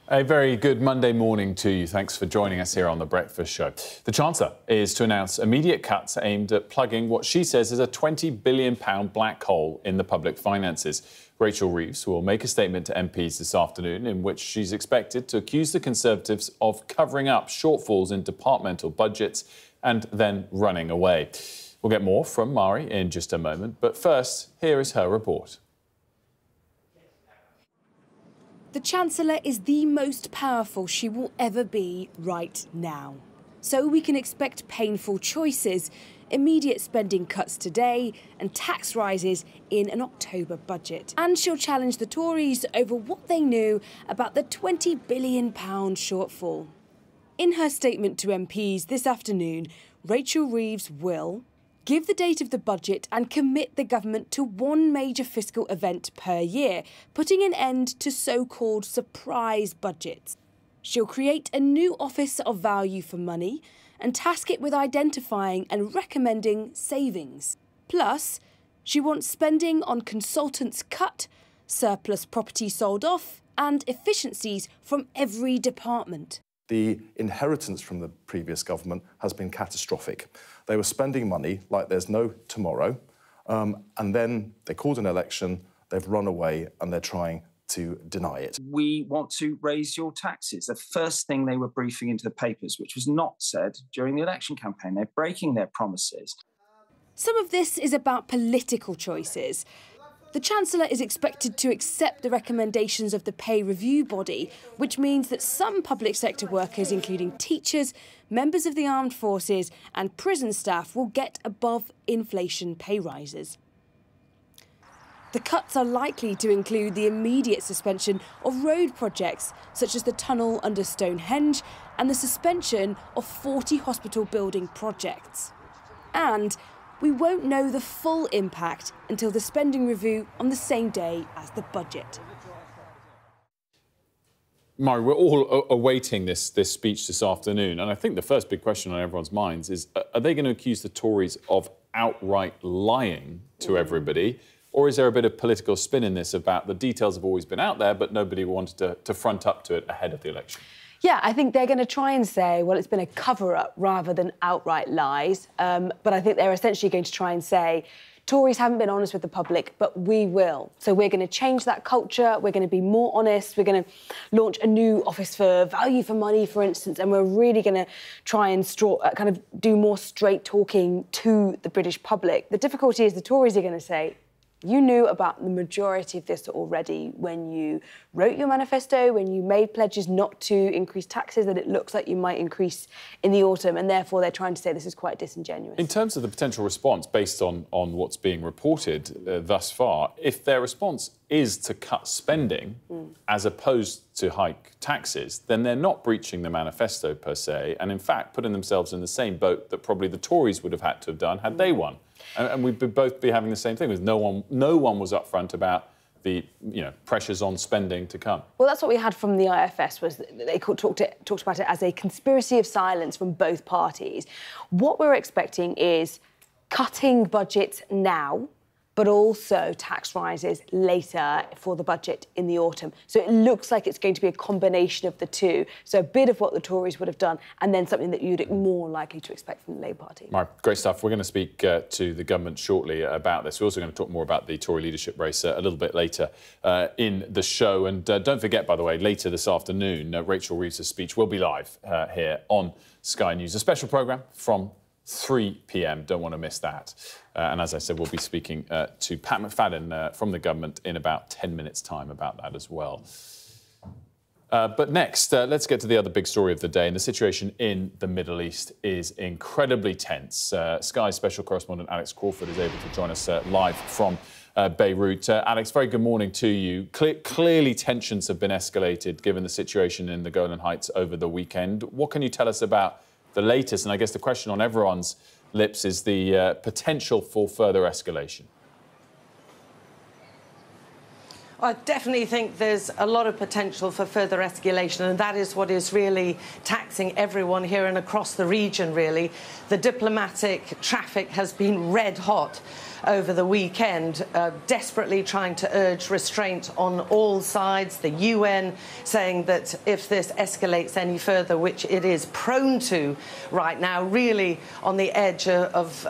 A very good Monday morning to you. Thanks for joining us here on The Breakfast Show. The Chancellor is to announce immediate cuts aimed at plugging what she says is a £20 billion black hole in the public finances. Rachel Reeves will make a statement to MPs this afternoon in which she's expected to accuse the Conservatives of covering up shortfalls in departmental budgets and then running away. We'll get more from Mari in just a moment, but first, here is her report. The Chancellor is the most powerful she will ever be right now. So we can expect painful choices, immediate spending cuts today and tax rises in an October budget. And she'll challenge the Tories over what they knew about the £20 billion shortfall. In her statement to MPs this afternoon, Rachel Reeves will give the date of the budget and commit the government to one major fiscal event per year, putting an end to so-called surprise budgets. She'll create a new Office of Value for Money and task it with identifying and recommending savings. Plus, she wants spending on consultants cut, surplus property sold off and efficiencies from every department. The inheritance from the previous government has been catastrophic. They were spending money like there's no tomorrow, and then they called an election, they've run away, and they're trying to deny it. We want to raise your taxes. The first thing they were briefing into the papers, which was not said during the election campaign. They're breaking their promises. Some of this is about political choices. The Chancellor is expected to accept the recommendations of the pay review body, which means that some public sector workers, including teachers, members of the armed forces and prison staff, will get above inflation pay rises. The cuts are likely to include the immediate suspension of road projects, such as the tunnel under Stonehenge and the suspension of 40 hospital building projects. And we won't know the full impact until the spending review on the same day as the budget. Mari, we're all awaiting this speech this afternoon, and I think the first big question on everyone's minds is, are they going to accuse the Tories of outright lying to everybody, or is there a bit of political spin in this about the details have always been out there, but nobody wanted to front up to it ahead of the election? Yeah, I think they're going to try and say, well, it's been a cover-up rather than outright lies. But I think they're essentially going to try and say, Tories haven't been honest with the public, but we will. So we're going to change that culture. We're going to be more honest. We're going to launch a new Office for Value for Money, for instance, and we're really going to try and kind of do more straight talking to the British public. The difficulty is the Tories are going to say, you knew about the majority of this already when you wrote your manifesto, when you made pledges not to increase taxes that it looks like you might increase in the autumn, and therefore they're trying to say this is quite disingenuous. In terms of the potential response, based on what's being reported thus far, if their response is to cut spending as opposed to hike taxes, then they're not breaching the manifesto per se, and in fact putting themselves in the same boat that probably the Tories would have had to have done had they won. And we'd both be having the same thing, with no one was upfront about the pressures on spending to come. Well, that's what we had from the IFS, was that they talked about it as a conspiracy of silence from both parties. What we're expecting is cutting budgets now, but also tax rises later for the budget in the autumn. So it looks like it's going to be a combination of the two. So a bit of what the Tories would have done, and then something that you'd more likely to expect from the Labour Party. Right, great stuff. We're going to speak to the government shortly about this. We're also going to talk more about the Tory leadership race a little bit later in the show. And don't forget, by the way, later this afternoon, Rachel Reeves' speech will be live here on Sky News. A special programme from 3 p.m. Don't want to miss that. And as I said, we'll be speaking to Pat McFadden from the government in about 10 minutes' time about that as well. But next, let's get to the other big story of the day. And the situation in the Middle East is incredibly tense. Sky special correspondent Alex Crawford is able to join us live from Beirut. Alex, very good morning to you. Clearly tensions have been escalated given the situation in the Golan Heights over the weekend. What can you tell us about the latest? And I guess the question on everyone's lips is the potential for further escalation. I definitely think there's a lot of potential for further escalation, and that is what is really taxing everyone here and across the region, really. The diplomatic traffic has been red hot. over the weekend, desperately trying to urge restraint on all sides. The UN saying that if this escalates any further, which it is prone to right now, really on the edge of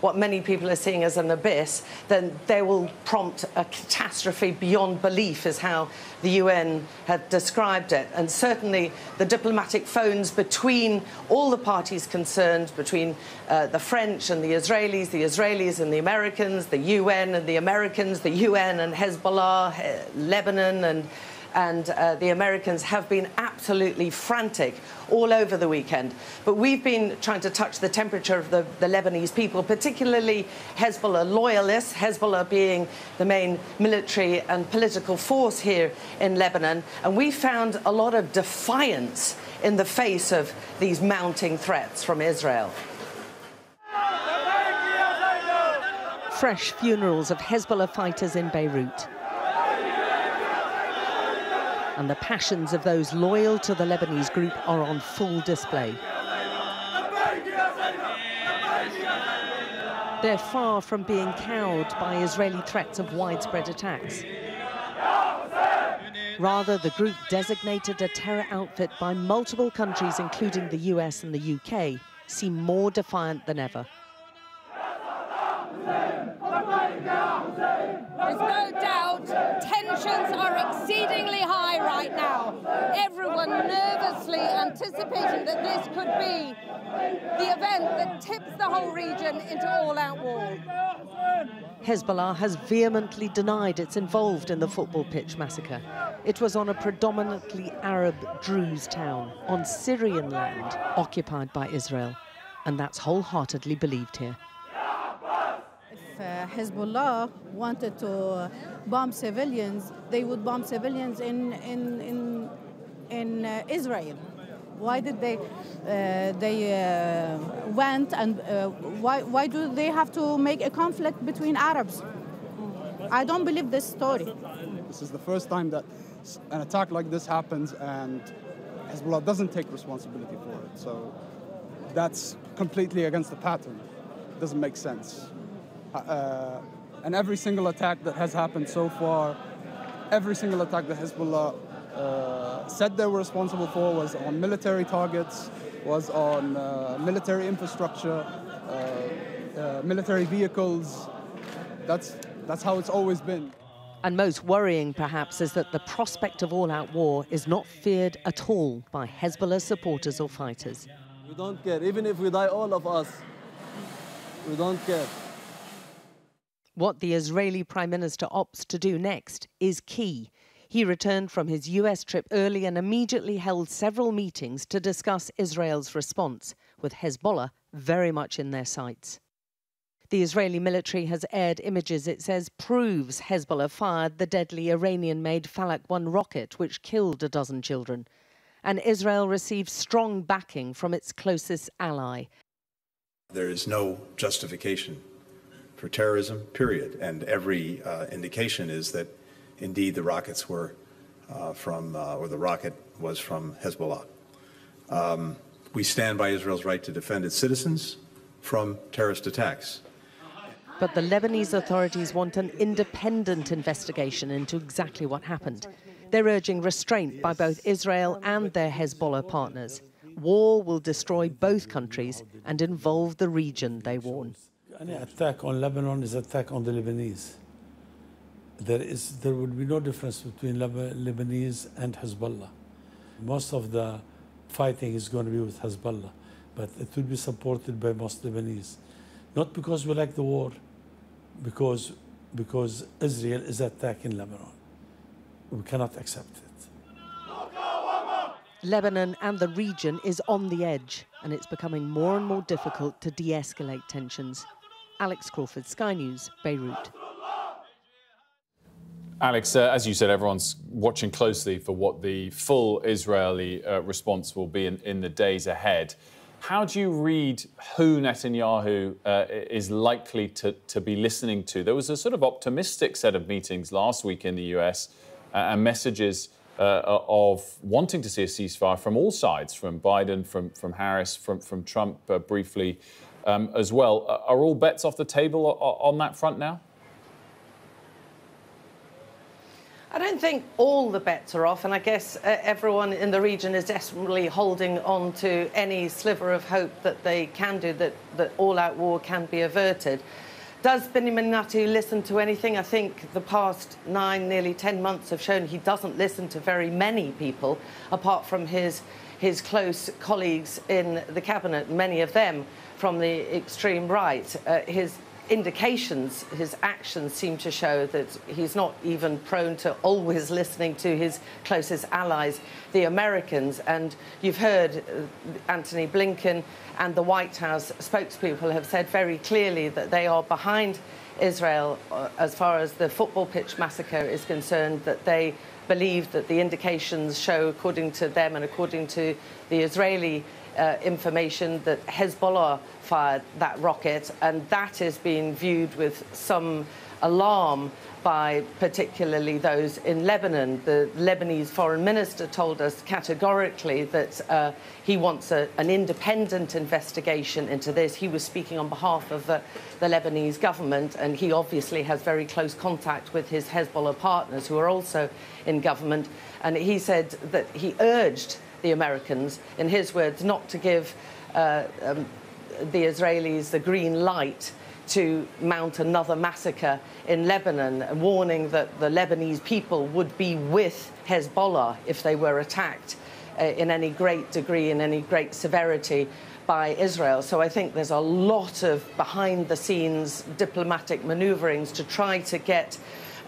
what many people are seeing as an abyss, then they will prompt a catastrophe beyond belief, is how the UN had described it. And certainly the diplomatic phones between all the parties concerned, between the French and the Israelis and the Americans, the UN and the Americans, the UN and Hezbollah, Lebanon and the Americans have been absolutely frantic all over the weekend. But we've been trying to touch the temperature of the Lebanese people, particularly Hezbollah loyalists, Hezbollah being the main military and political force here in Lebanon. And we found a lot of defiance in the face of these mounting threats from Israel. Fresh funerals of Hezbollah fighters in Beirut. And the passions of those loyal to the Lebanese group are on full display. They're far from being cowed by Israeli threats of widespread attacks. Rather, the group, designated a terror outfit by multiple countries, including the US and the UK, seem more defiant than ever. There's no doubt tensions are exceedingly high right now. Everyone nervously anticipating that this could be the event that tips the whole region into all-out war. Hezbollah has vehemently denied it's involved in the football pitch massacre. It was on a predominantly Arab Druze town on Syrian land occupied by Israel, and that's wholeheartedly believed here. Hezbollah wanted to bomb civilians, they would bomb civilians in Israel. Why did they went, and why do they have to make a conflict between Arabs? I don't believe this story. This is the first time that an attack like this happens and Hezbollah doesn't take responsibility for it. So that's completely against the pattern. It doesn't make sense. And every single attack that has happened so far, every single attack that Hezbollah said they were responsible for was on military targets, was on military infrastructure, military vehicles. That's how it's always been. And most worrying, perhaps, is that the prospect of all-out war is not feared at all by Hezbollah supporters or fighters. We don't care. Even if we die, all of us, we don't care. What the Israeli Prime Minister opts to do next is key. He returned from his US trip early and immediately held several meetings to discuss Israel's response, with Hezbollah very much in their sights. The Israeli military has aired images it says proves Hezbollah fired the deadly Iranian-made Falak 1 rocket, which killed a dozen children. And Israel received strong backing from its closest ally. There is no justification for terrorism, period. And every indication is that indeed the rockets were or the rocket was from Hezbollah. We stand by Israel's right to defend its citizens from terrorist attacks. But the Lebanese authorities want an independent investigation into exactly what happened. They're urging restraint by both Israel and their Hezbollah partners. War will destroy both countries and involve the region, they warn. Any attack on Lebanon is an attack on the Lebanese. There will be no difference between Lebanese and Hezbollah. Most of the fighting is going to be with Hezbollah, but it will be supported by most Lebanese. Not because we like the war, because Israel is attacking Lebanon. We cannot accept it. Lebanon and the region is on the edge, and it's becoming more and more difficult to de-escalate tensions. Alex Crawford, Sky News, Beirut. Alex, as you said, everyone's watching closely for what the full Israeli response will be in the days ahead. How do you read who Netanyahu is likely to be listening to? There was a sort of optimistic set of meetings last week in the US and messages of wanting to see a ceasefire from all sides, from Biden, from Harris, from Trump briefly. as well. Are all bets off the table on that front now? I don't think all the bets are off, and I guess everyone in the region is desperately holding on to any sliver of hope that they can do, that all-out war can be averted. Does Benjamin Netanyahu listen to anything? I think the past 9, nearly 10 months have shown he doesn't listen to very many people, apart from his close colleagues in the cabinet, many of them from the extreme right. His indications, his actions seem to show that he's not even prone to always listening to his closest allies, the Americans. And you've heard Antony Blinken and the White House spokespeople have said very clearly that they are behind Israel as far as the football pitch massacre is concerned, that they believe that the indications show, according to them and according to the Israeli information, that Hezbollah fired that rocket, and that is being viewed with some alarm by particularly those in Lebanon. The Lebanese foreign minister told us categorically that he wants an independent investigation into this. He was speaking on behalf of the Lebanese government, and he obviously has very close contact with his Hezbollah partners who are also in government. And he said that he urged the Americans, in his words, not to give the Israelis the green light to mount another massacre in Lebanon, warning that the Lebanese people would be with Hezbollah if they were attacked in any great degree, in any great severity by Israel. So I think there's a lot of behind-the-scenes diplomatic manoeuvrings to try to get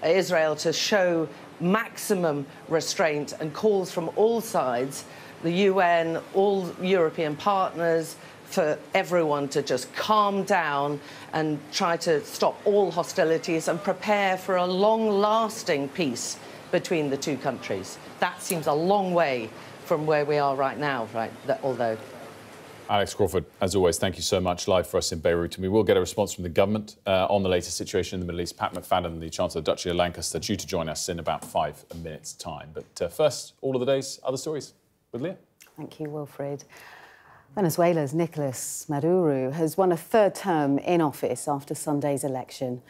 Israel to show maximum restraint, and calls from all sides, the UN, all European partners, for everyone to just calm down and try to stop all hostilities and prepare for a long-lasting peace between the two countries. That seems a long way from where we are right now, although... Alex Crawford, as always, thank you so much, live for us in Beirut. And we will get a response from the government on the latest situation in the Middle East. Pat McFadden, the Chancellor of the Duchy of Lancaster, due to join us in about 5 minutes' time. But first, all of the day's other stories with Leah. Thank you, Wilfred. Venezuela's Nicolas Maduro has won a 3rd term in office after Sunday's election.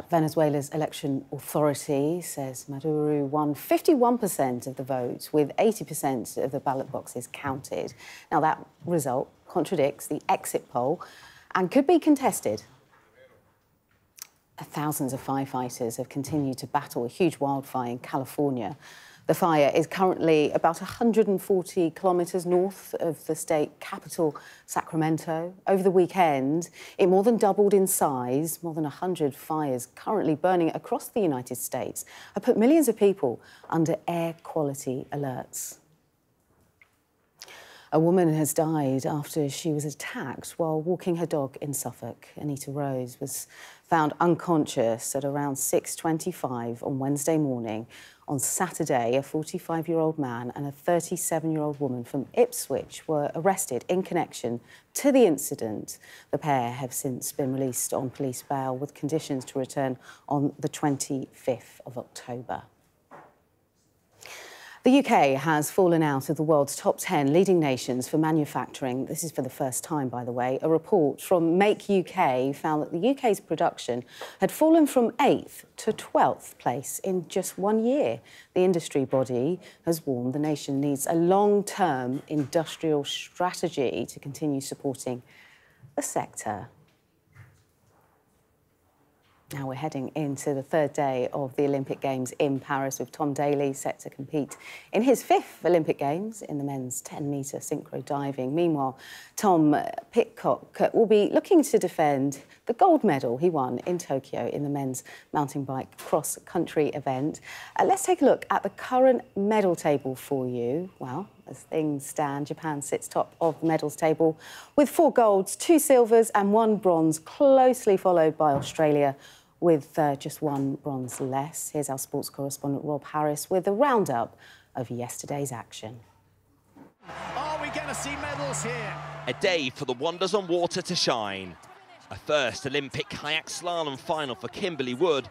Venezuela's election authority says Maduro won 51% of the vote, with 80% of the ballot boxes counted. Now, that result contradicts the exit poll and could be contested. Thousands of firefighters have continued to battle a huge wildfire in California. The fire is currently about 140 kilometres north of the state capital, Sacramento. Over the weekend, it more than doubled in size. More than 100 fires currently burning across the United States have put millions of people under air quality alerts. A woman has died after she was attacked while walking her dog in Suffolk. Anita Rose was found unconscious at around 6:25 on Wednesday morning. On Saturday, a 45-year-old man and a 37-year-old woman from Ipswich were arrested in connection to the incident. The pair have since been released on police bail with conditions to return on the 25th of October. The UK has fallen out of the world's top 10 leading nations for manufacturing. This is for the first time, by the way. A report from Make UK found that the UK's production had fallen from 8th to 12th place in just 1 year. The industry body has warned the nation needs a long-term industrial strategy to continue supporting the sector. Now we're heading into the 3rd day of the Olympic Games in Paris, with Tom Daley set to compete in his 5th Olympic Games in the men's 10-metre synchro diving. Meanwhile, Tom Pidcock will be looking to defend the gold medal he won in Tokyo in the men's mountain bike cross-country event. Let's take a look at the current medal table for you. Well, as things stand, Japan sits top of the medals table with 4 golds, 2 silvers and 1 bronze, closely followed by Australia with just 1 bronze less. Here's our sports correspondent Rob Harris with a roundup of yesterday's action. Are we going to see medals here? A day for the wonders on water to shine. A first Olympic kayak slalom final for Kimberly Wood,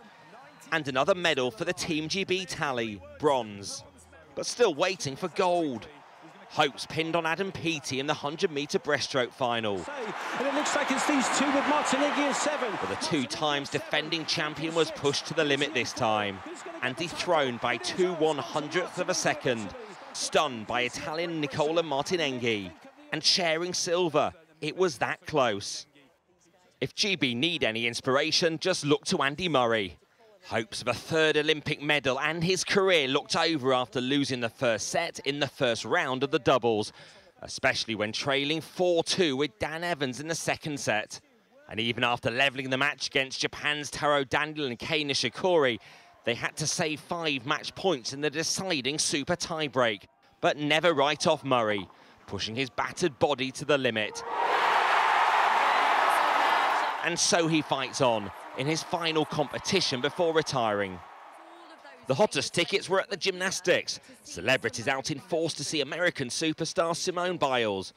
and another medal for the Team GB tally, bronze. But still waiting for gold. Hopes pinned on Adam Peaty in the 100-metre breaststroke final. And it looks like it's these two with Martineggi in 7. But the 2 times defending champion was pushed to the limit this time and dethroned by 2/100ths of a second. Stunned by Italian Nicola Martineggi. And sharing silver, it was that close. If GB need any inspiration, just look to Andy Murray. Hopes of a 3rd Olympic medal and his career looked over after losing the first set in the first round of the doubles, especially when trailing 4-2 with Dan Evans in the second set. And even after levelling the match against Japan's Taro Daniel and Kei Nishikori, they had to save 5 match points in the deciding super tiebreak, but never write off Murray, pushing his battered body to the limit. And so he fights on in his final competition before retiring. The hottest tickets were at the gymnastics. Celebrities out in force to see American superstar Simone Biles,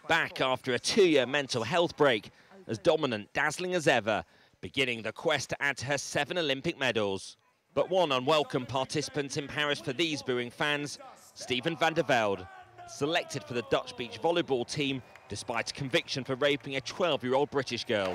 back after a 2-year mental health break, as dominant, dazzling as ever, beginning the quest to add to her 7 Olympic medals. But one unwelcome participant in Paris for these booing fans, Steven van der Velde, selected for the Dutch beach volleyball team despite a conviction for raping a 12-year-old British girl.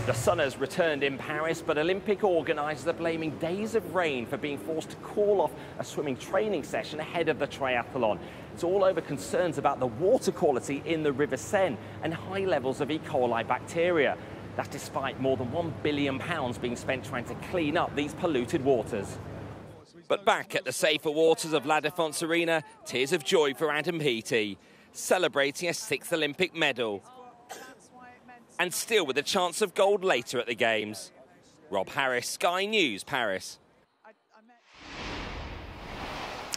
The sun has returned in Paris, but Olympic organisers are blaming days of rain for being forced to call off a swimming training session ahead of the triathlon. It's all over concerns about the water quality in the River Seine and high levels of E. coli bacteria. That's despite more than £1 billion being spent trying to clean up these polluted waters. But back at the safer waters of La Défense Arena, tears of joy for Adam Peaty, celebrating a 6th Olympic medal. And still with a chance of gold later at the Games. Rob Harris, Sky News, Paris.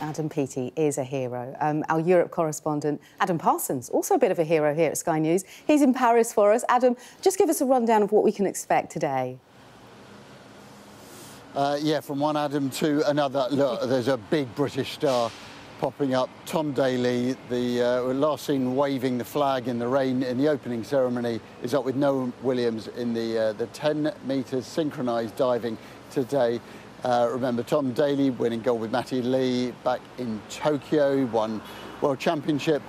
Adam Peaty is a hero. Our Europe correspondent, Adam Parsons, also a bit of a hero here at Sky News. He's in Paris for us. Adam, just give us a rundown of what we can expect today. Yeah, from one Adam to another. Look, there's a big British star popping up. Tom Daley, the last seen waving the flag in the rain in the opening ceremony, is up with Noah Williams in the 10 metres synchronised diving today. Remember, Tom Daley winning gold with Matty Lee back in Tokyo, won World Championship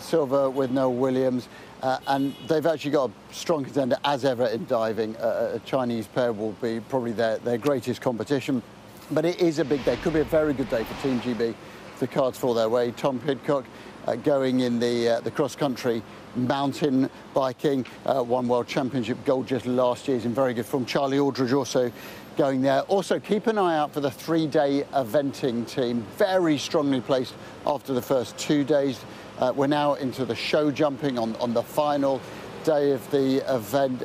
silver with Noah Williams. And they've actually got a strong contender, as ever, in diving. A Chinese pair will be probably their greatest competition. But it is a big day. Could be a very good day for Team GB. The cards fall their way. Tom Pidcock going in the cross-country mountain biking, won World Championship gold just last year. He's in very good form. Charlie Aldridge also going there. Also, keep an eye out for the 3-day eventing team. Very strongly placed after the first 2 days. We're now into the show jumping on the final day of the event.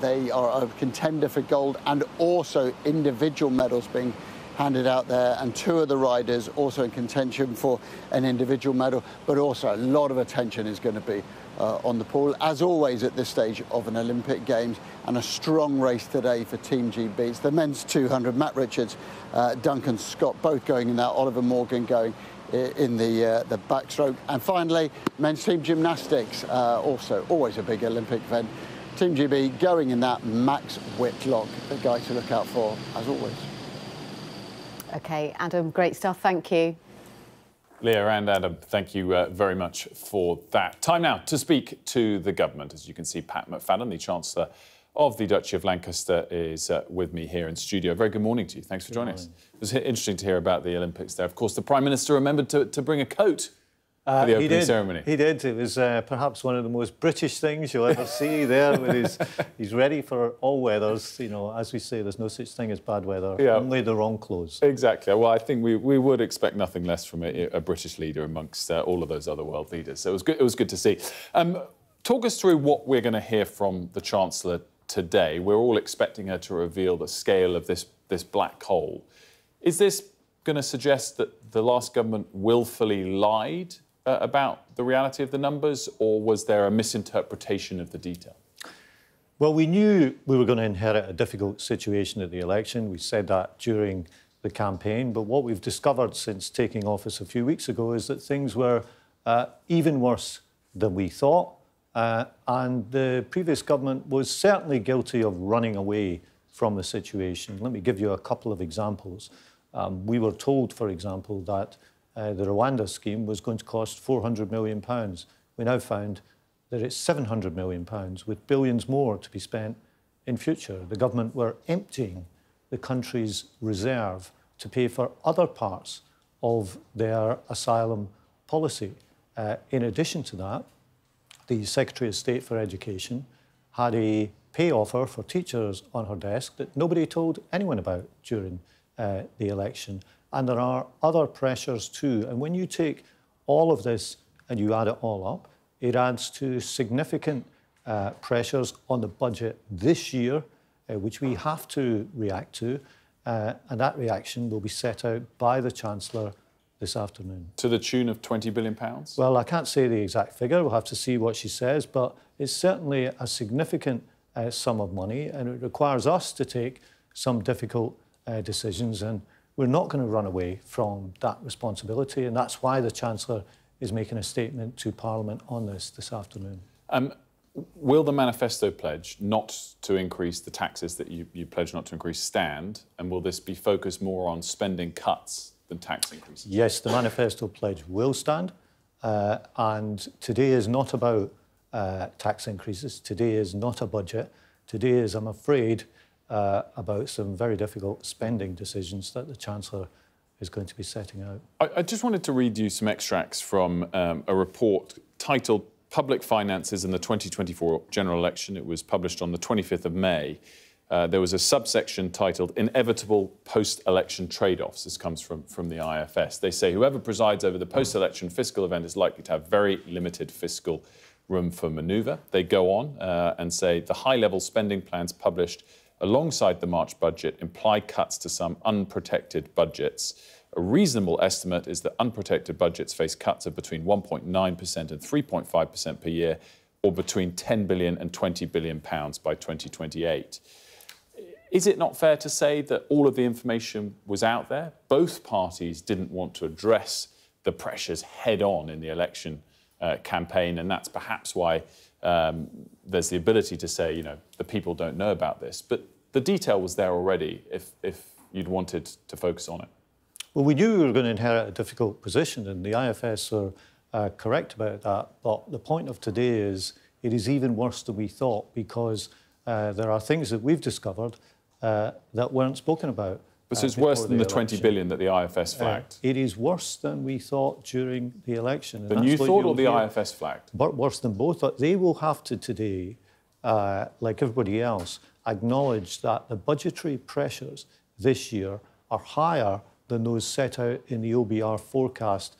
They are a contender for gold and also individual medals being handed out there, and 2 of the riders also in contention for an individual medal, but also a lot of attention is going to be on the pool, as always at this stage of an Olympic Games, and a strong race today for Team GB. It's the men's 200, Matt Richards, Duncan Scott, both going in that, Oliver Morgan going in the backstroke. And finally, men's team gymnastics, also always a big Olympic event. Team GB going in that, Max Whitlock, the guy to look out for, as always. OK, Adam, great stuff. Thank you. Leah and Adam, thank you very much for that. Time now to speak to the government. As you can see, Pat McFadden, the Chancellor of the Duchy of Lancaster, is with me here in studio. Very good morning to you. Thanks for joining us. It was interesting to hear about the Olympics there. Of course, the Prime Minister remembered to bring a coat for the opening ceremony. He did. It was perhaps one of the most British things you'll ever see there. With he's ready for all weathers. You know, as we say, there's no such thing as bad weather, only the wrong clothes. Exactly. Well, I think we would expect nothing less from a British leader amongst all of those other world leaders. So it was good to see. Talk us through what we're going to hear from the Chancellor today. We're all expecting her to reveal the scale of this black hole. Is this going to suggest that the last government willfully lied about the reality of the numbers, or was there a misinterpretation of the detail? Well, we knew we were going to inherit a difficult situation at the election. We said that during the campaign. But what we've discovered since taking office a few weeks ago is that things were even worse than we thought. And the previous government was certainly guilty of running away from the situation. Let me give you a couple of examples. We were told, for example, that the Rwanda scheme was going to cost £400 million. We now found that it's £700 million, with billions more to be spent in future. The government were emptying the country's reserve to pay for other parts of their asylum policy. In addition to that, the Secretary of State for Education had a pay offer for teachers on her desk that nobody told anyone about during the election. And there are other pressures too. And when you take all of this and you add it all up, it adds to significant pressures on the budget this year, which we have to react to. And that reaction will be set out by the Chancellor this afternoon. To the tune of £20 billion? Well, I can't say the exact figure. We'll have to see what she says, but it's certainly a significant sum of money, and it requires us to take some difficult decisions, and we're not going to run away from that responsibility, and that's why the Chancellor is making a statement to Parliament on this afternoon. Will the manifesto pledge not to increase the taxes that you pledge not to increase stand, and will this be focused more on spending cuts than tax increases? Yes, the manifesto pledge will stand, and today is not about tax increases. Today is not a budget. Today is, I'm afraid, about some very difficult spending decisions that the Chancellor is going to be setting out. I just wanted to read you some extracts from a report titled Public Finances in the 2024 General Election. It was published on the 25th of May. There was a subsection titled Inevitable Post-Election Trade-offs. This comes from the IFS. They say whoever presides over the post-election fiscal event is likely to have very limited fiscal room for manoeuvre. They go on and say the high-level spending plans published alongside the March budget imply cuts to some unprotected budgets. A reasonable estimate is that unprotected budgets face cuts of between 1.9% and 3.5% per year, or between £10 billion and £20 billion by 2028. Is it not fair to say that all of the information was out there? Both parties didn't want to address the pressures head-on in the election campaign, and that's perhaps why there's the ability to say, you know, the people don't know about this. But the detail was there already if you'd wanted to focus on it. Well, we knew we were going to inherit a difficult position, and the IFS are correct about that. But the point of today is it is even worse than we thought, because there are things that we've discovered that weren't spoken about. So it's worse than the 20 billion that the IFS flagged? It is worse than we thought during the election. Than you thought, or the IFS flagged? But worse than both. They will have to today, like everybody else, acknowledge that the budgetary pressures this year are higher than those set out in the OBR forecast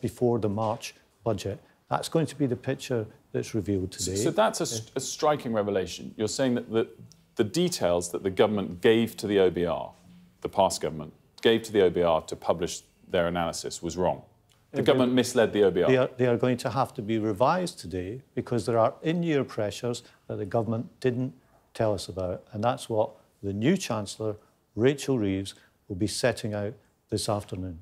before the March budget. That's going to be the picture that's revealed today. So that's a striking revelation. You're saying that the details that the government gave to the OBR, the past government, gave to the OBR to publish their analysis was wrong. The government misled the OBR. They are going to have to be revised today because there are in-year pressures that the government didn't tell us about. And that's what the new Chancellor, Rachel Reeves, will be setting out this afternoon.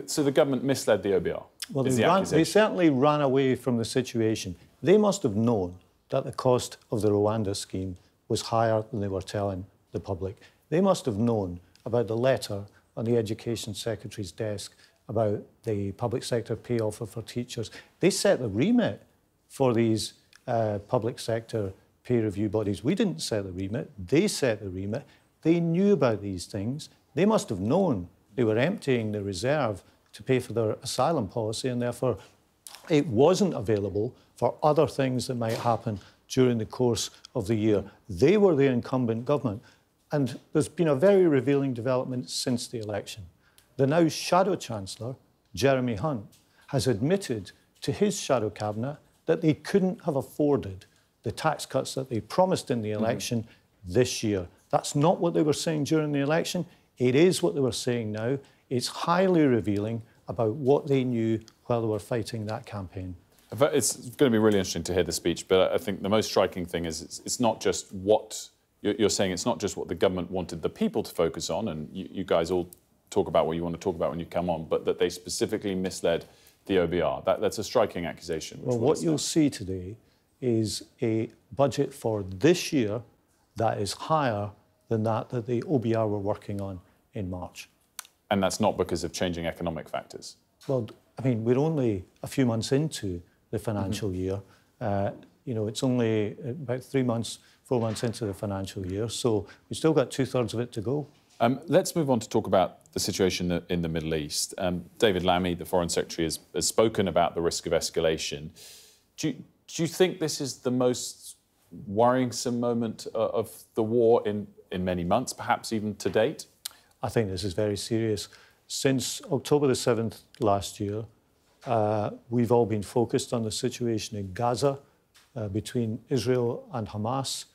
So the government misled the OBR? Well, they certainly ran away from the situation. They must have known that the cost of the Rwanda scheme was higher than they were telling the public. They must have known about the letter on the Education Secretary's desk about the public sector pay offer for teachers. They set the remit for these public sector pay review bodies. We didn't set the remit. They set the remit. They knew about these things. They must have known they were emptying the reserve to pay for their asylum policy, and therefore it wasn't available for other things that might happen during the course of the year. They were the incumbent government. And there's been a very revealing development since the election. The now Shadow Chancellor, Jeremy Hunt, has admitted to his shadow cabinet that they couldn't have afforded the tax cuts that they promised in the election this year. That's not what they were saying during the election. It is what they were saying now. It's highly revealing about what they knew while they were fighting that campaign. It's going to be really interesting to hear the speech, but I think the most striking thing is it's not just what you're saying, it's not just what the government wanted the people to focus on, and you guys all talk about what you want to talk about when you come on, but that they specifically misled the OBR. That's a striking accusation. Well, what you'll see today is a budget for this year that is higher than that the OBR were working on in March. And that's not because of changing economic factors? Well, I mean, we're only a few months into the financial year. You know, it's only about 4 months into the financial year, so we've still got 2/3 of it to go. Let's move on to talk about the situation in the Middle East. David Lammy, the Foreign Secretary, has spoken about the risk of escalation. Do you think this is the most worrisome moment of the war in many months, perhaps even to date? I think this is very serious. Since October the 7th last year, we've all been focused on the situation in Gaza between Israel and Hamas.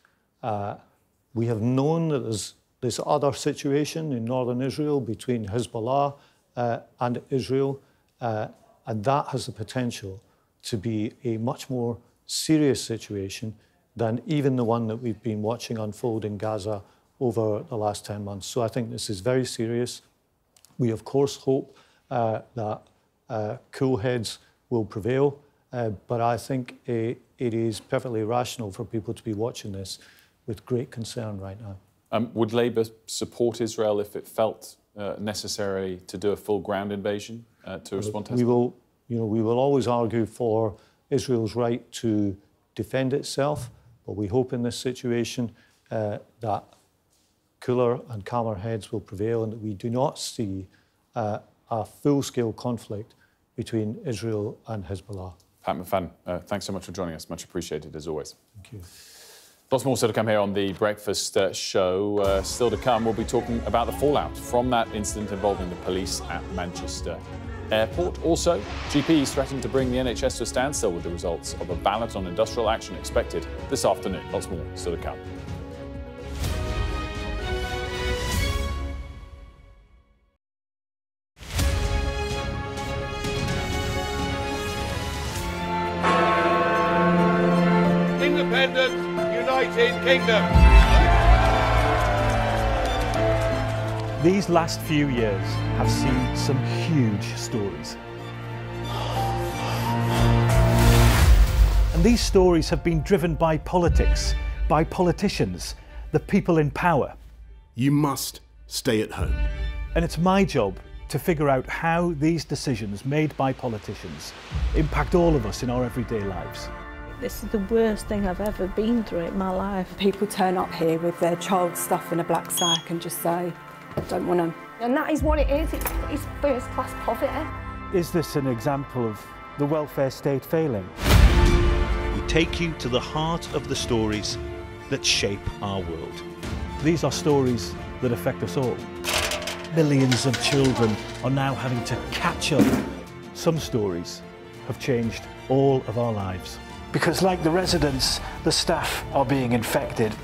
We have known that there's this other situation in northern Israel between Hezbollah and Israel, and that has the potential to be a much more serious situation than even the one that we've been watching unfold in Gaza over the last 10 months. So I think this is very serious. We, of course, hope that cool heads will prevail, but I think it is perfectly rational for people to be watching this with great concern right now. Would Labour support Israel if it felt necessary to do a full ground invasion to respond to Hezbollah? We will always argue for Israel's right to defend itself, but we hope in this situation that cooler and calmer heads will prevail and that we do not see a full-scale conflict between Israel and Hezbollah. Pat McFadden, thanks so much for joining us. Much appreciated, as always. Thank you. Lots more still to come here on the Breakfast Show. Still to come, we'll be talking about the fallout from that incident involving the police at Manchester Airport. Also, GPs threatened to bring the NHS to a standstill with the results of a ballot on industrial action expected this afternoon. Lots more still to come. United Kingdom. These last few years have seen some huge stories. And these stories have been driven by politics, by politicians, the people in power. You must stay at home. And it's my job to figure out how these decisions made by politicians impact all of us in our everyday lives. This is the worst thing I've ever been through in my life. People turn up here with their child stuff in a black sack and just say, I don't want them. And that is what it is. It's first-class poverty. Is this an example of the welfare state failing? We take you to the heart of the stories that shape our world. These are stories that affect us all. Millions of children are now having to catch up. Some stories have changed all of our lives. Because like the residents, the staff are being infected.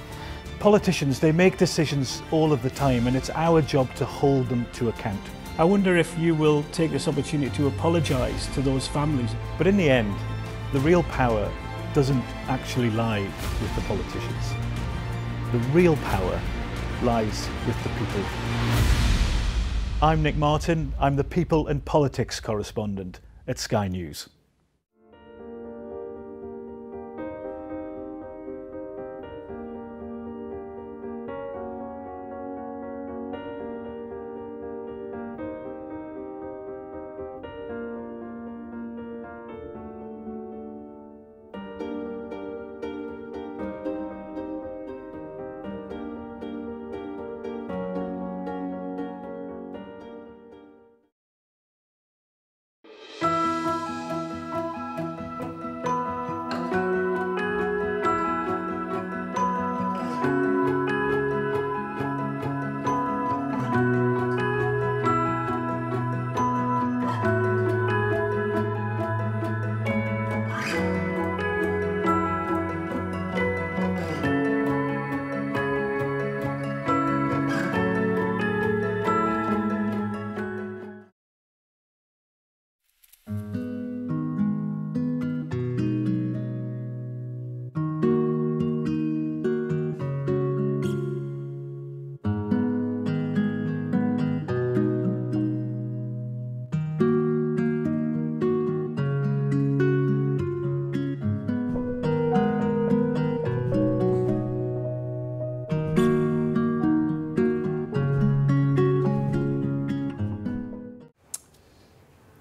Politicians, they make decisions all of the time, and it's our job to hold them to account. I wonder if you will take this opportunity to apologise to those families. But in the end, the real power doesn't actually lie with the politicians. The real power lies with the people. I'm Nick Martin. I'm the People and Politics correspondent at Sky News.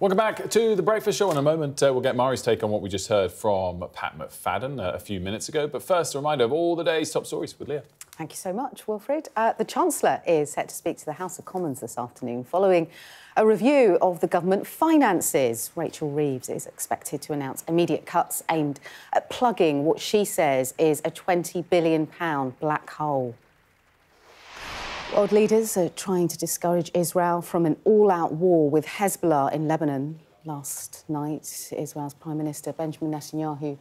Welcome back to The Breakfast Show. In a moment, we'll get Mari's take on what we just heard from Pat McFadden a few minutes ago. But first, a reminder of all the day's top stories with Leah. Thank you so much, Wilfred. The Chancellor is set to speak to the House of Commons this afternoon following a review of the government finances. Rachel Reeves is expected to announce immediate cuts aimed at plugging what she says is a £20 billion black hole. World leaders are trying to discourage Israel from an all-out war with Hezbollah in Lebanon. Last night, Israel's Prime Minister Benjamin Netanyahu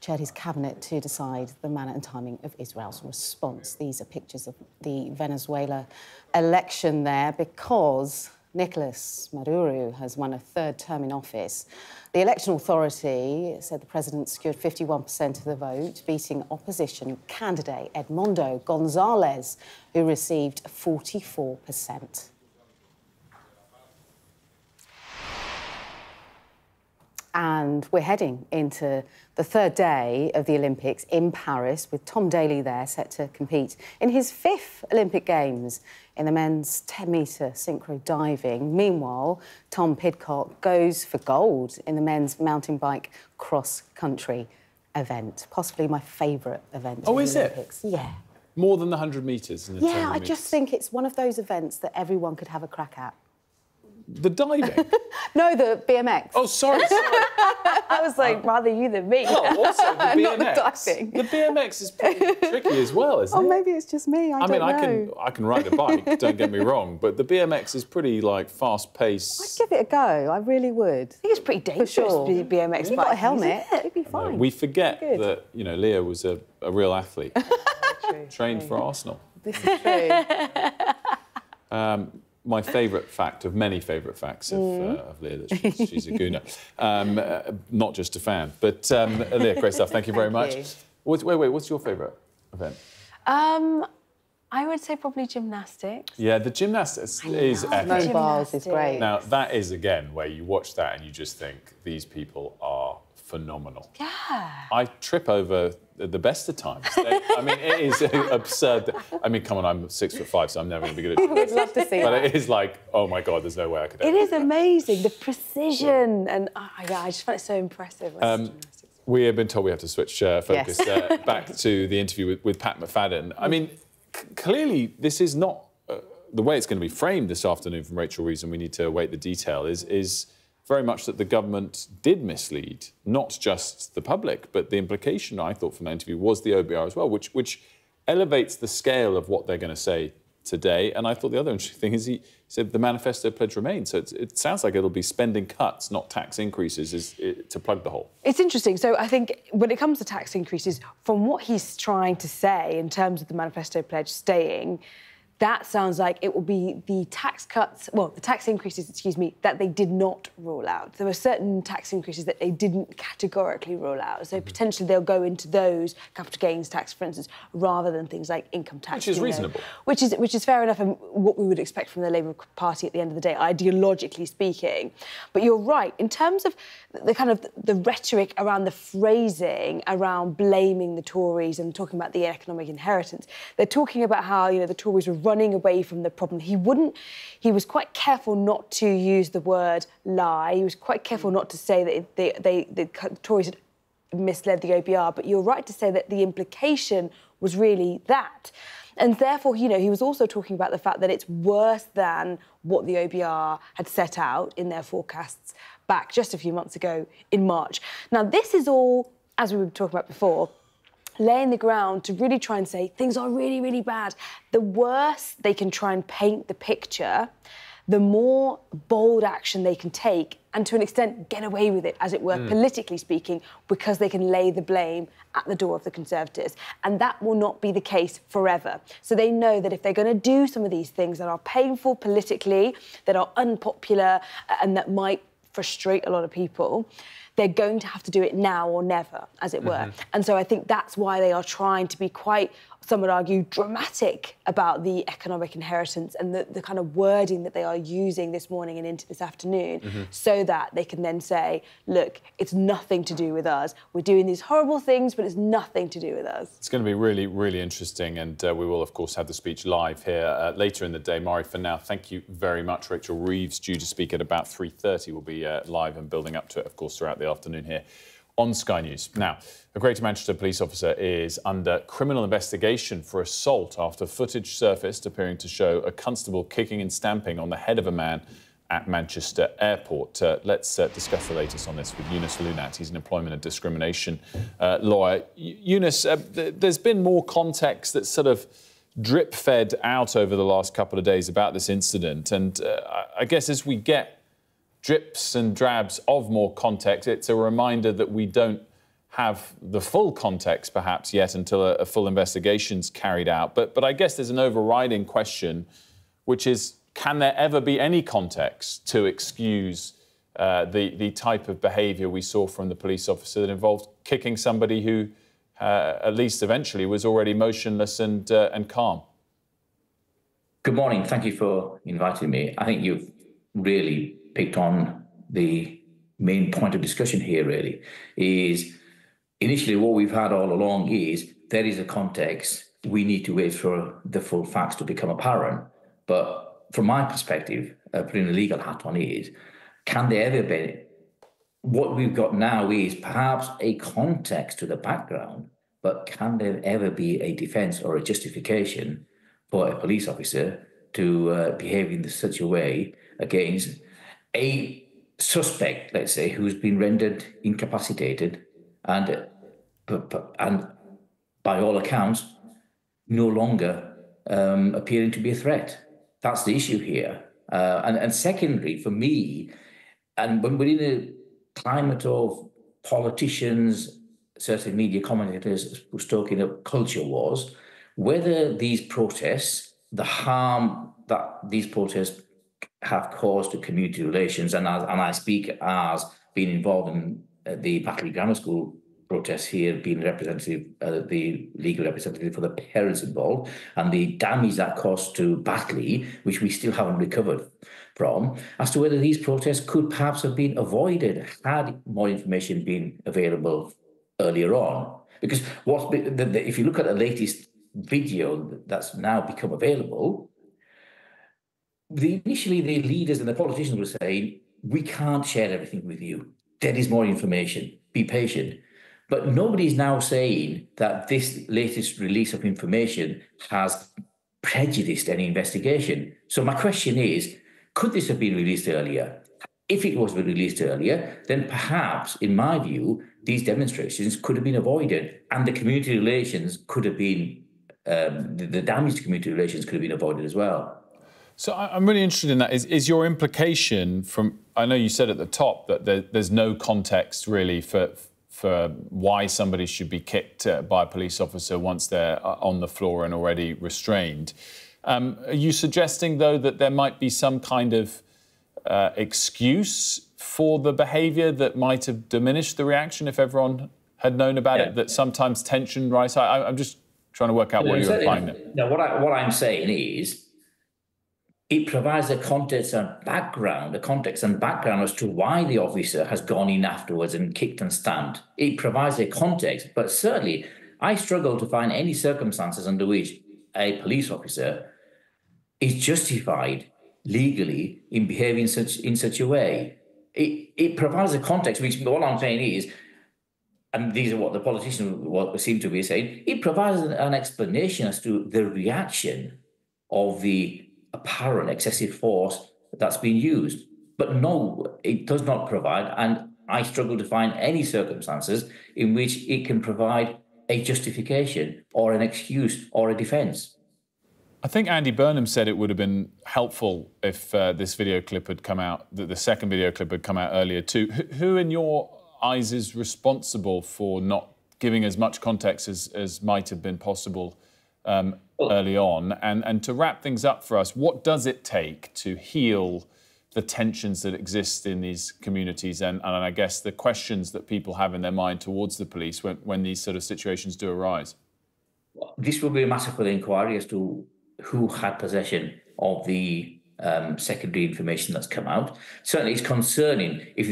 chaired his cabinet to decide the manner and timing of Israel's response. These are pictures of the Venezuela election there because Nicolas Maduro has won a third term in office. The election authority said the president secured 51% of the vote, beating opposition candidate Edmundo Gonzalez, who received 44%. And we're heading into the third day of the Olympics in Paris, with Tom Daley there set to compete in his 5th Olympic Games in the men's 10-metre synchro diving. Meanwhile, Tom Pidcock goes for gold in the men's mountain bike cross-country event, possibly my favourite event. Oh, is it? Olympics. Yeah. More than the 100 metres? And the Yeah, I just think it's one of those events that everyone could have a crack at. The diving? No, the BMX. Oh, sorry. I was like, rather you than me. Oh, also the BMX. Not the diving. The BMX is pretty tricky as well, isn't it? Oh, maybe it's just me. I don't know. I can ride a bike, don't get me wrong, but the BMX is pretty, like, fast-paced. I'd give it a go. I really would. I think it's pretty dangerous sure. to be BMX bike. You've got a helmet. You'd be fine. We forget that, you know, Leah was a real athlete. Trained for Arsenal. This is true. My favourite fact of many favourite facts of Leah, that she's a gooner. Not just a fan. But, Leah, great stuff. Thank you very much. Wait, what's your favourite event? I would say probably gymnastics. Yeah, the gymnastics is epic. Snow bars is great. Now, that is, again, where you watch that and you just think, these people are phenomenal. Yeah. I trip over the best of times. I mean, it is absurd. I mean, come on, I'm 6'5", so I'm never going to be good at it. We'd love to see But that. it is like, oh my God, there's no way I could ever. It is amazing, the precision, and yeah, I just find it so impressive. We have been told we have to switch focus back to the interview with Pat McFadden. I mean, clearly this is not the way it's going to be framed this afternoon from Rachel Reeves, and we need to await the detail, is very much that the government did mislead not just the public, but the implication, I thought, from that interview was the OBR as well, which elevates the scale of what they're going to say today. And I thought the other interesting thing is he said the manifesto pledge remains. So it sounds like it'll be spending cuts, not tax increases, to plug the hole. It's interesting. So I think when it comes to tax increases, from what he's trying to say in terms of the manifesto pledge staying, that sounds like it will be the tax cuts, well, the tax increases, excuse me, that they did not rule out. There were certain tax increases that they didn't categorically rule out. So potentially they'll go into those, capital gains tax, for instance, rather than things like income tax. Which is reasonable. Which is fair enough, and what we would expect from the Labour Party at the end of the day, ideologically speaking. But you're right, in terms of the kind of the rhetoric around the phrasing, around blaming the Tories and talking about the economic inheritance, they're talking about how, you know, the Tories were running away from the problem. He was quite careful not to use the word lie. He was quite careful not to say that the Tories had misled the OBR, but you're right to say that the implication was really that. And therefore, you know, he was also talking about the fact that it's worse than what the OBR had set out in their forecasts back just a few months ago in March. Now, this is all, as we were talking about before, laying the ground to really try and say things are really, really bad. The worse they can try and paint the picture, the more bold action they can take and to an extent get away with it, as it were, politically speaking, because they can lay the blame at the door of the Conservatives. And that will not be the case forever. So they know that if they're going to do some of these things that are painful politically, that are unpopular and that might frustrate a lot of people, they're going to have to do it now or never, as it were. And so I think that's why they are trying to be quite, some would argue, dramatic about the economic inheritance and the kind of wording that they are using this morning and into this afternoon, so that they can then say, look, it's nothing to do with us. We're doing these horrible things, but it's nothing to do with us. It's going to be really, really interesting, and we will, of course, have the speech live here later in the day. Mari, for now, thank you very much. Rachel Reeves, due to speak at about 3:30, will be live and building up to it, of course, throughout the afternoon here on Sky News. Now, a Greater Manchester police officer is under criminal investigation for assault after footage surfaced appearing to show a constable kicking and stamping on the head of a man at Manchester Airport. Let's discuss the latest on this with Yunus Lunat. He's an employment and discrimination lawyer. Yunus, there's been more context that's sort of drip-fed out over the last couple of days about this incident, and I guess as we get drips and drabs of more context, it's a reminder that we don't have the full context perhaps yet until a full investigation's carried out. But I guess there's an overriding question, which is, can there ever be any context to excuse the type of behaviour we saw from the police officer that involved kicking somebody who, at least eventually, was already motionless and calm? Good morning. Thank you for inviting me. I think you've really picked on the main point of discussion here, really, is initially what we've had all along is there is a context. We need to wait for the full facts to become apparent. But from my perspective, putting a legal hat on is, can there ever be, what we've got now is perhaps a context to the background, but can there ever be a defence or a justification for a police officer to behave in such a way against a suspect, let's say, who's been rendered incapacitated and by all accounts, no longer appearing to be a threat? That's the issue here. And secondly, for me, and when we're in a climate of politicians, certain media commentators who's talking of culture wars, whether these protests, the harm that these protests have caused to community relations, and I speak as being involved in the Batley Grammar School protests here, being representative, the legal representative for the parents involved, and the damage that caused to Batley, which we still haven't recovered from, as to whether these protests could perhaps have been avoided had more information been available earlier on. Because if you look at the latest video that's now become available, initially the leaders and the politicians were saying, we can't share everything with you. There is more information. Be patient. But nobody's now saying that this latest release of information has prejudiced any investigation. So my question is, could this have been released earlier? If it was released earlier, then perhaps, in my view, these demonstrations could have been avoided, and the community relations could have been, the damage to community relations could have been avoided as well. So I'm really interested in that. Is your implication from, I know you said at the top that there's no context really for why somebody should be kicked by a police officer once they're on the floor and already restrained. Are you suggesting, though, that there might be some kind of excuse for the behaviour that might have diminished the reaction if everyone had known about it, that sometimes tension rises? I'm just trying to work out what you're implying there. No, what I'm saying is, it provides a context and background as to why the officer has gone in afterwards and kicked and stamped. It provides a context, but certainly I struggle to find any circumstances under which a police officer is justified legally in behaving in such a way. It provides a context, which what I'm saying is, and these are what the politicians seem to be saying, it provides an explanation as to the reaction of the apparent excessive force that's been used. But no, it does not provide, and I struggle to find any circumstances in which it can provide a justification or an excuse or a defence. I think Andy Burnham said it would have been helpful if this video clip had come out, that the second video clip had come out earlier too. Who in your eyes is responsible for not giving as much context as might have been possible early on? And to wrap things up for us, what does it take to heal the tensions that exist in these communities and I guess the questions that people have in their mind towards the police when these sort of situations do arise? This will be a matter for the inquiry as to who had possession of the secondary information that's come out. Certainly it's concerning if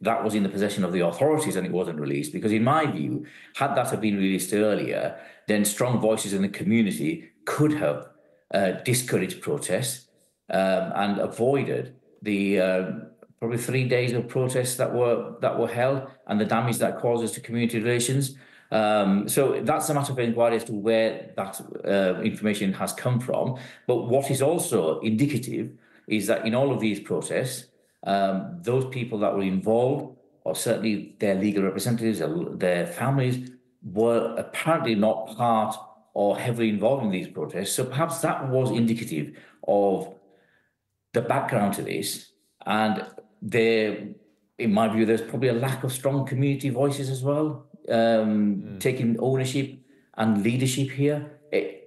that was in the possession of the authorities and it wasn't released, because in my view, had that have been released earlier, then strong voices in the community could have discouraged protests and avoided the probably 3 days of protests that were held and the damage that causes to community relations. So that's a matter of inquiry as to where that information has come from. But what is also indicative is that in all of these protests, those people that were involved, or certainly their legal representatives, their families, were apparently not part or heavily involved in these protests. So perhaps that was indicative of the background to this. And there, in my view, there's probably a lack of strong community voices as well, taking ownership and leadership here.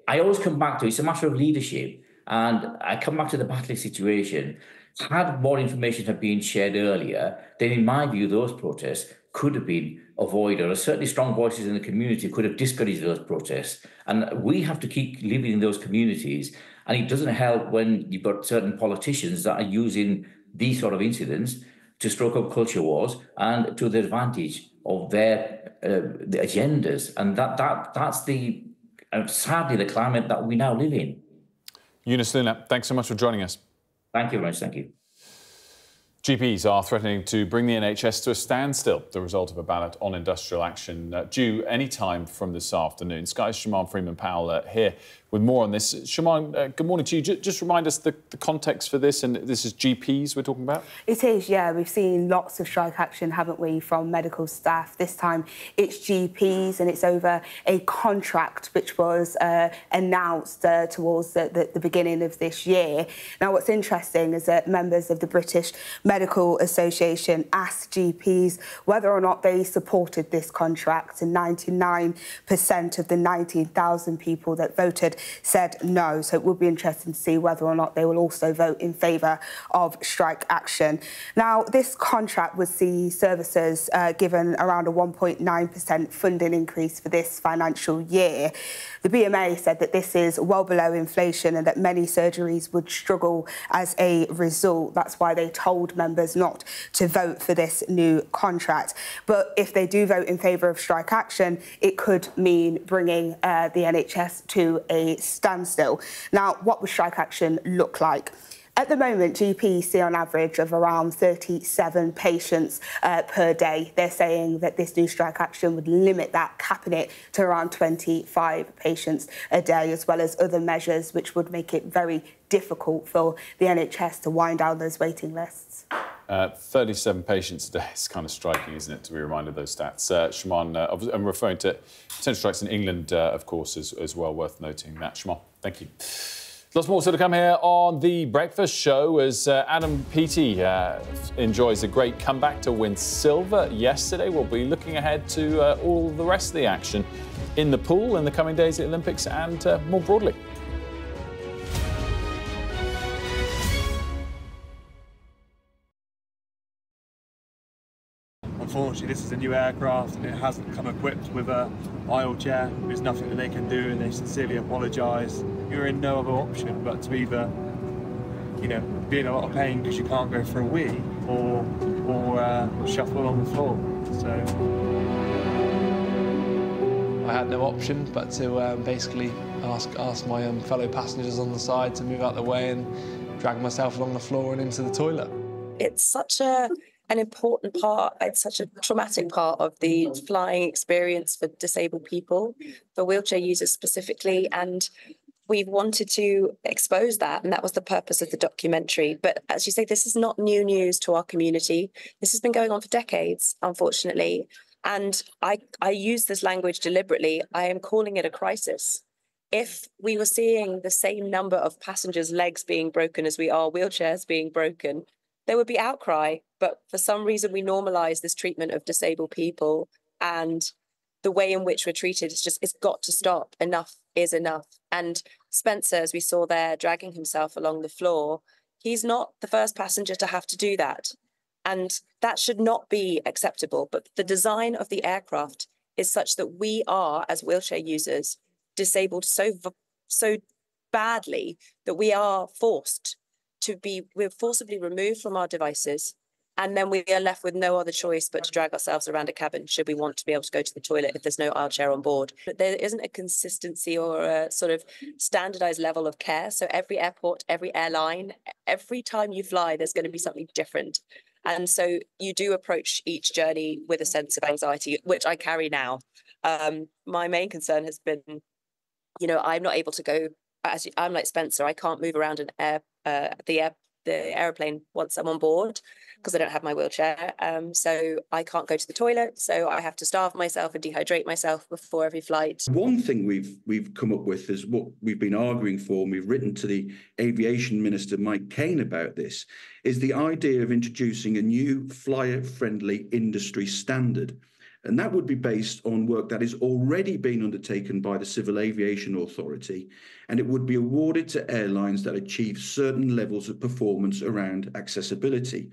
I always come back to it's a matter of leadership. And I come back to the Batley situation. Had more information have been shared earlier, then in my view, those protests could have been avoided, or certainly strong voices in the community could have discouraged those protests. And we have to keep living in those communities. And it doesn't help when you've got certain politicians that are using these sort of incidents to stroke up culture wars and to the advantage of their the agendas. And that's the sadly the climate that we now live in. Eunice Luna, thanks so much for joining us. Thank you very much. Thank you. GPs are threatening to bring the NHS to a standstill, the result of a ballot on industrial action due any time from this afternoon. Sky's Shaman Freeman-Powell here with more on this. Shaman, good morning to you. Just remind us the context for this, and this is GPs we're talking about? It is, yeah. We've seen lots of strike action, haven't we, from medical staff. This time it's GPs, and it's over a contract which was announced towards the beginning of this year. Now, what's interesting is that members of the British Medical Association asked GPs whether or not they supported this contract, and 99% of the 19,000 people that voted said no. So it will be interesting to see whether or not they will also vote in favour of strike action. Now, this contract would see services given around a 1.9% funding increase for this financial year. The BMA said that this is well below inflation and that many surgeries would struggle as a result. That's why they told members not to vote for this new contract. But if they do vote in favour of strike action, it could mean bringing the NHS to a standstill. Now, what would strike action look like? At the moment, GPs see on average of around 37 patients per day. They're saying that this new strike action would limit that, capping it to around 25 patients a day, as well as other measures which would make it very difficult for the NHS to wind down those waiting lists. 37 patients a day is kind of striking, isn't it, to be reminded of those stats. Shaman, I'm referring to potential strikes in England, of course, as well, worth noting that. Shaman, thank you. Lots more to come here on The Breakfast Show as Adam Peaty enjoys a great comeback to win silver yesterday. We'll be looking ahead to all the rest of the action in the pool in the coming days at the Olympics and more broadly. Unfortunately, this is a new aircraft and it hasn't come equipped with a aisle chair. There's nothing that they can do, and they sincerely apologise. You're in no other option but to either, you know, be in a lot of pain because you can't go for a wee, or shuffle along the floor. So I had no option but to basically ask my fellow passengers on the side to move out the way and drag myself along the floor and into the toilet. It's such an important part, it's such a traumatic part of the flying experience for disabled people, for wheelchair users specifically, and we've wanted to expose that, and that was the purpose of the documentary. But as you say, this is not new news to our community. This has been going on for decades, unfortunately, and I use this language deliberately. I am calling it a crisis. If we were seeing the same number of passengers' legs being broken as we are wheelchairs being broken, there would be outcry, but for some reason we normalise this treatment of disabled people, and the way in which we're treated is just, it's got to stop. Enough is enough. And Spencer, as we saw there, dragging himself along the floor, He's not the first passenger to have to do that. And that should not be acceptable. But the design of the aircraft is such that we are, as wheelchair users, disabled so badly that we're forcibly removed from our devices. And then we are left with no other choice but to drag ourselves around a cabin should we want to be able to go to the toilet if there's no aisle chair on board. But there isn't a consistency or a sort of standardized level of care. So every airport, every airline, every time you fly, there's going to be something different. And so you do approach each journey with a sense of anxiety, which I carry now. My main concern has been, you know, I'm not able to go, I'm like Spencer, I can't move around the aeroplane once I'm on board because I don't have my wheelchair. So I can't go to the toilet. So I have to starve myself and dehydrate myself before every flight. One thing we've come up with is what we've been arguing for, and we've written to the Aviation Minister, Mike Kane, about this, is the idea of introducing a new flyer-friendly industry standard. And that would be based on work that is already being undertaken by the Civil Aviation Authority, and it would be awarded to airlines that achieve certain levels of performance around accessibility.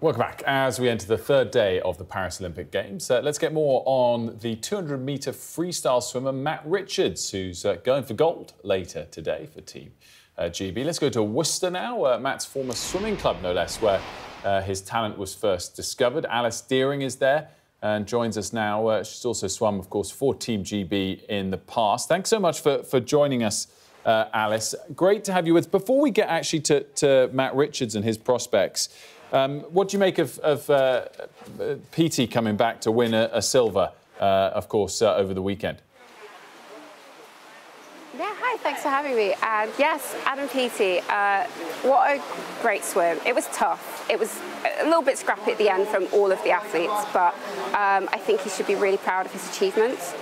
Welcome back. As we enter the third day of the Paris Olympic Games, let's get more on the 200-metre freestyle swimmer Matt Richards, who's going for gold later today for Team GB. Let's go to Worcester now, Matt's former swimming club, no less, where his talent was first discovered. Alice Deering is there and joins us now. She's also swum, of course, for Team GB in the past. Thanks so much for joining us, Alice. Great to have you with us. Before we get actually to Matt Richards and his prospects, what do you make of PT coming back to win a silver, of course, over the weekend? Yeah, hi, thanks for having me. And yes, Adam Peaty, what a great swim. It was tough. It was a little bit scrappy at the end from all of the athletes, but I think he should be really proud of his achievements.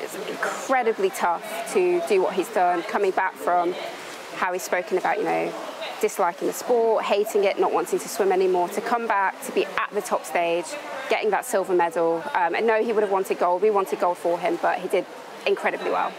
It's incredibly tough to do what he's done, coming back from how he's spoken about, you know, disliking the sport, hating it, not wanting to swim anymore, to come back, to be at the top stage, getting that silver medal. And no, he would have wanted gold. We wanted gold for him, but he did incredibly well.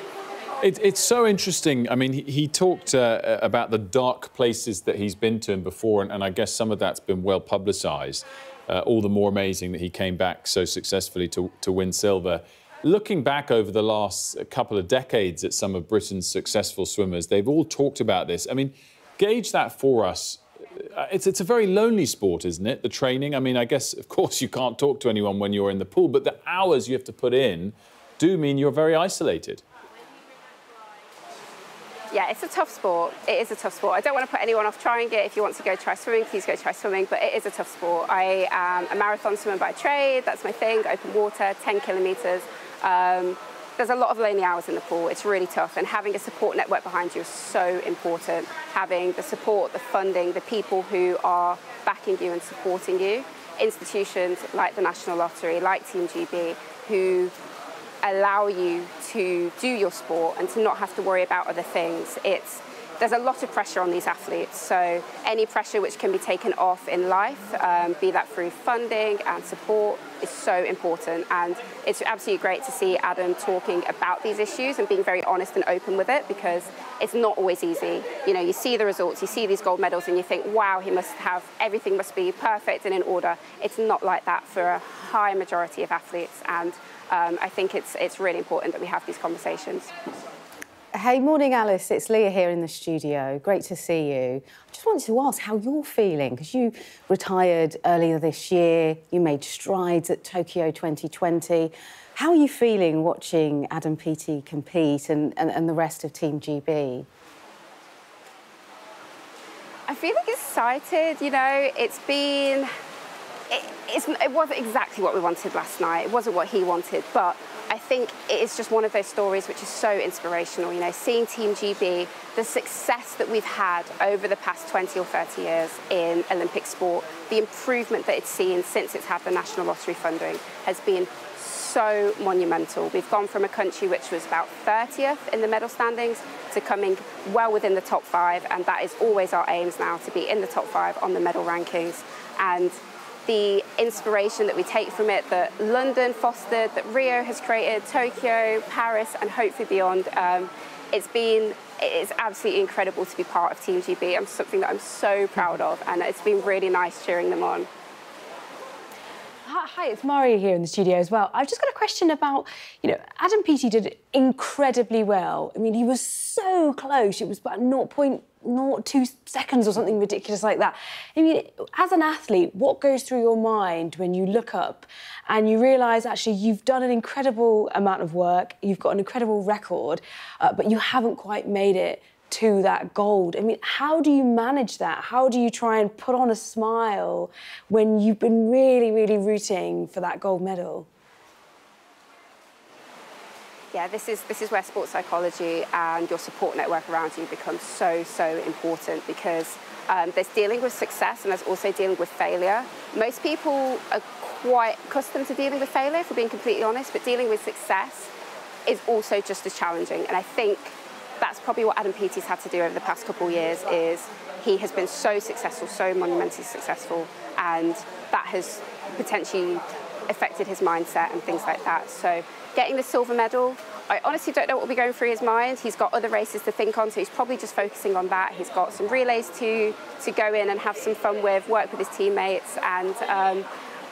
It's so interesting. I mean, he talked about the dark places that he's been to before, and I guess some of that's been well publicised. All the more amazing that he came back so successfully to win silver. Looking back over the last couple of decades at some of Britain's successful swimmers, they've all talked about this. I mean, gauge that for us. It's a very lonely sport, isn't it? The training. I mean, I guess, of course, you can't talk to anyone when you're in the pool, but the hours you have to put in do mean you're very isolated. Yeah, it's a tough sport. It is a tough sport. I don't want to put anyone off trying it. If you want to go try swimming, please go try swimming, but it is a tough sport. I am a marathon swimmer by trade. That's my thing. Open water, 10 kilometres. There's a lot of lonely hours in the pool. It's really tough, and having a support network behind you is so important. Having the support, the funding, the people who are backing you and supporting you. Institutions like the National Lottery, like Team GB, who allow you to do your sport and to not have to worry about other things. There's a lot of pressure on these athletes, so any pressure which can be taken off in life, be that through funding and support, is so important. And it's absolutely great to see Adam talking about these issues and being very honest and open with it, because it's not always easy. You know, you see the results, you see these gold medals, and you think, wow, he must have, everything must be perfect and in order. It's not like that for a high majority of athletes, and I think it's really important that we have these conversations. Hey, morning, Alice. It's Leah here in the studio. Great to see you. I just wanted to ask how you're feeling, because you retired earlier this year. You made strides at Tokyo 2020. How are you feeling watching Adam Peaty compete and the rest of Team GB? I feel excited. You know, it wasn't exactly what we wanted last night. It wasn't what he wanted, but I think it is just one of those stories which is so inspirational. You know, seeing Team GB, the success that we've had over the past 20 or 30 years in Olympic sport, the improvement that it's seen since it's had the National Lottery funding has been so monumental. We've gone from a country which was about 30th in the medal standings to coming well within the top 5, and that is always our aims now, to be in the top 5 on the medal rankings. And the inspiration that we take from it, that London fostered, that Rio has created, Tokyo, Paris, and hopefully beyond, it's absolutely incredible to be part of Team GB. I'm something that I'm so proud of, and it's been really nice cheering them on. Hi, it's Maria here in the studio as well. I've just got a question about, you know, Adam Peaty did incredibly well. I mean, he was so close. It was about 0.02 seconds or something ridiculous like that. I mean, as an athlete, what goes through your mind when you look up and you realise, actually, you've done an incredible amount of work, you've got an incredible record, but you haven't quite made it to that gold? I mean, how do you manage that? How do you try and put on a smile when you've been really, really rooting for that gold medal? Yeah, this is where sports psychology and your support network around you becomes so, so important, because there's dealing with success and there's also dealing with failure. Most people are quite accustomed to dealing with failure, if we're being completely honest, but dealing with success is also just as challenging. And I think that's probably what Adam Peaty's had to do over the past couple of years. Is he has been so successful, so monumentally successful, and that has potentially affected his mindset and things like that. So getting the silver medal, I honestly don't know what will be going through his mind. He's got other races to think on, so he's probably just focusing on that. He's got some relays to go in and have some fun with, work with his teammates, and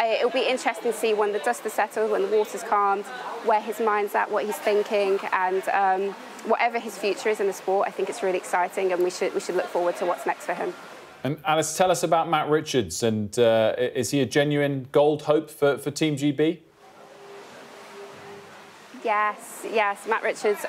it'll be interesting to see when the dust has settled, when the water's calmed, where his mind's at, what he's thinking, and whatever his future is in the sport. I think it's really exciting, and we should look forward to what's next for him. And Alice, tell us about Matt Richards, and is he a genuine gold hope for Team GB? Yes, Matt Richards.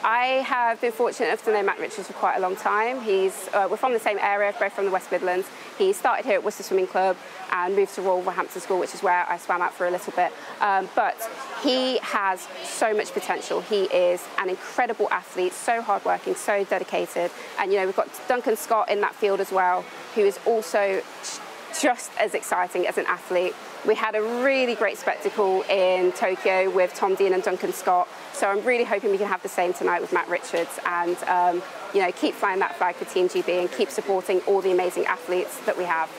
I have been fortunate enough to know Matt Richards for quite a long time. We're from the same area, both from the West Midlands. He started here at Worcester Swimming Club and moved to Wolverhampton School, which is where I swam at for a little bit. But he has so much potential. He is an incredible athlete, so hardworking, so dedicated. And, you know, we've got Duncan Scott in that field as well, who is also just as exciting as an athlete. We had a really great spectacle in Tokyo with Tom Dean and Duncan Scott, so I'm really hoping we can have the same tonight with Matt Richards, and you know, keep flying that flag for Team GB and keep supporting all the amazing athletes that we have.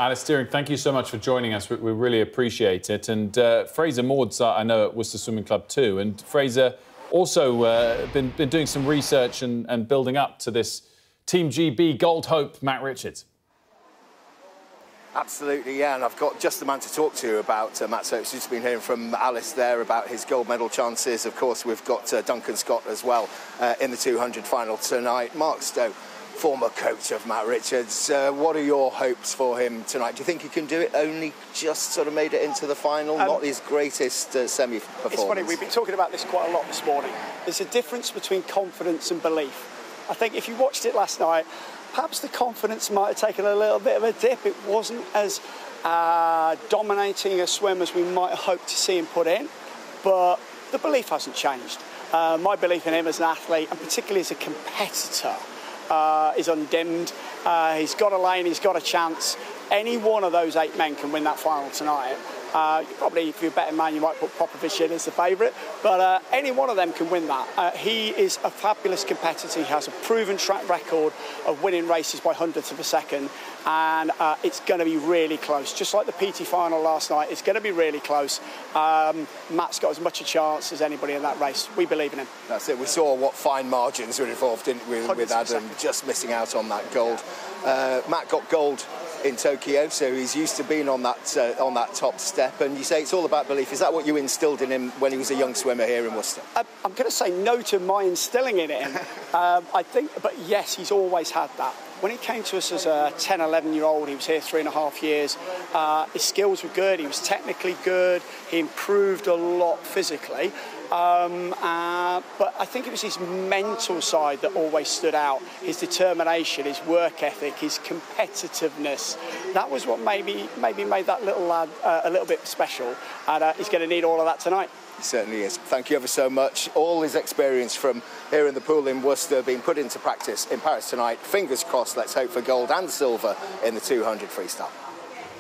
Alice Steering, thank you so much for joining us. We really appreciate it. And Fraser Maud's, I know, at Worcester Swimming Club too. And Fraser also been doing some research and building up to this Team GB gold hope, Matt Richards. Absolutely, yeah, and I've got just the man to talk to about Matt. So it's just been hearing from Alice there about his gold medal chances. Of course, we've got Duncan Scott as well in the 200 final tonight. Mark Stowe, former coach of Matt Richards. What are your hopes for him tonight? Do you think he can do it? Only just sort of made it into the final, not his greatest semi-performance. It's funny, we've been talking about this quite a lot this morning. There's a difference between confidence and belief. I think if you watched it last night, perhaps the confidence might have taken a little bit of a dip. It wasn't as dominating a swim as we might have hoped to see him put in, but the belief hasn't changed. My belief in him as an athlete, and particularly as a competitor, is undimmed. He's got a lane, he's got a chance. Any one of those 8 men can win that final tonight. Probably, if you're a betting man, you might put Popovich in as the favourite, but any one of them can win that. He is a fabulous competitor. He has a proven track record of winning races by hundredths of a second, and it's going to be really close. Just like the PT final last night, it's going to be really close. Matt's got as much a chance as anybody in that race. We believe in him. That's it. We saw what fine margins were involved, didn't we, with Adam just missing out on that gold. Matt got gold in Tokyo, so he's used to being on that top step, and you say it's all about belief. Is that what you instilled in him when he was a young swimmer here in Worcester? I'm going to say no to my instilling in him. I think, but yes, he's always had that. When he came to us as a 10, 11-year-old, he was here 3.5 years. His skills were good, he was technically good, he improved a lot physically. But I think it was his mental side that always stood out. His determination, his work ethic, his competitiveness. That was what maybe made that little lad a little bit special. And he's going to need all of that tonight. He certainly is. Thank you ever so much. All his experience from here in the pool in Worcester being put into practice in Paris tonight. Fingers crossed, let's hope for gold and silver in the 200 freestyle.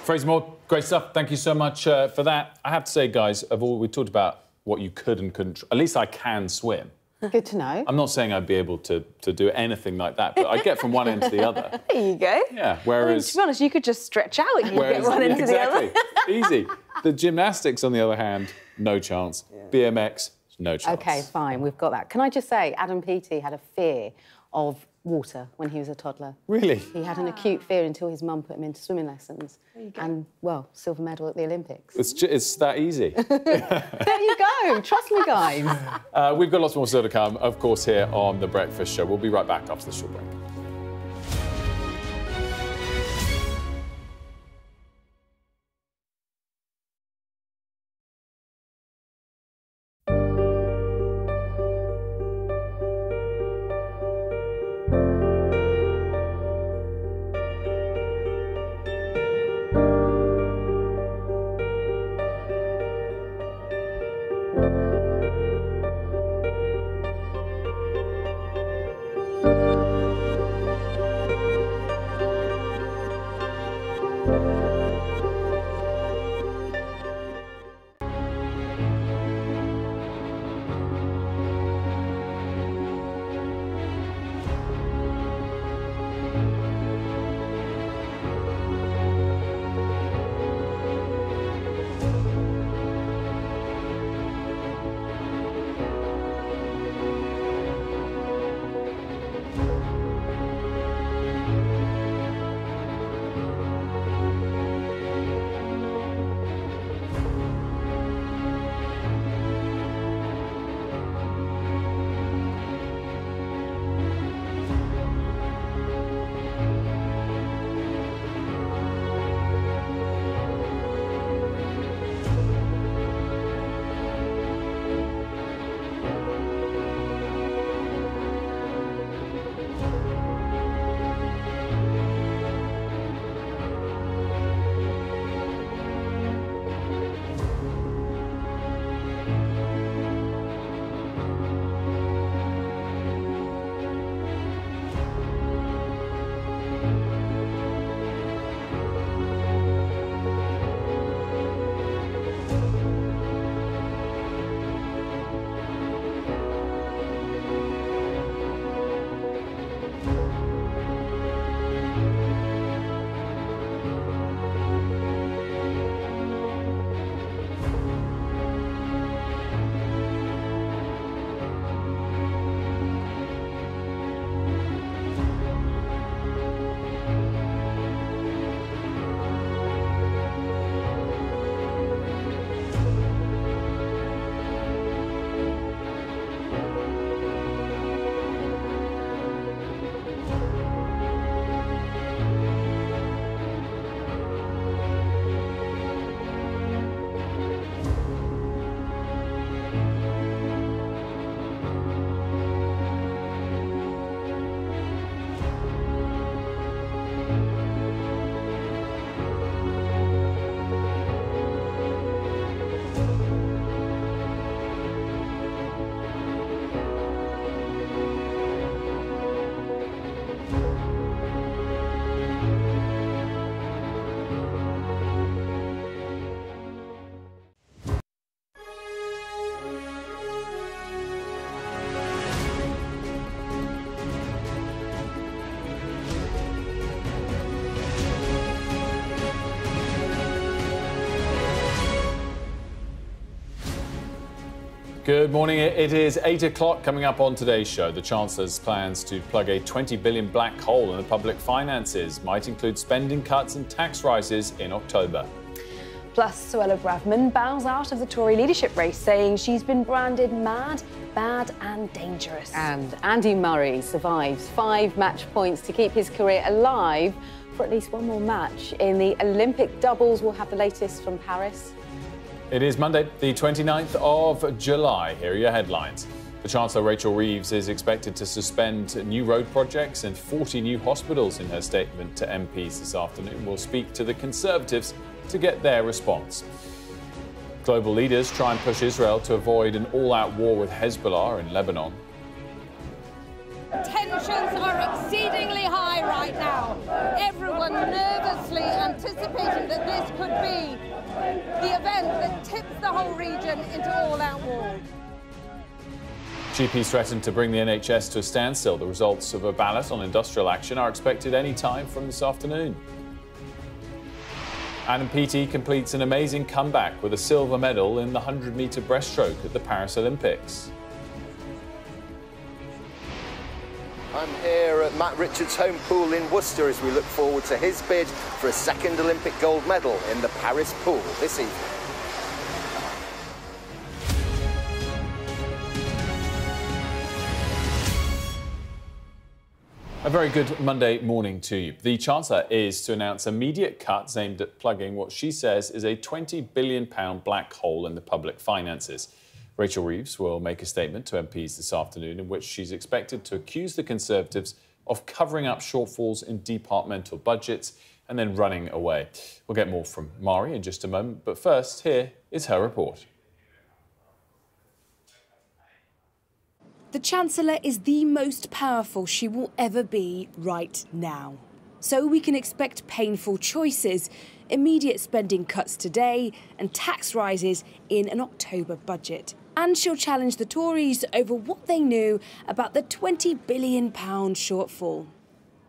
Fraser Moore, great stuff. Thank you so much for that. I have to say, guys, of all we talked about what you could and couldn't, at least I can swim. Good to know. I'm not saying I'd be able to do anything like that, but I get from one end to the other. There you go. Yeah, whereas... I mean, to be honest, you could just stretch out and you get one end to the other. Easy. The gymnastics, on the other hand, no chance. Yeah. BMX, no chance. OK, fine, we've got that. Can I just say, Adam Peaty had a fear of water when he was a toddler. Really? He had an acute fear until his mum put him into swimming lessons. And, well, silver medal at the Olympics. It's that easy. There you go. Trust me, guys. We've got lots more still to come, of course, here on The Breakfast Show. We'll be right back after the short break. Good morning. It is 8 o'clock. Coming up on today's show, the Chancellor's plans to plug a 20 billion black hole in the public finances might include spending cuts and tax rises in October. Plus, Suella Braverman bows out of the Tory leadership race, saying she's been branded mad, bad and dangerous. And Andy Murray survives 5 match points to keep his career alive for at least one more match in the Olympic doubles. We'll have the latest from Paris It is Monday, the 29th of July. Here are your headlines. The Chancellor, Rachel Reeves, is expected to suspend new road projects and 40 new hospitals in her statement to MPs this afternoon. We'll speak to the Conservatives to get their response. Global leaders try and push Israel to avoid an all-out war with Hezbollah in Lebanon. Tensions are exceedingly high right now. Everyone nervously anticipating that this could be the event that tips the whole region into all-out war. GPs threatened to bring the NHS to a standstill. The results of a ballot on industrial action are expected any time from this afternoon. And PT completes an amazing comeback with a silver medal in the 100-metre breaststroke at the Paris Olympics. I'm here at Matt Richards' home pool in Worcester as we look forward to his bid for a second Olympic gold medal in the Paris pool this evening. A very good Monday morning to you. The Chancellor is to announce immediate cuts aimed at plugging what she says is a £20 billion black hole in the public finances. Rachel Reeves will make a statement to MPs this afternoon in which she's expected to accuse the Conservatives of covering up shortfalls in departmental budgets and then running away. We'll get more from Mari in just a moment, but first, here is her report. The Chancellor is the most powerful she will ever be right now. So we can expect painful choices, immediate spending cuts today and tax rises in an October budget. And she'll challenge the Tories over what they knew about the £20 billion shortfall.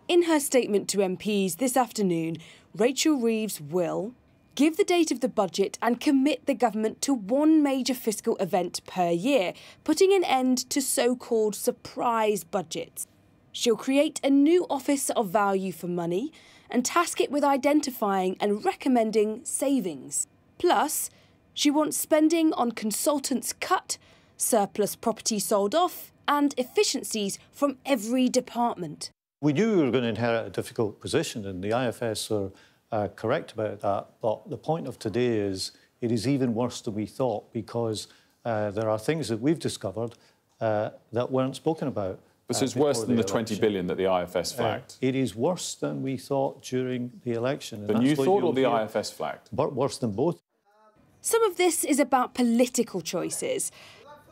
In her statement to MPs this afternoon, Rachel Reeves will give the date of the budget and commit the government to one major fiscal event per year, putting an end to so-called surprise budgets. She'll create a new Office of Value for Money and task it with identifying and recommending savings. Plus, she wants spending on consultants cut, surplus property sold off, and efficiencies from every department. We knew we were going to inherit a difficult position, and the IFS are correct about that. But the point of today is it is even worse than we thought, because there are things that we've discovered that weren't spoken about. So it's worse than the 20 billion that the IFS flagged? It is worse than we thought during the election. Than you thought, or the IFS flagged? Worse than both. Some of this is about political choices.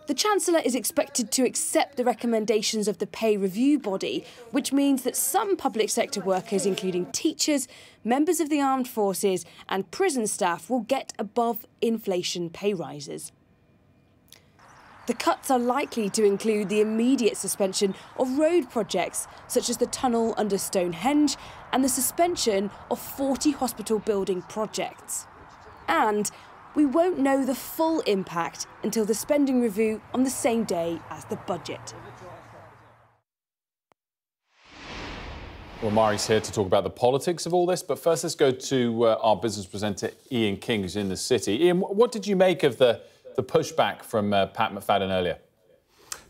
The Chancellor is expected to accept the recommendations of the pay review body, which means that some public sector workers, including teachers, members of the armed forces and prison staff, will get above-inflation pay rises. The cuts are likely to include the immediate suspension of road projects, such as the tunnel under Stonehenge, and the suspension of 40 hospital building projects. And we won't know the full impact until the spending review on the same day as the budget. Well, Mari's here to talk about the politics of all this, but first let's go to our business presenter, Ian King, who's in the city. Ian, what did you make of the pushback from Pat McFadden earlier?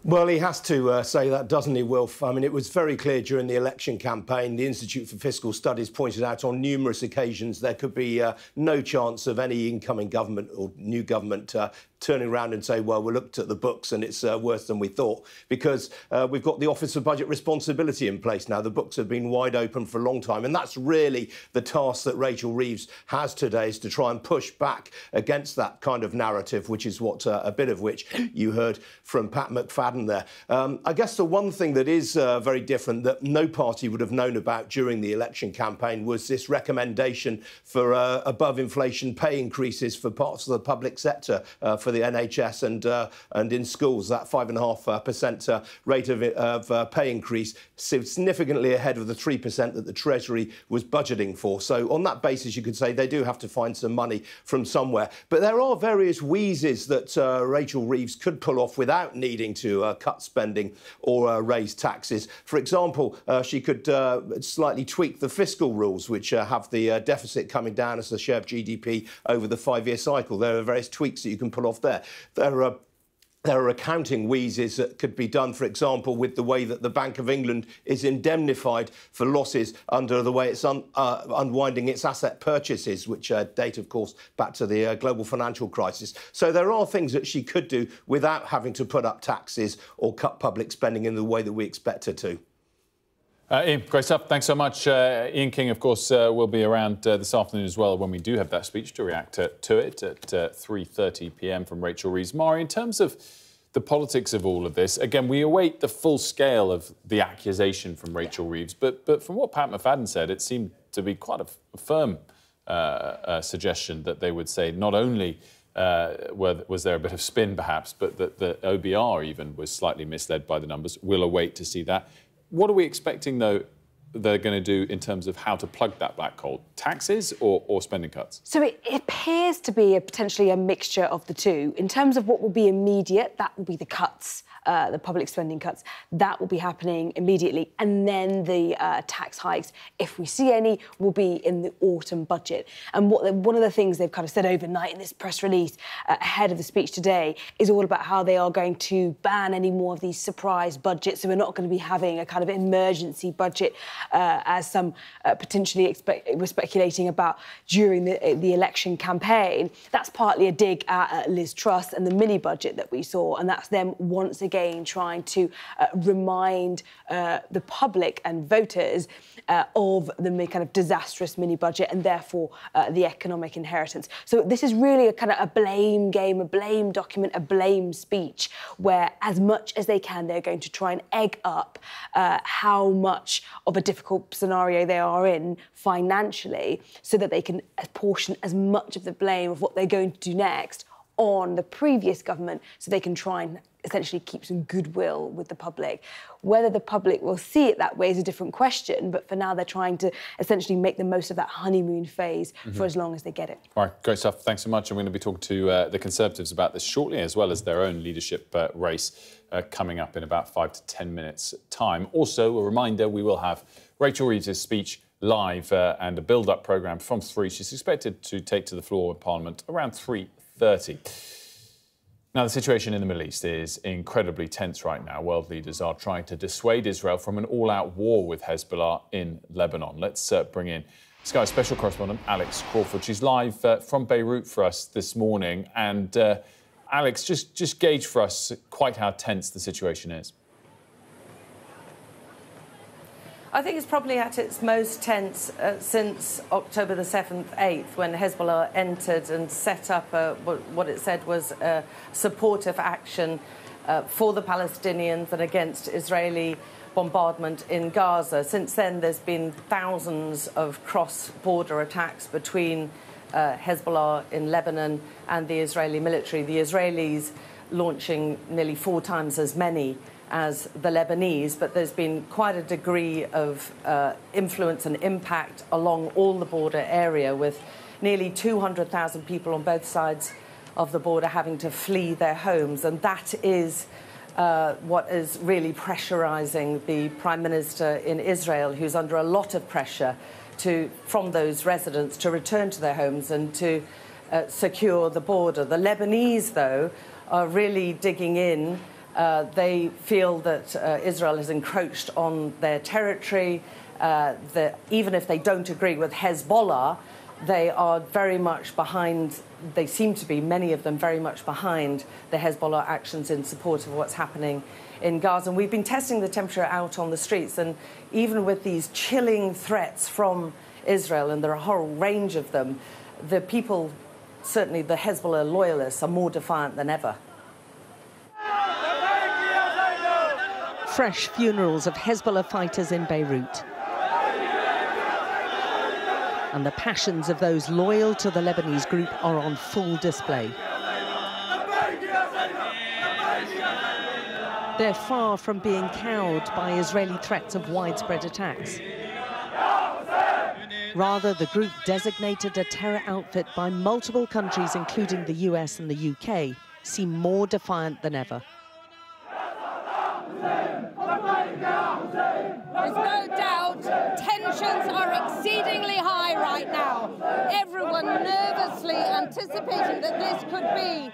Well, he has to say that, doesn't he, Wilf? I mean, it was very clear during the election campaign. The Institute for Fiscal Studies pointed out on numerous occasions there could be no chance of any incoming government or new government turning around and say, well, we looked at the books and it's worse than we thought, because we've got the Office of Budget Responsibility in place now. The books have been wide open for a long time, and that's really the task that Rachel Reeves has today, is to try and push back against that kind of narrative, which is what a bit of which you heard from Pat McFadden there. I guess the one thing that is very different that no party would have known about during the election campaign was this recommendation for above inflation pay increases for parts of the public sector, for the NHS and in schools. That 5.5% rate of pay increase, significantly ahead of the 3% that the Treasury was budgeting for. So on that basis, you could say they do have to find some money from somewhere. But there are various wheezes that Rachel Reeves could pull off without needing to cut spending or raise taxes. For example, she could slightly tweak the fiscal rules, which have the deficit coming down as a share of GDP over the 5-year cycle. There are various tweaks that you can pull off there. There are There are accounting wheezes that could be done, for example, with the way that the Bank of England is indemnified for losses under the way it's unwinding its asset purchases, which date, of course, back to the global financial crisis. So there are things that she could do without having to put up taxes or cut public spending in the way that we expect her to. Ian, great stuff. Thanks so much. Ian King, of course, will be around this afternoon as well when we do have that speech to react to it at 3:30 p.m. from Rachel Reeves. Mari, in terms of the politics of all of this, again, we await the full scale of the accusation from Rachel Reeves, but from what Pat McFadden said, it seemed to be quite a firm suggestion that they would say not only was there a bit of spin perhaps, but that the OBR even was slightly misled by the numbers. We'll await to see that. What are we expecting, though, they're going to do in terms of how to plug that black hole? Taxes or spending cuts? So it appears to be potentially a mixture of the two. In terms of what will be immediate, that will be the cuts, the public spending cuts. That will be happening immediately. And then the tax hikes, if we see any, will be in the autumn budget. And one of the things they've kind of said overnight in this press release ahead of the speech today is all about how they are going to ban any more of these surprise budgets. So we're not going to be having a kind of emergency budget as some potentially were speculating about during the election campaign. That's partly a dig at Liz Truss and the mini budget that we saw, and that's them once again trying to remind the public and voters of the kind of disastrous mini budget and therefore the economic inheritance. So this is really a kind of a blame game, a blame document, a blame speech, where as much as they can, they're going to try and egg up how much of a difficult scenario they are in financially so that they can apportion as much of the blame of what they're going to do next on the previous government so they can try and essentially keep some goodwill with the public. Whether the public will see it that way is a different question, but for now they're trying to essentially make the most of that honeymoon phase for as long as they get it. All right, great stuff. Thanks so much. And we're going to be talking to the Conservatives about this shortly, as well as their own leadership race coming up in about 5 to 10 minutes' time. Also, a reminder, we will have Rachel Reeves' speech live and a build-up programme from 3. She's expected to take to the floor of Parliament around 3:30. Now, the situation in the Middle East is incredibly tense right now. World leaders are trying to dissuade Israel from an all-out war with Hezbollah in Lebanon. Let's bring in Sky special correspondent Alex Crawford. She's live from Beirut for us this morning. And Alex, just gauge for us quite how tense the situation is. I think it's probably at its most tense since October the 7th, 8th, when Hezbollah entered and set up what it said was a supportive action for the Palestinians and against Israeli bombardment in Gaza. Since then, there's been thousands of cross-border attacks between Hezbollah in Lebanon and the Israeli military. The Israelis launching nearly 4 times as many as the Lebanese, but there's been quite a degree of influence and impact along all the border area, with nearly 200,000 people on both sides of the border having to flee their homes. And that is what is really pressurising the Prime Minister in Israel, who's under a lot of pressure from those residents to return to their homes and to secure the border. The Lebanese, though, are really digging in. They feel that Israel has encroached on their territory. Even if they don't agree with Hezbollah, they are very much behind, they seem to be, many of them, very much behind the Hezbollah actions in support of what's happening in Gaza. And we've been testing the temperature out on the streets, and even with these chilling threats from Israel, and there are a whole range of them, the people, certainly the Hezbollah loyalists, are more defiant than ever. Fresh funerals of Hezbollah fighters in Beirut. And the passions of those loyal to the Lebanese group are on full display. They're far from being cowed by Israeli threats of widespread attacks. Rather, the group, designated a terror outfit by multiple countries, including the US and the UK, seem more defiant than ever. There's no doubt tensions are exceedingly high right now. Everyone nervously anticipating that this could be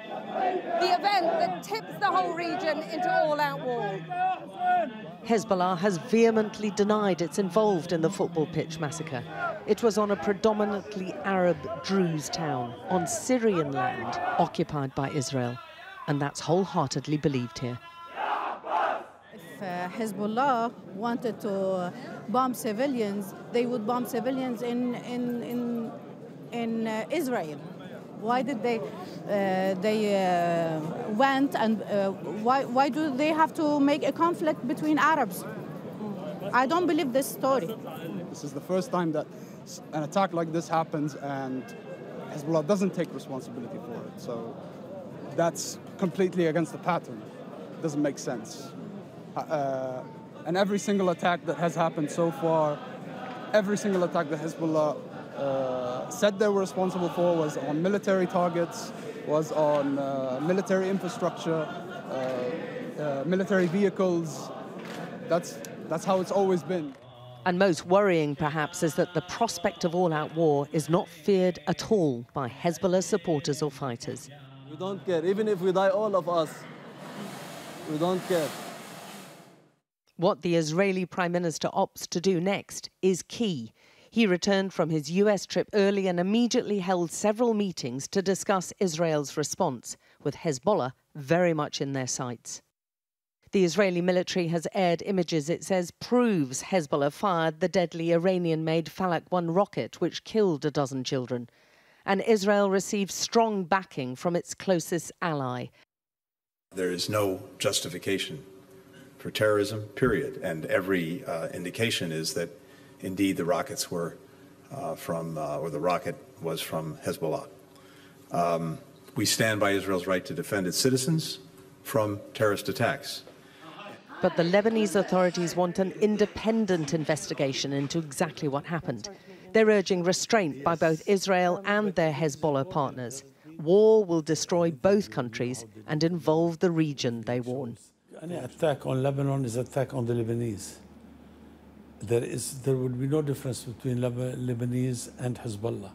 the event that tips the whole region into all-out war. Hezbollah has vehemently denied it's involved in the football pitch massacre. It was on a predominantly Arab Druze town on Syrian land occupied by Israel, and that's wholeheartedly believed here. If Hezbollah wanted to bomb civilians, they would bomb civilians in Israel. Why did they went, and why do they have to make a conflict between Arabs? I don't believe this story. This is the first time that an attack like this happens and Hezbollah doesn't take responsibility for it. So that's completely against the pattern. It doesn't make sense. And every single attack that has happened so far, every single attack that Hezbollah said they were responsible for was on military targets, was on military infrastructure, military vehicles. That's how it's always been. And most worrying, perhaps, is that the prospect of all-out war is not feared at all by Hezbollah supporters or fighters. We don't care. Even if we die, all of us, we don't care. What the Israeli Prime Minister opts to do next is key. He returned from his US trip early and immediately held several meetings to discuss Israel's response, with Hezbollah very much in their sights. The Israeli military has aired images it says proves Hezbollah fired the deadly Iranian-made Falak 1 rocket, which killed a dozen children. And Israel received strong backing from its closest ally. There is no justification for terrorism, period. And every indication is that indeed the rockets were or the rocket was from Hezbollah. We stand by Israel's right to defend its citizens from terrorist attacks. But the Lebanese authorities want an independent investigation into exactly what happened. They're urging restraint by both Israel and their Hezbollah partners. War will destroy both countries and involve the region, they warn. Any attack on Lebanon is an attack on the Lebanese. There will be no difference between Lebanese and Hezbollah.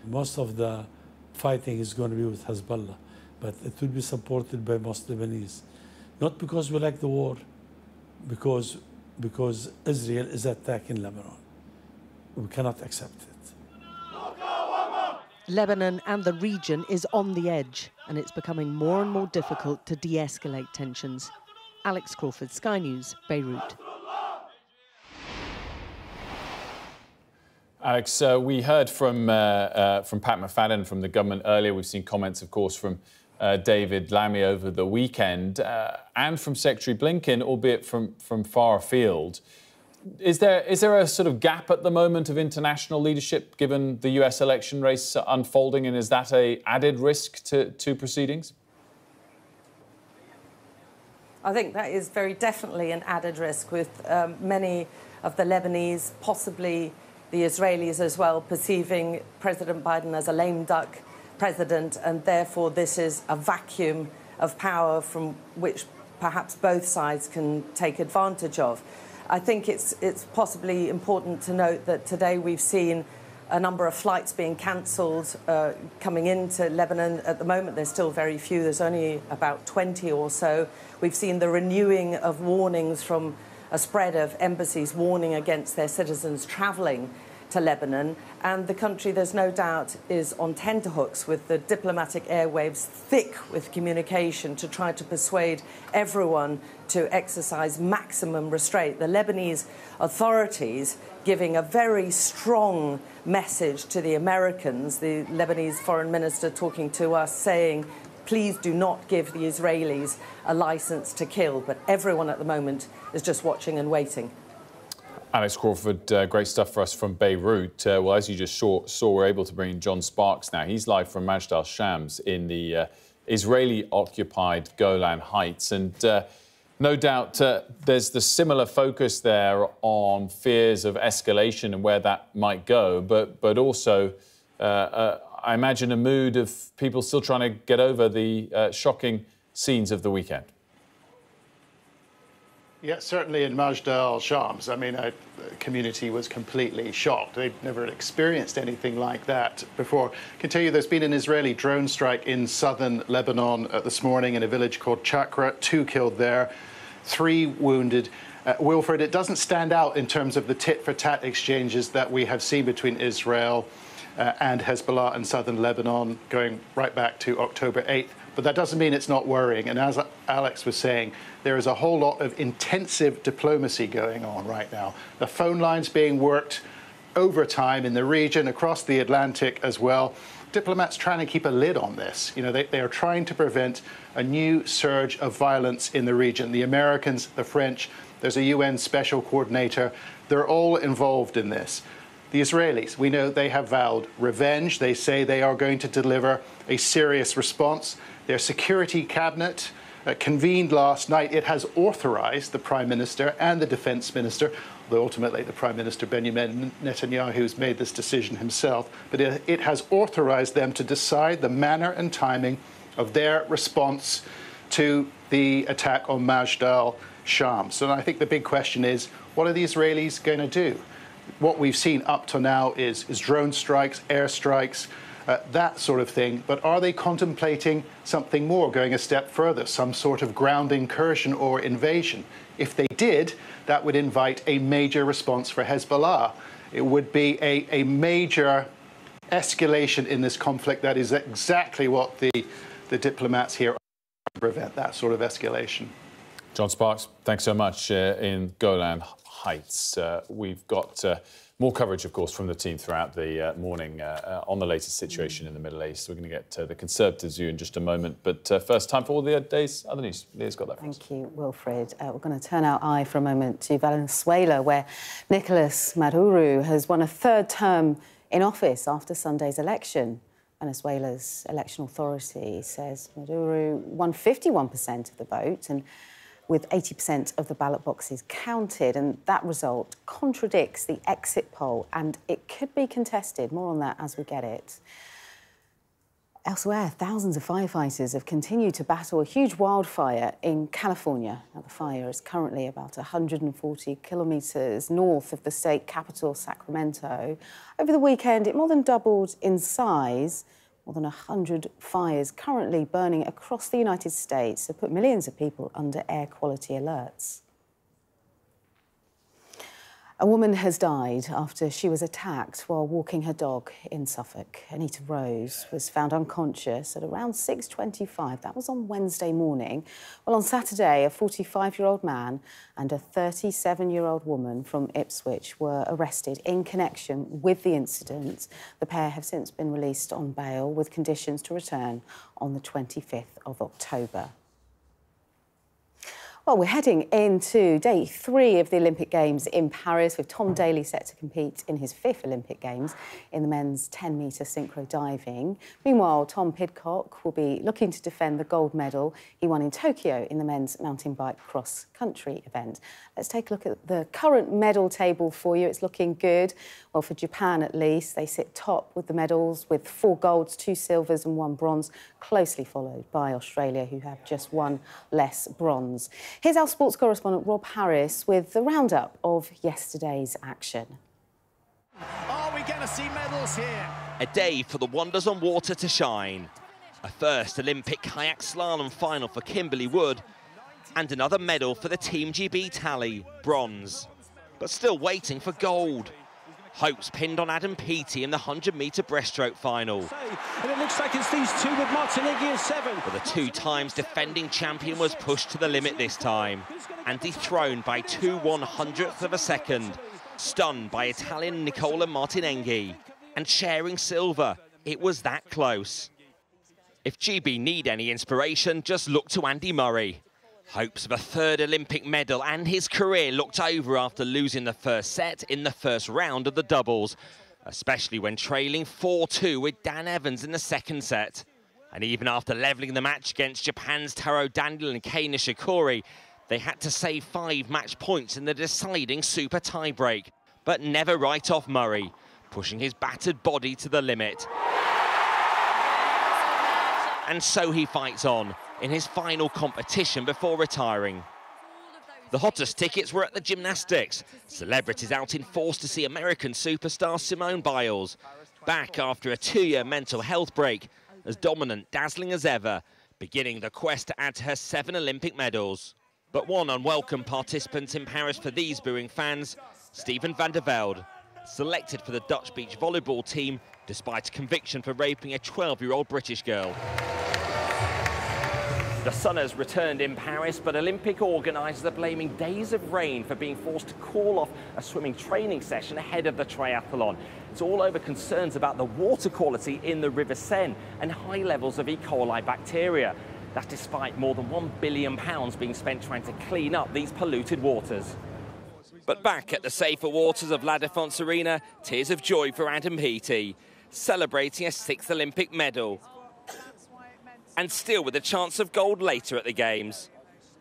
Most of the fighting is going to be with Hezbollah, but it will be supported by most Lebanese. Not because we like the war, because Israel is attacking Lebanon. We cannot accept it. Lebanon and the region is on the edge, and it's becoming more and more difficult to de-escalate tensions. Alex Crawford, Sky News, Beirut. Alex, we heard from Pat McFadden from the government earlier. We've seen comments, of course, from David Lammy over the weekend and from Secretary Blinken, albeit from far afield. Is there a sort of gap at the moment of international leadership given the US election race unfolding, and is that an added risk to proceedings? I think that is very definitely an added risk, with many of the Lebanese, possibly the Israelis as well, perceiving President Biden as a lame duck president, and therefore this is a vacuum of power from which perhaps both sides can take advantage of. I think it's possibly important to note that today we've seen a number of flights being cancelled coming into Lebanon. At the moment, there's still very few. There's only about 20 or so. We've seen the renewing of warnings from a spread of embassies warning against their citizens travelling to Lebanon. And the country, there's no doubt, is on tenterhooks with the diplomatic airwaves thick with communication to try to persuade everyone to exercise maximum restraint. The Lebanese authorities giving a very strong message to the Americans, the Lebanese foreign minister talking to us saying, please do not give the Israelis a licence to kill. But everyone at the moment is just watching and waiting. Alex Crawford, great stuff for us from Beirut. Well, as you just saw, we're able to bring in John Sparks now. He's live from Majd al-Shams in the Israeli-occupied Golan Heights. And no doubt there's the similar focus there on fears of escalation and where that might go, but also I imagine a mood of people still trying to get over the shocking scenes of the weekend. Yeah, certainly in Majd al-Shams. I mean, the community was completely shocked. They'd never experienced anything like that before. I can tell you there's been an Israeli drone strike in southern Lebanon this morning in a village called Chakra. 2 killed there, 3 wounded. Wilfred, it doesn't stand out in terms of the tit-for-tat exchanges that we have seen between Israel and Hezbollah in southern Lebanon going right back to October 8th. But that doesn't mean it's not worrying. And as Alex was saying, there is a whole lot of intensive diplomacy going on right now. The phone lines being worked overtime in the region, across the Atlantic as well. Diplomats trying to keep a lid on this. You know, they are trying to prevent a new surge of violence in the region. The Americans, the French, there's a UN special coordinator. They're all involved in this. The Israelis, we know they have vowed revenge. They say they are going to deliver a serious response. Their security cabinet convened last night. It has authorized the Prime Minister and the Defense Minister, although ultimately the Prime Minister Benjamin Netanyahu has made this decision himself, but it has authorized them to decide the manner and timing of their response to the attack on Majd al-Shams. So I think the big question is, what are the Israelis going to do? What we've seen up to now is drone strikes, airstrikes, that sort of thing. But are they contemplating something more, going a step further, some sort of ground incursion or invasion? If they did, that would invite a major response for Hezbollah. It would be a major escalation in this conflict. That is exactly what the diplomats here are to prevent, that sort of escalation. John Sparks, thanks so much. In Golan Heights, we've got more coverage, of course, from the team throughout the morning on the latest situation in the Middle East. We're going to get the Conservatives' view in just a moment. But first, time for all the day's other news. Leah's got that for us. Thank you, Wilfred. We're going to turn our eye for a moment to Venezuela, where Nicolas Maduro has won a 3rd term in office after Sunday's election. Venezuela's election authority says Maduro won 51% of the vote, and with 80% of the ballot boxes counted, and that result contradicts the exit poll, and it could be contested. More on that as we get it. Elsewhere, thousands of firefighters have continued to battle a huge wildfire in California. Now, the fire is currently about 140 kilometres north of the state capital, Sacramento. Over the weekend, it more than doubled in size. More than 100 fires currently burning across the United States have put millions of people under air quality alerts. A woman has died after she was attacked while walking her dog in Suffolk. Anita Rose was found unconscious at around 6:25. That was on Wednesday morning. Well, on Saturday, a 45-year-old man and a 37-year-old woman from Ipswich were arrested in connection with the incident. The pair have since been released on bail with conditions to return on the 25th of October. Well, we're heading into day 3 of the Olympic Games in Paris, with Tom Daley set to compete in his 5th Olympic Games in the men's 10-metre synchro diving. Meanwhile, Tom Pidcock will be looking to defend the gold medal he won in Tokyo in the men's mountain bike cross-country event. Let's take a look at the current medal table for you. It's looking good. Well, for Japan at least, they sit top with the medals with 4 golds, 2 silvers and 1 bronze, closely followed by Australia, who have just 1 less bronze. Here's our sports correspondent Rob Harris with the roundup of yesterday's action. Are we going to see medals here? A day for the wonders on water to shine. A first Olympic kayak slalom final for Kimberly Wood, and another medal for the Team GB tally, bronze. But still waiting for gold. Hopes pinned on Adam Peaty in the 100-metre breaststroke final. And it looks like it's these two with Martineggi as 7. But the 2 times defending champion was pushed to the limit this time and dethroned by 2/100ths of a second. Stunned by Italian Nicola Martineggi. And sharing silver, it was that close. If GB need any inspiration, just look to Andy Murray. Hopes of a 3rd Olympic medal and his career looked over after losing the first set in the first round of the doubles, especially when trailing 4-2 with Dan Evans in the 2nd set. And even after levelling the match against Japan's Taro Daniel and Kei Nishikori, they had to save 5 match points in the deciding super tiebreak. But never write off Murray, pushing his battered body to the limit. And so he fights on in his final competition before retiring. The hottest tickets were at the gymnastics. Celebrities out in force to see American superstar Simone Biles, back after a 2-year mental health break, as dominant, dazzling as ever, beginning the quest to add to her 7 Olympic medals. But one unwelcome participant in Paris for these booing fans, Steven van der Velde, selected for the Dutch beach volleyball team despite a conviction for raping a 12-year-old British girl. The sun has returned in Paris, but Olympic organisers are blaming days of rain for being forced to call off a swimming training session ahead of the triathlon. It's all over concerns about the water quality in the River Seine and high levels of E. coli bacteria. That's despite more than £1 billion being spent trying to clean up these polluted waters. But back at the safer waters of La Défense Arena, tears of joy for Adam Peaty, celebrating a 6th Olympic medal. And still with a chance of gold later at the Games.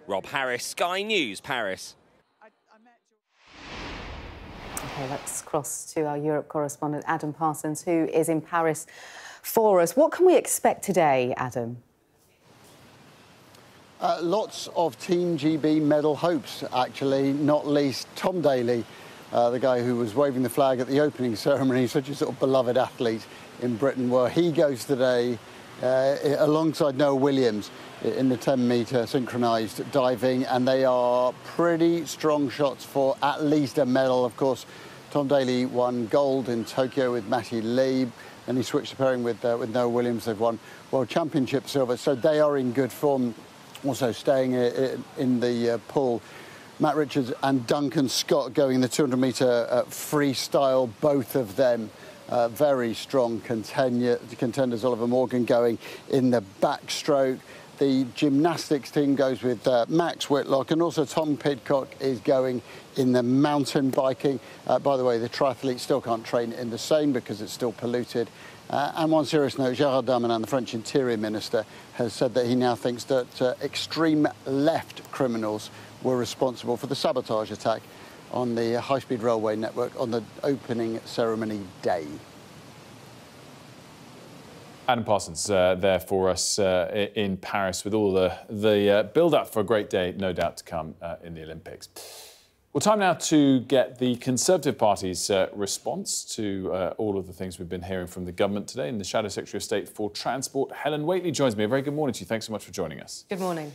Rob Harris, Sky News, Paris. OK, let's cross to our Europe correspondent, Adam Parsons, who is in Paris for us. What can we expect today, Adam? Lots of Team GB medal hopes, actually, not least Tom Daley, the guy who was waving the flag at the opening ceremony, such a sort of beloved athlete in Britain, where he goes today alongside Noah Williams in the 10-metre synchronised diving, and they are pretty strong shots for at least a medal. Of course, Tom Daley won gold in Tokyo with Matty Leib, and he switched to pairing with Noah Williams. They've won World Championship silver, so they are in good form. Also staying in the pool, Matt Richards and Duncan Scott going the 200-metre freestyle, both of them very strong contenders. Oliver Morgan going in the backstroke. The gymnastics team goes with Max Whitlock, and also Tom Pidcock is going in the mountain biking. By the way, the triathletes still can't train in the Seine because it's still polluted. And one serious note, Gérald Darmanin, the French Interior Minister, has said that he now thinks that extreme left criminals were responsible for the sabotage attack on the high-speed railway network on the opening ceremony day. Adam Parsons there for us in Paris with all the build-up for a great day, no doubt, to come in the Olympics. Well, time now to get the Conservative Party's response to all of the things we've been hearing from the government today. And the Shadow Secretary of State for Transport, Helen Whately, joins me. A very good morning to you. Thanks so much for joining us. Good morning.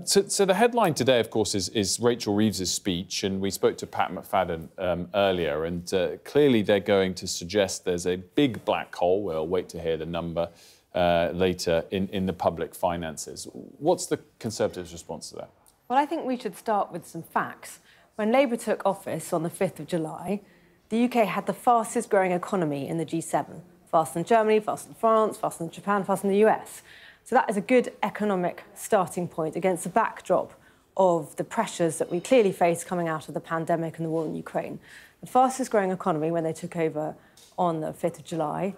So the headline today, of course, is Rachel Reeves's speech, and we spoke to Pat McFadden earlier, and clearly they're going to suggest there's a big black hole. We'll wait to hear the number later in the public finances. What's the Conservatives' response to that? Well, I think we should start with some facts. When Labour took office on the 5th of July, the UK had the fastest growing economy in the G7. Faster than Germany, faster than France, faster than Japan, faster than the US. So that is a good economic starting point against the backdrop of the pressures that we clearly face coming out of the pandemic and the war in Ukraine. The fastest growing economy when they took over on the 5th of July.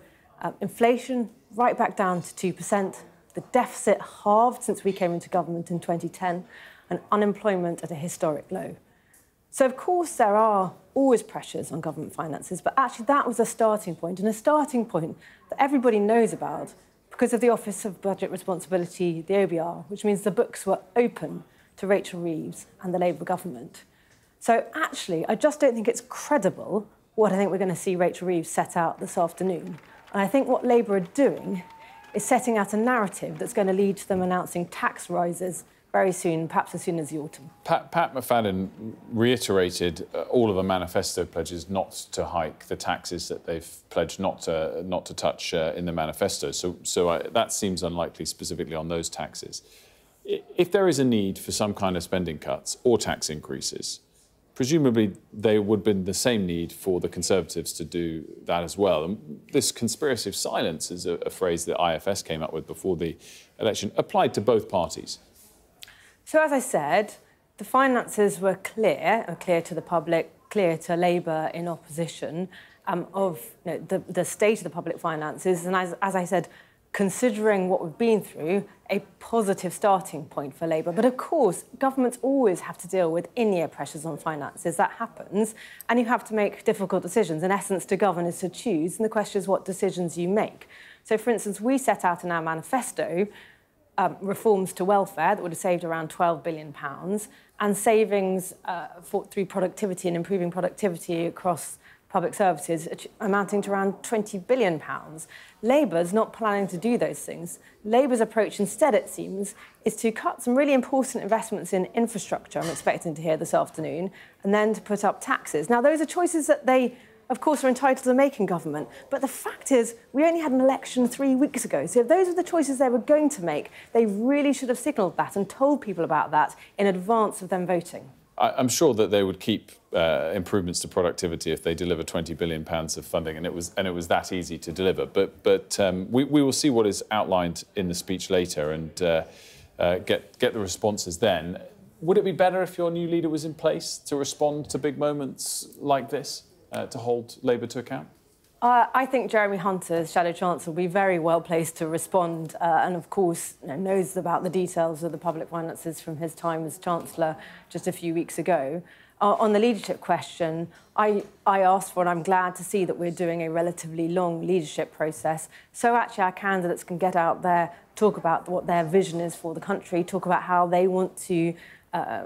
Inflation right back down to 2%. The deficit halved since we came into government in 2010. And unemployment at a historic low. So, of course, there are always pressures on government finances, but actually that was a starting point, and a starting point that everybody knows about because of the Office of Budget Responsibility, the OBR, which means the books were open to Rachel Reeves and the Labour government. So, actually, I just don't think it's credible what I think we're going to see Rachel Reeves set out this afternoon. And I think what Labour are doing is setting out a narrative that's going to lead to them announcing tax rises very soon, perhaps as soon as the autumn. Pat McFadden reiterated all of the manifesto pledges not to hike the taxes that they've pledged not to touch in the manifesto. So that seems unlikely, specifically on those taxes. If there is a need for some kind of spending cuts or tax increases, presumably there would have been the same need for the Conservatives to do that as well. And this conspiracy of silence is a phrase that IFS came up with before the election, applied to both parties. So, as I said, the finances were clear to the public, clear to Labour in opposition, of the state of the public finances. And as I said, considering what we've been through, a positive starting point for Labour. But of course, governments always have to deal with in-year pressures on finances. That happens. And you have to make difficult decisions. In essence, to govern is to choose. And the question is what decisions you make. So, for instance, we set out in our manifesto reforms to welfare that would have saved around £12 billion, and savings through productivity and improving productivity across public services amounting to around £20 billion. Labour's not planning to do those things. Labour's approach instead, it seems, is to cut some really important investments in infrastructure, I'm expecting to hear this afternoon, and then to put up taxes. Now, those are choices that they, of course, are entitled to make in government. But the fact is, we only had an election 3 weeks ago. So if those are the choices they were going to make, they really should have signalled that and told people about that in advance of them voting. I'm sure that they would keep improvements to productivity if they deliver £20 billion of funding, and it was that easy to deliver. But we will see what is outlined in the speech later and get the responses then. Would it be better if your new leader was in place to respond to big moments like this, to hold Labour to account? I think Jeremy Hunt, as Shadow Chancellor, will be very well placed to respond and, of course, knows about the details of the public finances from his time as Chancellor just a few weeks ago. On the leadership question, I asked for, and I'm glad to see that we're doing a relatively long leadership process, so actually our candidates can get out there, talk about what their vision is for the country, talk about how they want to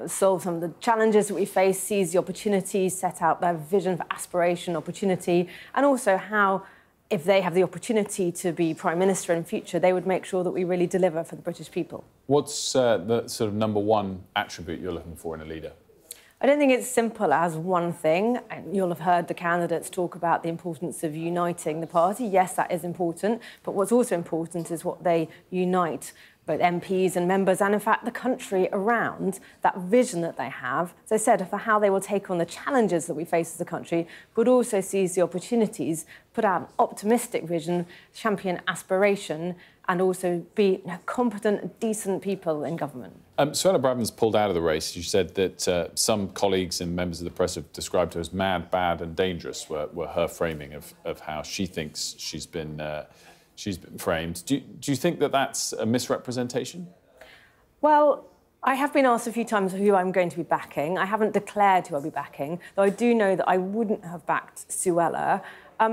solve some of the challenges that we face, seize the opportunities, set out their vision for aspiration, opportunity, and also how, if they have the opportunity to be Prime Minister in future, they would make sure that we really deliver for the British people. What's the sort of #1 attribute you're looking for in a leader? I don't think it's simple as one thing. And you'll have heard the candidates talk about the importance of uniting the party. Yes, that is important, but what's also important is what they unite both MPs and members and, in fact, the country around, that vision that they have, as I said, for how they will take on the challenges that we face as a country, but also seize the opportunities, put out an optimistic vision, champion aspiration, and also be competent, decent people in government. Suella Braverman's pulled out of the race. You said that some colleagues and members of the press have described her as mad, bad and dangerous, were her framing of how she thinks she's been framed. Do you think that that's a misrepresentation? Well, I have been asked a few times who I'm going to be backing. I haven't declared who I'll be backing, though I do know that I wouldn't have backed Suella,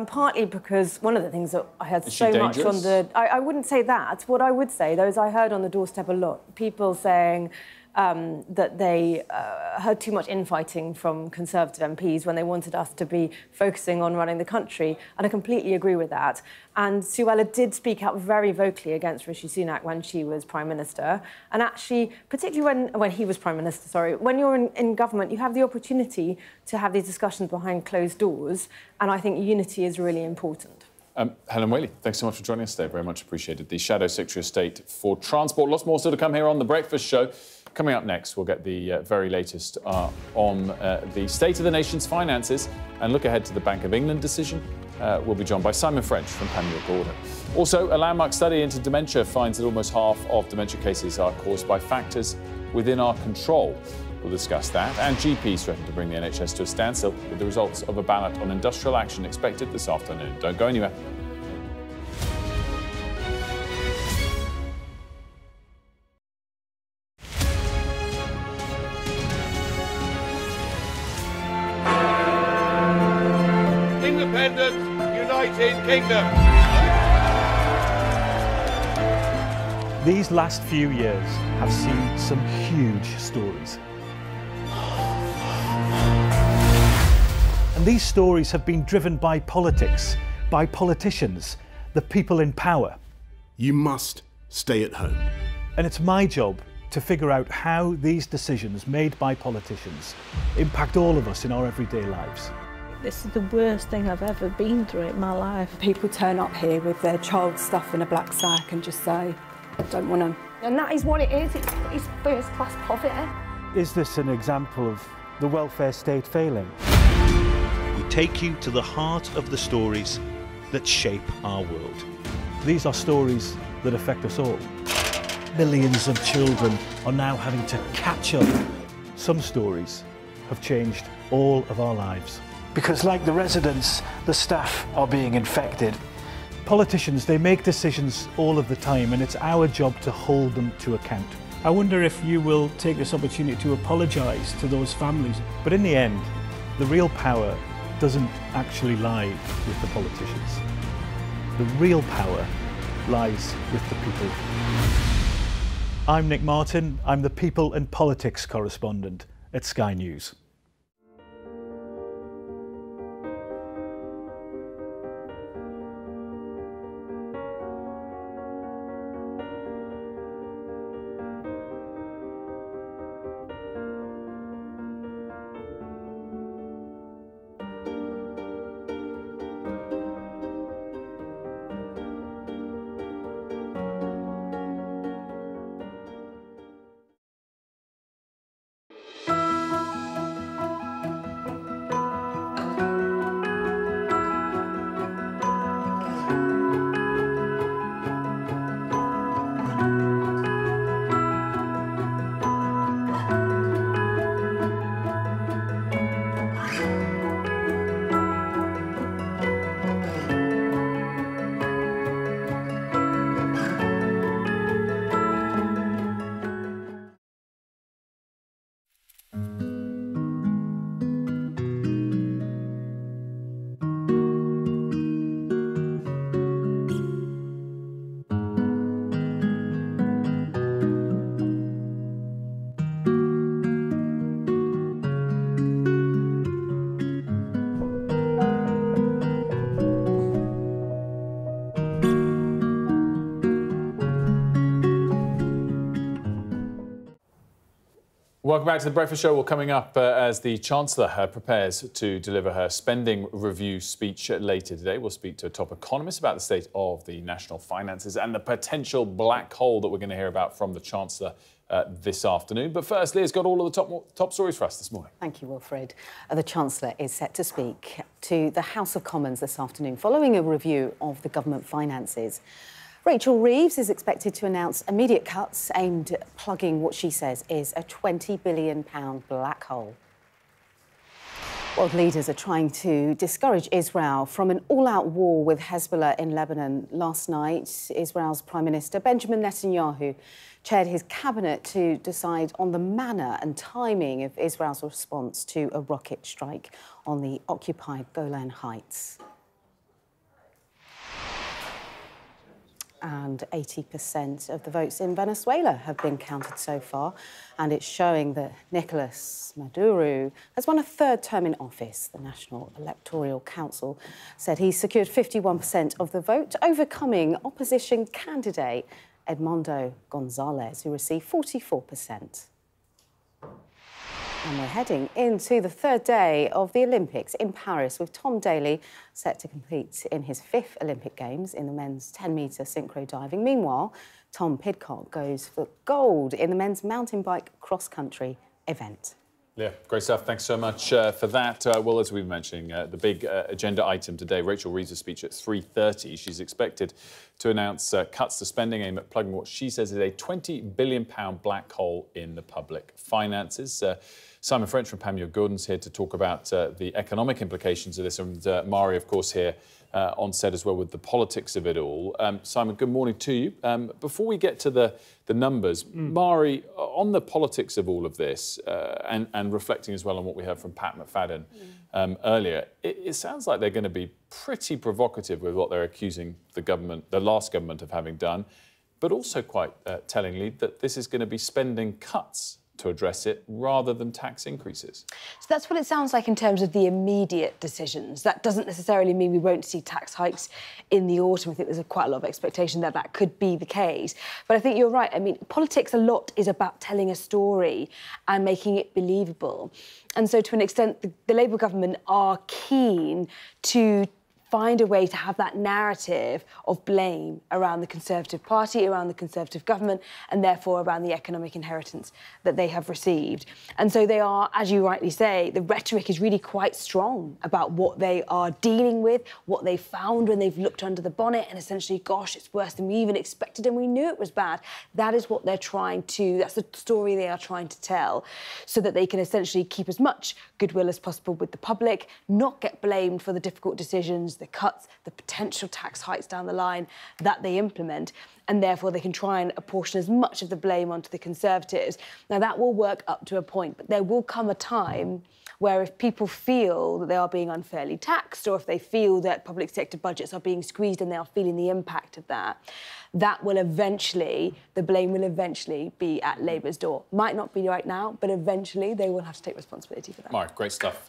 partly because one of the things that I heard so much on the... I wouldn't say that. What I would say, though, is I heard on the doorstep a lot, people saying that they heard too much infighting from Conservative MPs when they wanted us to be focusing on running the country, and I completely agree with that. And Suella did speak out very vocally against Rishi Sunak when she was Prime Minister, and actually, particularly when he was Prime Minister, sorry, when you're in government, you have the opportunity to have these discussions behind closed doors, and I think unity is really important. Helen Whately, thanks so much for joining us today. Very much appreciated. The Shadow Secretary of State for Transport. Lots more still to come here on The Breakfast Show. Coming up next, we'll get the very latest on the state of the nation's finances and look ahead to the Bank of England decision. We'll be joined by Simon French from Panmure Gordon. Also, a landmark study into dementia finds that almost half of dementia cases are caused by factors within our control. We'll discuss that. And GPs threaten to bring the NHS to a standstill with the results of a ballot on industrial action expected this afternoon. Don't go anywhere. United Kingdom. These last few years have seen some huge stories. And these stories have been driven by politics, by politicians, the people in power. You must stay at home. And it's my job to figure out how these decisions made by politicians impact all of us in our everyday lives. This is the worst thing I've ever been through in my life. People turn up here with their child stuff in a black sack and just say, I don't want to. And that is what it is. It's first-class poverty. Is this an example of the welfare state failing? We take you to the heart of the stories that shape our world. These are stories that affect us all. Millions of children are now having to catch up. Some stories have changed all of our lives. Because like the residents, the staff are being infected. Politicians, they make decisions all of the time, and it's our job to hold them to account. I wonder if you will take this opportunity to apologise to those families. But in the end, the real power doesn't actually lie with the politicians. The real power lies with the people. I'm Nick Martin. I'm the People and Politics correspondent at Sky News. Welcome back to The Breakfast Show. Well, coming up as the Chancellor prepares to deliver her spending review speech later today, we'll speak to a top economist about the state of the national finances and the potential black hole that we're going to hear about from the Chancellor this afternoon. But first, Leah's got all of the top stories for us this morning. Thank you, Wilfred. The Chancellor is set to speak to the House of Commons this afternoon following a review of the government finances. Rachel Reeves is expected to announce immediate cuts aimed at plugging what she says is a £20 billion black hole. World leaders are trying to discourage Israel from an all-out war with Hezbollah in Lebanon. Last night, Israel's Prime Minister Benjamin Netanyahu chaired his cabinet to decide on the manner and timing of Israel's response to a rocket strike on the occupied Golan Heights. And 80% of the votes in Venezuela have been counted so far, and it's showing that Nicolas Maduro has won a third term in office. The National Electoral Council said he secured 51% of the vote, overcoming opposition candidate Edmundo Gonzalez, who received 44%. And we're heading into the third day of the Olympics in Paris, with Tom Daley set to compete in his 5th Olympic Games in the men's 10-metre synchro diving. Meanwhile, Tom Pidcock goes for gold in the men's mountain bike cross-country event. Yeah, great stuff. Thanks so much for that. Well, as we were mentioning, the big agenda item today, Rachel Reeves' speech at 3:30. She's expected to announce cuts to spending aimed at plugging what she says is a £20 billion black hole in the public finances. Simon French from Panmure Gordon's here to talk about the economic implications of this, and Mari, of course, here on set as well with the politics of it all. Simon, good morning to you. Before we get to the numbers, Mari, on the politics of all of this, and reflecting as well on what we heard from Pat McFadden earlier, it sounds like they're going to be pretty provocative with what they're accusing the last government of having done, but also quite tellingly that this is going to be spending cuts to address it rather than tax increases. So that's what it sounds like in terms of the immediate decisions. That doesn't necessarily mean we won't see tax hikes in the autumn. I think there's quite a lot of expectation that that could be the case. But I think you're right. I mean, politics a lot is about telling a story and making it believable. And so to an extent, the Labour government are keen to find a way to have that narrative of blame around the Conservative Party, around the Conservative government, and therefore around the economic inheritance that they have received. And so they are, as you rightly say, the rhetoric is really quite strong about what they are dealing with, what they found when they've looked under the bonnet, and essentially, gosh, it's worse than we even expected and we knew it was bad. That is what they're trying to, that's the story they are trying to tell, so that they can essentially keep as much goodwill as possible with the public, not get blamed for the difficult decisions the cuts, the potential tax hikes down the line that they implement, and therefore they can try and apportion as much of the blame onto the Conservatives. Now, that will work up to a point, but there will come a time where if people feel that they are being unfairly taxed, or if they feel that public sector budgets are being squeezed and they are feeling the impact of that, the blame will eventually be at Labour's door. Might not be right now, but eventually they will have to take responsibility for that. Mark, great stuff.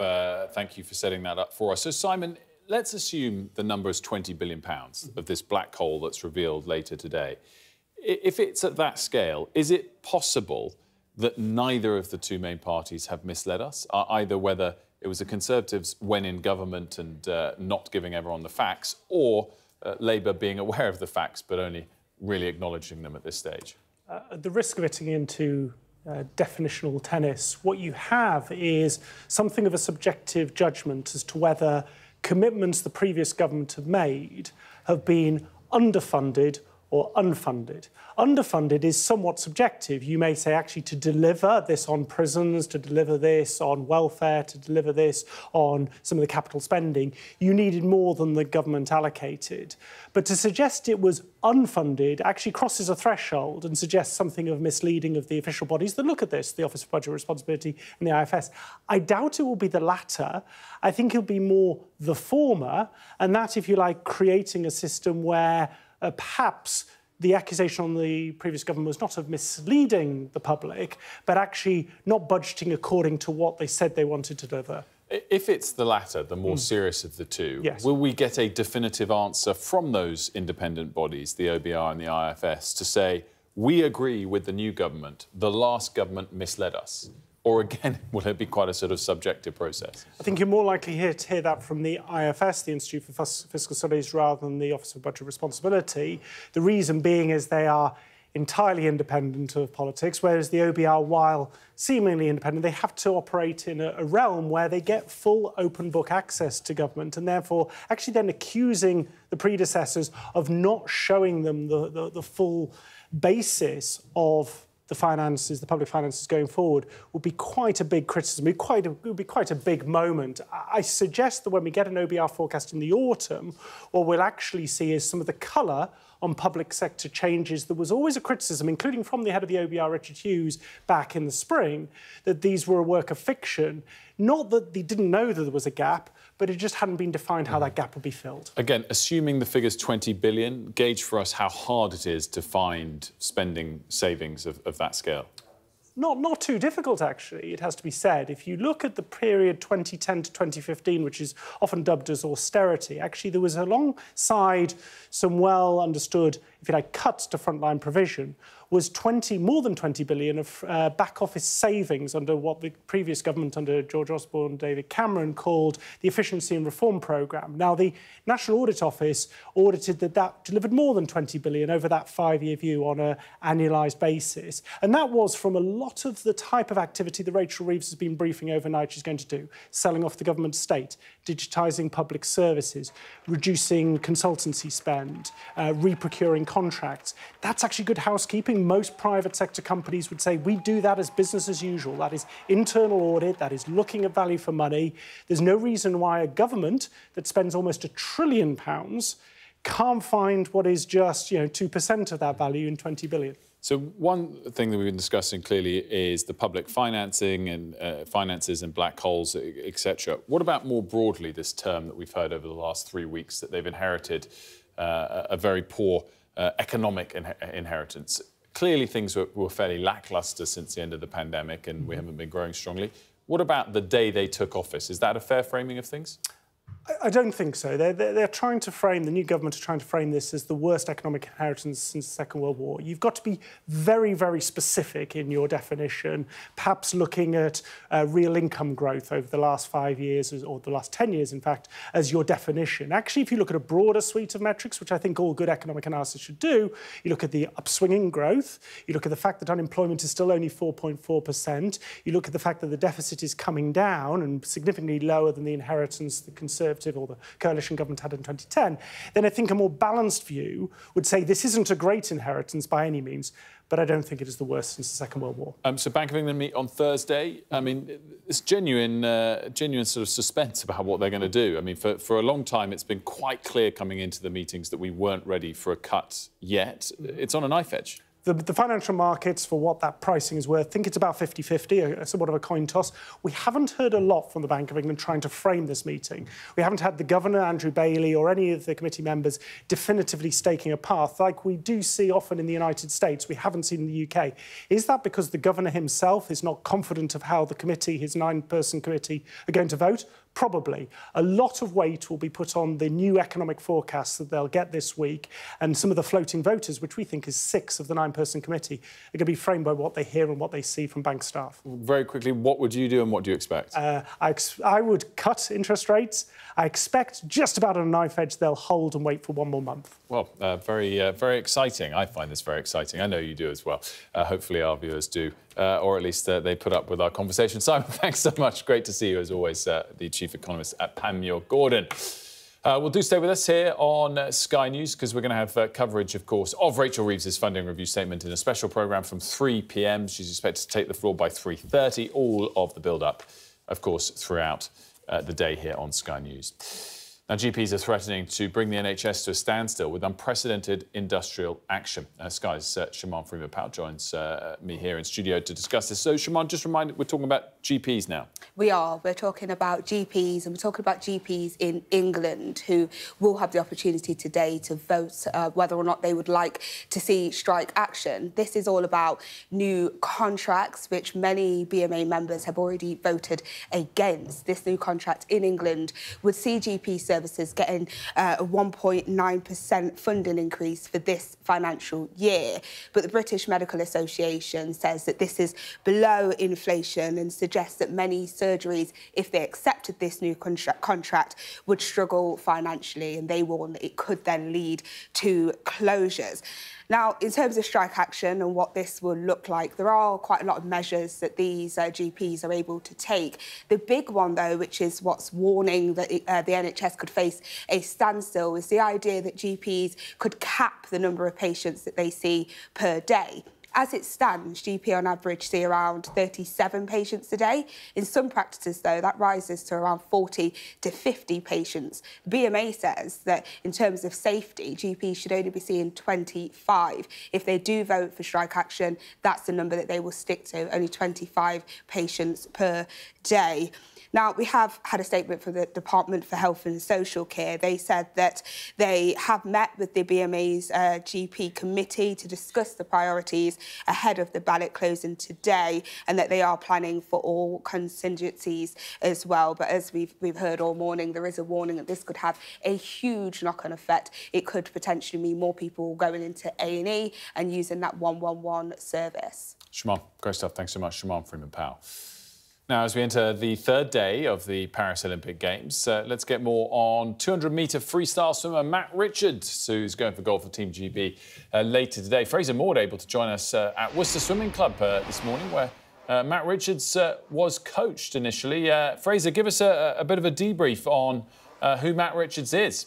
Thank you for setting that up for us. So, Simon, let's assume the number is £20 billion of this black hole that's revealed later today. If it's at that scale, is it possible that neither of the two main parties have misled us, either whether it was the Conservatives when in government and not giving everyone the facts, or Labour being aware of the facts but only really acknowledging them at this stage? At the risk of getting into definitional tennis, what you have is something of a subjective judgment as to whether commitments the previous government have made have been underfunded or unfunded. Underfunded is somewhat subjective. You may say, actually, to deliver this on prisons, to deliver this on welfare, to deliver this on some of the capital spending, you needed more than the government allocated. But to suggest it was unfunded actually crosses a threshold and suggests something of misleading of the official bodies that look at this, the Office for Budget Responsibility and the IFS. I doubt it will be the latter. I think it'll be more the former, and that, if you like, creating a system where perhaps the accusation on the previous government was not of misleading the public, but actually not budgeting according to what they said they wanted to deliver. If it's the latter, the more serious of the two, yes, will we get a definitive answer from those independent bodies, the OBR and the IFS, to say, we agree with the new government, the last government misled us? Or again, will it be quite a sort of subjective process? I think you're more likely to hear that from the IFS, the Institute for Fiscal Studies, rather than the Office of Budget Responsibility. The reason being is they are entirely independent of politics, whereas the OBR, while seemingly independent, they have to operate in a realm where they get full open book access to government, and therefore actually then accusing the predecessors of not showing them the full basis of the finances, the public finances going forward, would be quite a big criticism. It would be quite a big moment. I suggest that when we get an OBR forecast in the autumn, what we'll actually see is some of the colour on public sector changes. There was always a criticism, including from the head of the OBR, Richard Hughes, back in the spring, that these were a work of fiction. Not that they didn't know that there was a gap, but it just hadn't been defined how that gap would be filled. Again, assuming the figure's 20 billion, gauge for us how hard it is to find spending savings of that scale. Not too difficult, actually, it has to be said. If you look at the period 2010 to 2015, which is often dubbed as austerity, actually there was alongside some well-understood, if you like, cuts to frontline provision, was more than 20 billion of back-office savings under what the previous government under George Osborne and David Cameron called the Efficiency and Reform Programme. Now, the National Audit Office audited that delivered more than 20 billion over that 5-year view on an annualised basis. And that was from a lot of the type of activity that Rachel Reeves has been briefing overnight she's going to do. Selling off the government estate, digitising public services, reducing consultancy spend, reprocuring contracts. That's actually good housekeeping. Most private sector companies would say we do that as business as usual. That is internal audit, that is looking at value for money. There's no reason why a government that spends almost £1 trillion can't find what is just 2% of that value in 20 billion. So one thing that we've been discussing clearly is the public financing and finances and black holes, etc. What about more broadly this term that we've heard over the last 3 weeks, that they've inherited a very poor economic inheritance? Clearly things were fairly lacklustre since the end of the pandemic and we haven't been growing strongly. What about the day they took office? Is that a fair framing of things? I don't think so. They're trying to frame, the new government are trying to frame this as the worst economic inheritance since the Second World War. You've got to be very, very specific in your definition, perhaps looking at real income growth over the last 5 years, or the last 10 years, in fact, as your definition. Actually, if you look at a broader suite of metrics, which I think all good economic analysis should do, you look at the upswing in growth, you look at the fact that unemployment is still only 4.4%, you look at the fact that the deficit is coming down and significantly lower than the inheritance the Conservatives Conservative or the coalition government had in 2010, then I think a more balanced view would say this isn't a great inheritance by any means, but I don't think it is the worst since the Second World War. So Bank of England meet on Thursday. I mean, it's genuine sort of suspense about what they're going to do. I mean, for a long time, it's been quite clear coming into the meetings that we weren't ready for a cut yet. It's on a knife edge. The financial markets, for what that pricing is worth, think it's about 50-50, somewhat of a coin toss. We haven't heard a lot from the Bank of England trying to frame this meeting. We haven't had the Governor, Andrew Bailey, or any of the committee members definitively staking a path, like we do see often in the United States. We haven't seen in the UK. Is that because the Governor himself is not confident of how the committee, his 9-person committee, are going to vote? Probably. A lot of weight will be put on the new economic forecasts that they'll get this week, and some of the floating voters, which we think is 6 of the 9-person committee, are going to be framed by what they hear and what they see from bank staff. Very quickly, what would you do and what do you expect? I would cut interest rates. I expect just about on a knife edge they'll hold and wait for 1 more month. Well, very exciting. I find this very exciting. I know you do as well. Hopefully our viewers do, or at least they put up with our conversation. Simon, thanks so much. Great to see you, as always, the Chief Economist at Panmure Gordon. Well, do stay with us here on Sky News, because we're going to have coverage, of course, of Rachel Reeves's funding review statement in a special programme from 3 p.m. She's expected to take the floor by 3:30. All of the build-up, of course, throughout the day here on Sky News. Now, GPs are threatening to bring the NHS to a standstill with unprecedented industrial action. Sky's Shimon Freeman-Powell joins me here in studio to discuss this. So, Shimon, just remind, we're talking about GPs now. We are. We're talking about GPs, and we're talking about GPs in England who will have the opportunity today to vote whether or not they would like to see strike action. This is all about new contracts, which many BMA members have already voted against. This new contract in England would see GP services getting a 1.9% funding increase for this financial year. But the British Medical Association says that this is below inflation and suggests that many surgeries, if they accepted this new contract, would struggle financially, and they warn that it could then lead to closures. Now, in terms of strike action and what this will look like, there are quite a lot of measures that these GPs are able to take. The big one, though, which is what's warning that the NHS could face a standstill, is the idea that GPs could cap the number of patients that they see per day. As it stands, GP on average see around 37 patients a day. In some practices, though, that rises to around 40 to 50 patients. The BMA says that in terms of safety, GPs should only be seeing 25. If they do vote for strike action, that's the number that they will stick to, only 25 patients per day. Now, we have had a statement from the Department for Health and Social Care. They said that they have met with the BMA's GP committee to discuss the priorities ahead of the ballot closing today, and that they are planning for all contingencies as well. But as we've heard all morning, there is a warning that this could have a huge knock-on effect. It could potentially mean more people going into A&E and using that 111 service. Shimon, great stuff. Thanks so much, Shimon Freeman-Powell. Now, as we enter the 3rd day of the Paris Olympic Games, let's get more on 200-metre freestyle swimmer Matt Richards, who's going for gold for Team GB later today. Fraser Maud able to join us at Worcester Swimming Club this morning, where Matt Richards was coached initially. Fraser, give us a bit of a debrief on who Matt Richards is.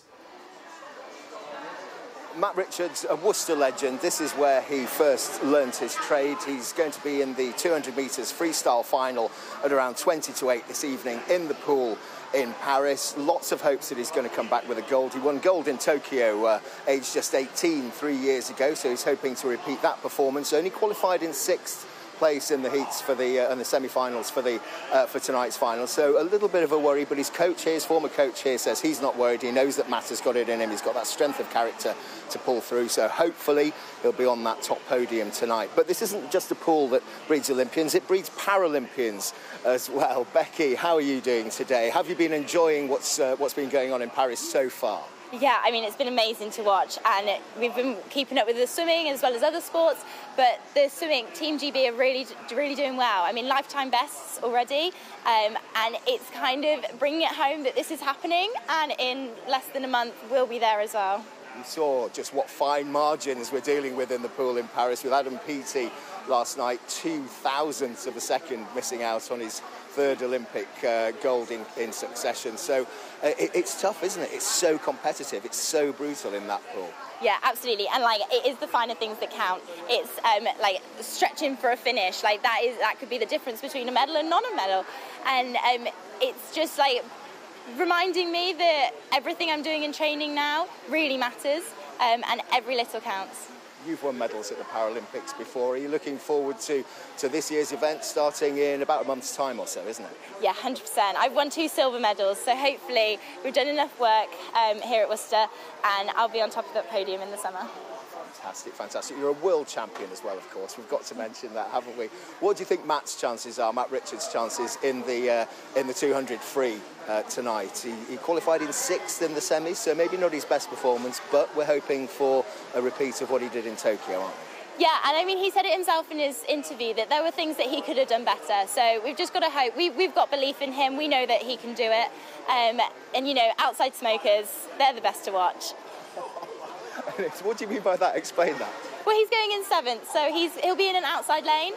Matt Richards, a Worcester legend. This is where he first learnt his trade. He's going to be in the 200 metres freestyle final at around 20 to 8 this evening in the pool in Paris. Lots of hopes that he's going to come back with a gold. He won gold in Tokyo, aged just 18, 3 years ago, so he's hoping to repeat that performance. Only qualified in 6th place in the heats for the and the semi-finals for tonight's final. So a little bit of a worry, but his coach here, his former coach here, says he's not worried. He knows that Matt has got it in him. He's got that strength of character to pull through. So hopefully he'll be on that top podium tonight. But this isn't just a pool that breeds Olympians, it breeds Paralympians as well. Becky, how are you doing today? Have you been enjoying what's been going on in Paris so far? Yeah, I mean, it's been amazing to watch, and we've been keeping up with the swimming as well as other sports, but the swimming, Team GB are really doing well. I mean, lifetime bests already, and it's kind of bringing it home that this is happening, and in less than a month we'll be there as well. We saw just what fine margins we're dealing with in the pool in Paris with Adam Peaty last night, 0.02 of a second missing out on his third Olympic gold in succession. So it's tough, isn't it? It's so competitive. It's so brutal in that pool. Yeah, absolutely. And like, it is the finer things that count. It's like stretching for a finish. Like that could be the difference between a medal and not a medal. And it's just like reminding me that everything I'm doing in training now really matters, and every little counts. You've won medals at the Paralympics before. Are you looking forward to this year's event starting in about a month's time or so, isn't it? Yeah, 100%. I've won 2 silver medals, so hopefully we've done enough work here at Worcester, and I'll be on top of that podium in the summer. Fantastic, fantastic. You're a world champion as well, of course. We've got to mention that, haven't we? What do you think Matt's chances are, Matt Richards' chances in the 200 free tonight? He qualified in 6th in the semis, so maybe not his best performance, but we're hoping for a repeat of what he did in Tokyo, aren't we? Yeah, and I mean, he said it himself in his interview that there were things that he could have done better. So we've just got to hope. We've got belief in him. We know that he can do it. And, you know, outside smokers, they're the best to watch. What do you mean by that? Explain that. Well, he's going in 7th, so he'll be in an outside lane,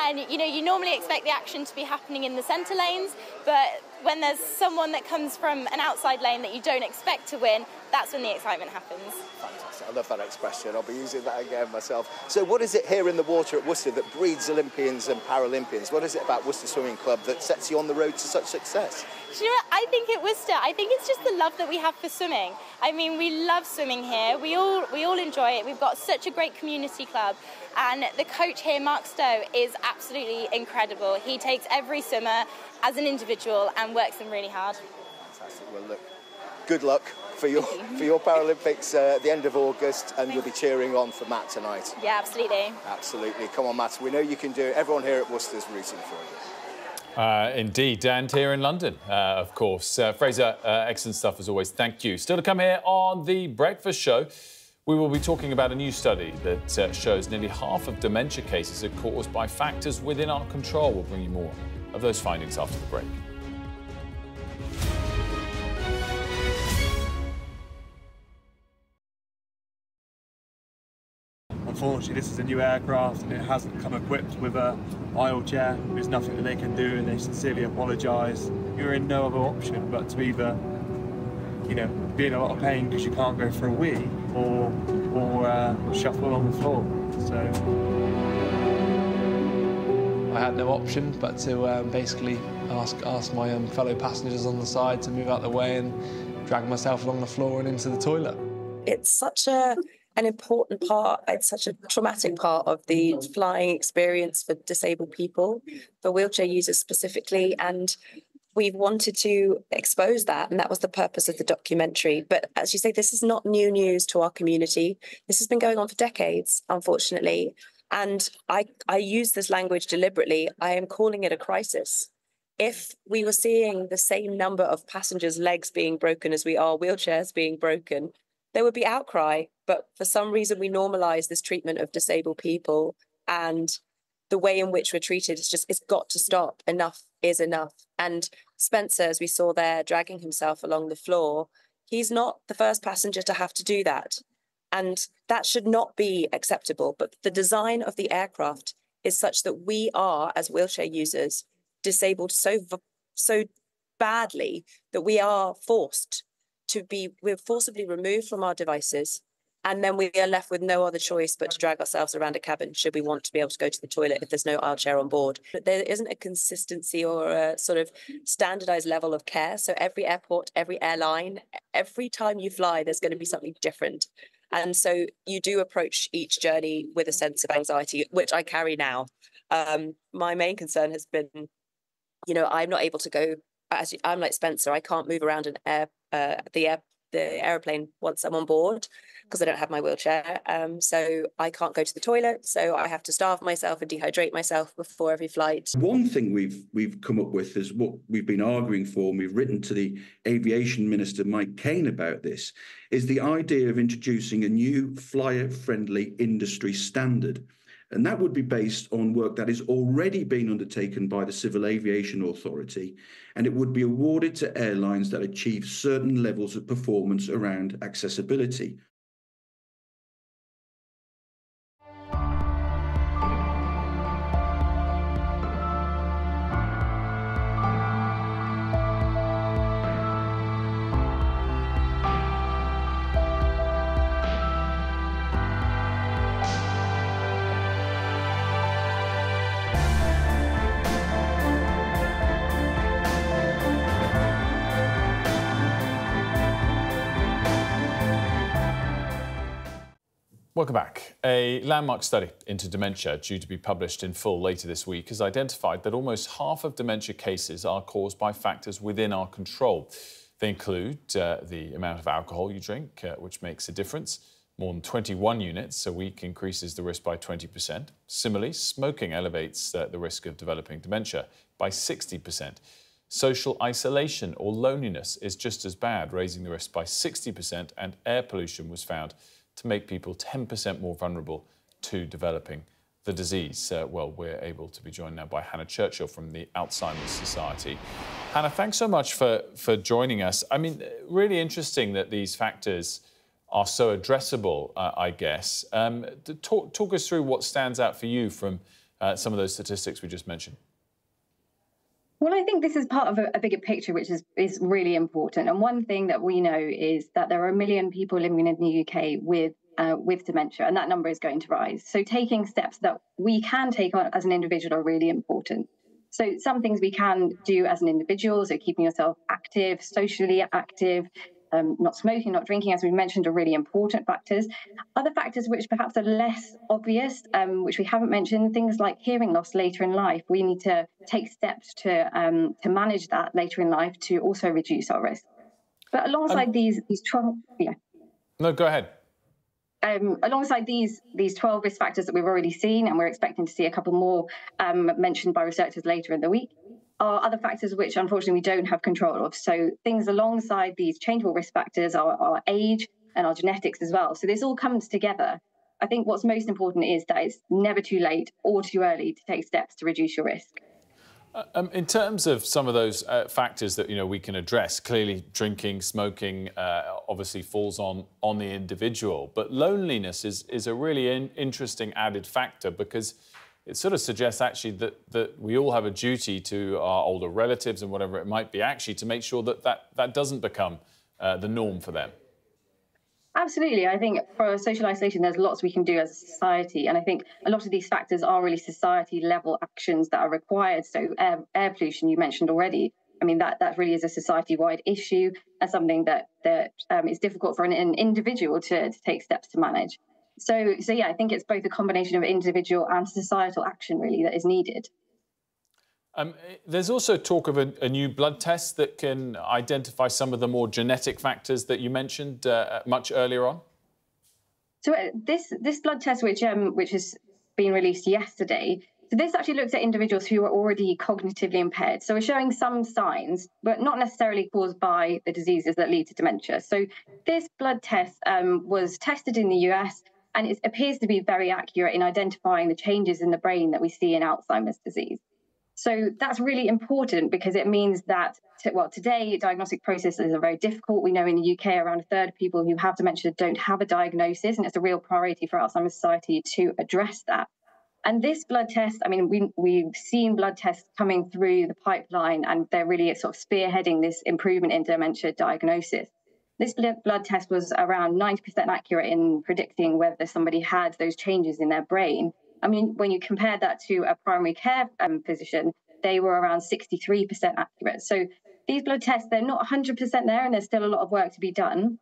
and you know, you normally expect the action to be happening in the centre lanes, but when there's someone that comes from an outside lane that you don't expect to win, that's when the excitement happens. Fantastic. I love that expression. I'll be using that again myself. So what is it here in the water at Worcester that breeds Olympians and Paralympians? What is it about Worcester Swimming Club that sets you on the road to such success? Do you know what? I think at Worcester, I think it's just the love that we have for swimming. I mean, we love swimming here. We all enjoy it. We've got such a great community club. And the coach here, Mark Stowe, is absolutely incredible. He takes every swimmer as an individual and works them really hard. Fantastic. Well, look, good luck for your Paralympics at the end of August, and you'll be cheering on for Matt tonight. Yeah, absolutely. Absolutely. Come on, Matt. We know you can do it. Everyone here at Worcester's rooting for you. Indeed, and here in London, of course. Fraser, excellent stuff as always. Thank you. Still to come here on The Breakfast Show, we will be talking about a new study that shows nearly half of dementia cases are caused by factors within our control. We'll bring you more of those findings after the break. Unfortunately, this is a new aircraft and it hasn't come equipped with a aisle chair. There's nothing that they can do, and they sincerely apologise. You're in no other option but to either, you know, be in a lot of pain because you can't go for a wee, or shuffle on the floor. So I had no option but to basically ask my fellow passengers on the side to move out the way and drag myself along the floor and into the toilet. It's such an important part, it's such a traumatic part of the flying experience for disabled people, for wheelchair users specifically, and we've wanted to expose that, and that was the purpose of the documentary. But as you say, this is not new news to our community. This has been going on for decades, unfortunately. And I use this language deliberately. I am calling it a crisis. If we were seeing the same number of passengers' legs being broken as we are wheelchairs being broken, there would be outcry. But for some reason, we normalise this treatment of disabled people, and the way in which we're treated is just, it's got to stop. Enough is enough. And Spencer, as we saw there, dragging himself along the floor, he's not the first passenger to have to do that. And that should not be acceptable. But the design of the aircraft is such that we are, as wheelchair users, disabled so badly that we are we're forcibly removed from our devices. And then we are left with no other choice but to drag ourselves around a cabin should we want to be able to go to the toilet if there's no aisle chair on board. But there isn't a consistency or a sort of standardized level of care. So every airport, every airline, every time you fly, there's going to be something different. And so you do approach each journey with a sense of anxiety, which I carry now. My main concern has been, you know, I'm not able to go, I'm like Spencer, I can't move around the airplane once I'm on board because I don't have my wheelchair. So I can't go to the toilet. So I have to starve myself and dehydrate myself before every flight. One thing we've come up with is what we've been arguing for, and we've written to the Aviation Minister, Mike Kane, about this, is the idea of introducing a new flyer-friendly industry standard. And that would be based on work that is already being undertaken by the Civil Aviation Authority, and it would be awarded to airlines that achieve certain levels of performance around accessibility. Welcome back. A landmark study into dementia, due to be published in full later this week, has identified that almost half of dementia cases are caused by factors within our control. They include the amount of alcohol you drink, which makes a difference. More than 21 units a week increases the risk by 20%. Similarly, smoking elevates the risk of developing dementia by 60%. Social isolation or loneliness is just as bad, raising the risk by 60%, and air pollution was found to make people 10% more vulnerable to developing the disease. Well, we're able to be joined now by Hannah Churchill from the Alzheimer's Society. Hannah, thanks so much for joining us. I mean, really interesting that these factors are so addressable, I guess. Talk us through what stands out for you from some of those statistics we just mentioned. Well, I think this is part of a bigger picture, which is really important. And one thing that we know is that there are 1 million people living in the UK with dementia, and that number is going to rise. So taking steps that we can take on as an individual are really important. So some things we can do as an individual, so keeping yourself active, socially active, not smoking, not drinking, as we mentioned, are really important factors. Other factors which perhaps are less obvious, which we haven't mentioned, things like hearing loss later in life. We need to take steps to manage that later in life to also reduce our risk. But alongside these 12, No, go ahead. Alongside these 12 risk factors that we've already seen, and we're expecting to see a couple more mentioned by researchers later in the week, are other factors which unfortunately we don't have control of. So things alongside these changeable risk factors are our age and our genetics as well. So this all comes together. I think what's most important is that it's never too late or too early to take steps to reduce your risk. In terms of some of those factors that we can address, clearly drinking, smoking obviously falls on the individual, but loneliness is a really interesting added factor, because it sort of suggests actually that we all have a duty to our older relatives and whatever it might be, actually to make sure that doesn't become the norm for them. Absolutely. I think for social isolation, there's lots we can do as a society. And I think a lot of these factors are really society-level actions that are required. So air pollution, you mentioned already. I mean, that really is a society-wide issue and something that is difficult for an individual to take steps to manage. So yeah, I think it's both a combination of individual and societal action, really, that is needed. There's also talk of a new blood test that can identify some of the more genetic factors that you mentioned much earlier on. So this blood test, which has been released yesterday, so this actually looks at individuals who are already cognitively impaired. So we're showing some signs, but not necessarily caused by the diseases that lead to dementia. So this blood test was tested in the US, and it appears to be very accurate in identifying the changes in the brain that we see in Alzheimer's disease. So that's really important, because it means that, today diagnostic processes are very difficult. We know in the UK around a third of people who have dementia don't have a diagnosis, and it's a real priority for Alzheimer's Society to address that. And this blood test, I mean, we've seen blood tests coming through the pipeline, and they're really sort of spearheading this improvement in dementia diagnosis. This blood test was around 90% accurate in predicting whether somebody had those changes in their brain. I mean, when you compare that to a primary care physician, they were around 63% accurate. So these blood tests, they're not 100% there, and there's still a lot of work to be done.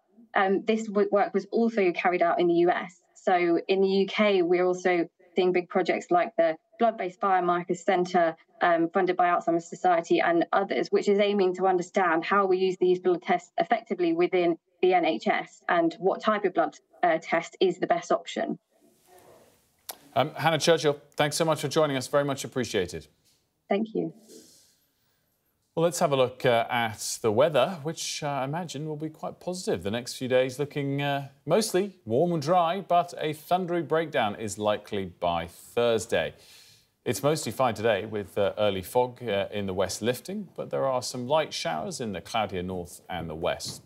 This work was also carried out in the US. So in the UK, we're also seeing big projects like the Blood-Based Biomarkers Centre, funded by Alzheimer's Society and others, which is aiming to understand how we use these blood tests effectively within the NHS and what type of blood test is the best option. Hannah Churchill, thanks so much for joining us. Very much appreciated. Thank you. Well, let's have a look at the weather, which I imagine will be quite positive. The next few days looking mostly warm and dry, but a thundery breakdown is likely by Thursday. It's mostly fine today with early fog in the west lifting, but there are some light showers in the cloudier north and the west.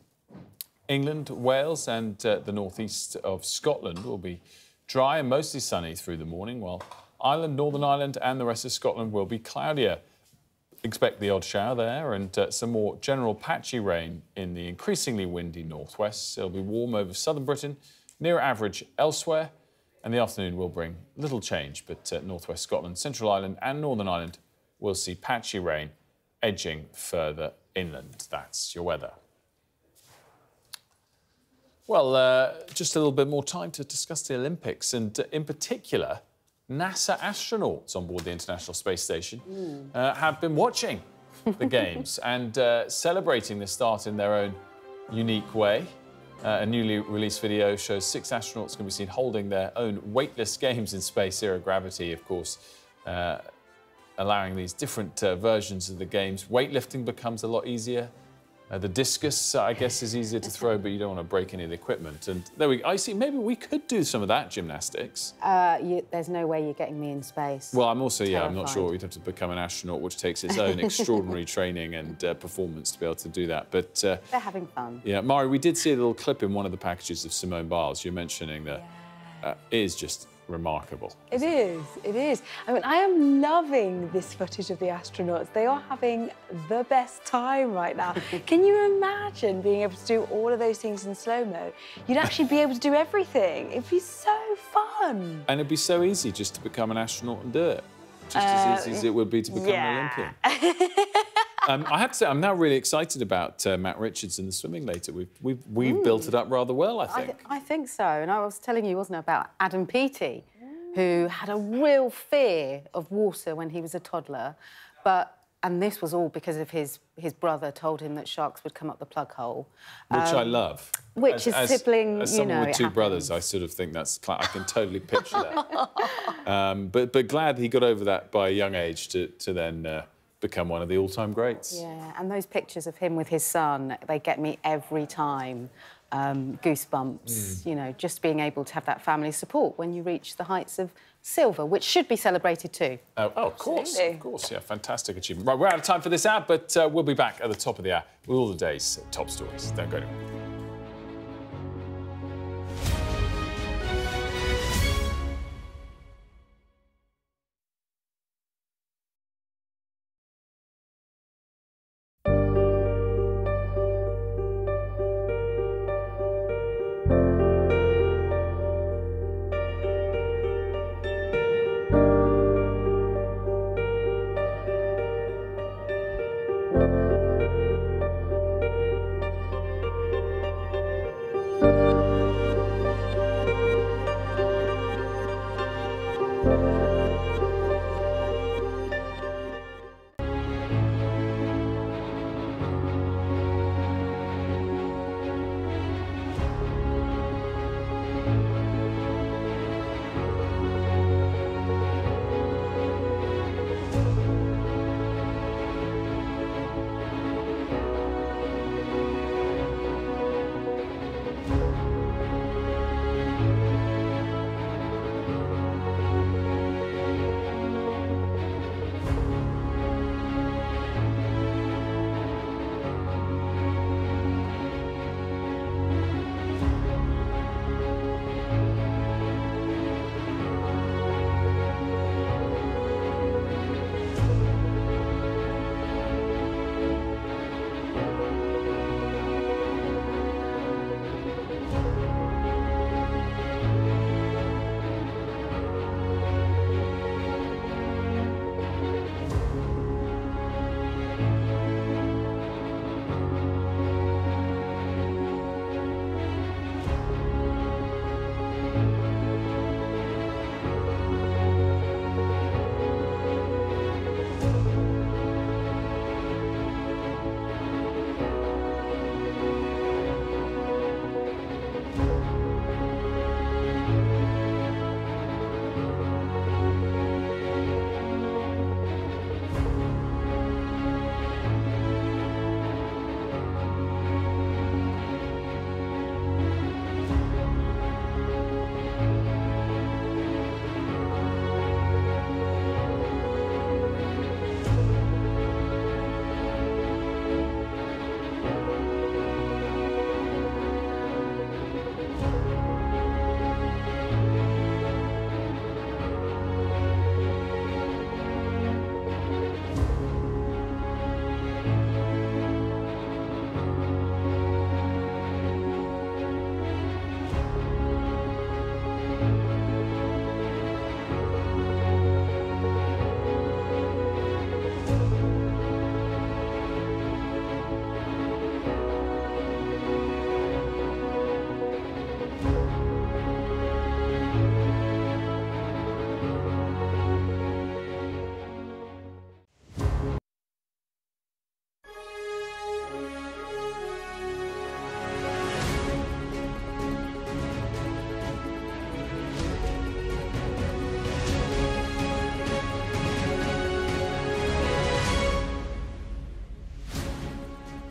England, Wales and the northeast of Scotland will be dry and mostly sunny through the morning, while Ireland, Northern Ireland and the rest of Scotland will be cloudier. Expect the odd shower there and some more general patchy rain in the increasingly windy northwest. It'll be warm over southern Britain, near average elsewhere, and the afternoon will bring little change, but northwest Scotland, Central Ireland and Northern Ireland will see patchy rain edging further inland. That's your weather. Well, just a little bit more time to discuss the Olympics, and in particular, NASA astronauts on board the International Space Station have been watching the Games and celebrating the start in their own unique way. A newly released video shows 6 astronauts can be seen holding their own weightless games in space. Zero gravity, of course, allowing these different versions of the games. Weightlifting becomes a lot easier. The discus, I guess, is easier to throw, but you don't want to break any of the equipment. And there I see, maybe we could do some of that gymnastics. There's no way you're getting me in space. Well, I'm also, I'm not sure. You'd have to become an astronaut, which takes its own extraordinary training and performance to be able to do that. But they're having fun. Yeah, Mari, we did see a little clip in one of the packages of Simone Biles. You're mentioning that is just remarkable. It is, it is. I mean, I am loving this footage of the astronauts. They are having the best time right now. Can you imagine being able to do all of those things in slow-mo? You'd actually be able to do everything. It'd be so fun. And it'd be so easy just to become an astronaut and do it. Just as easy as it would be to become an Olympian. I have to say, I'm now really excited about Matt Richards in the swimming later. We've built it up rather well, I think. I think so. And I was telling you, wasn't it, about Adam Peaty, who had a real fear of water when he was a toddler. And this was all because of his brother told him that sharks would come up the plug hole. Which I love. Which is sibling, as someone with 2 brothers, I sort of think that's... I can totally picture that. But glad he got over that by a young age to then... become one of the all-time greats. Yeah, and those pictures of him with his son, they get me every time. Goosebumps, you know, just being able to have that family support when you reach the heights of silver, which should be celebrated too. Oh, of course, yeah, fantastic achievement. Right, we're out of time for this hour, but we'll be back at the top of the hour with all the day's top stories. Don't go anywhere.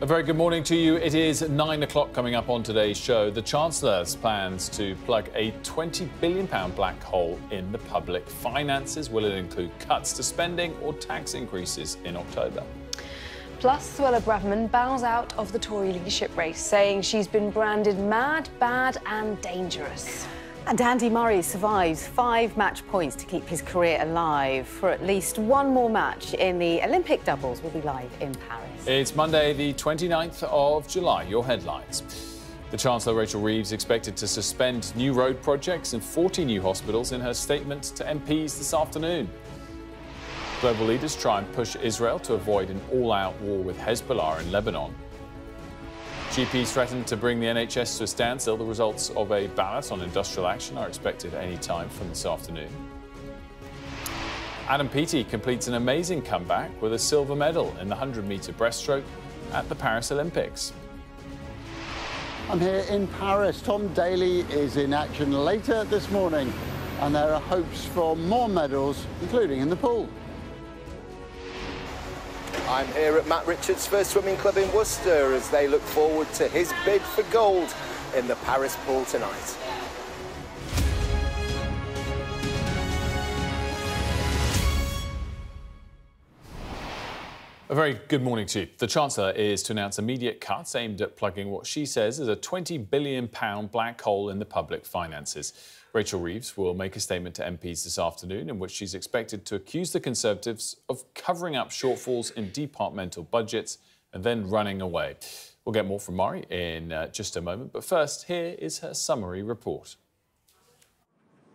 A very good morning to you. It is 9 o'clock coming up on today's show. The Chancellor's plans to plug a £20 billion black hole in the public finances. Will it include cuts to spending or tax increases in October? Plus, Suella Braverman bows out of the Tory leadership race, saying she's been branded mad, bad and dangerous. And Andy Murray survives 5 match points to keep his career alive. For at least one more match in the Olympic doubles will be live in Paris. It's Monday, the 29th of July. Your headlines. The Chancellor, Rachel Reeves, expected to suspend new road projects and 40 new hospitals in her statement to MPs this afternoon. Global leaders try and push Israel to avoid an all-out war with Hezbollah in Lebanon. GPs threaten to bring the NHS to a standstill. The results of a ballot on industrial action are expected any time from this afternoon. Adam Peaty completes an amazing comeback with a silver medal in the 100-metre breaststroke at the Paris Olympics. I'm here in Paris. Tom Daley is in action later this morning, and there are hopes for more medals, including in the pool. I'm here at Matt Richards' first swimming club in Worcester as they look forward to his bid for gold in the Paris pool tonight. A very good morning to you. The Chancellor is to announce immediate cuts aimed at plugging what she says is a £20 billion black hole in the public finances. Rachel Reeves will make a statement to MPs this afternoon in which she's expected to accuse the Conservatives of covering up shortfalls in departmental budgets and then running away. We'll get more from Mari in just a moment, but first, here is her summary report.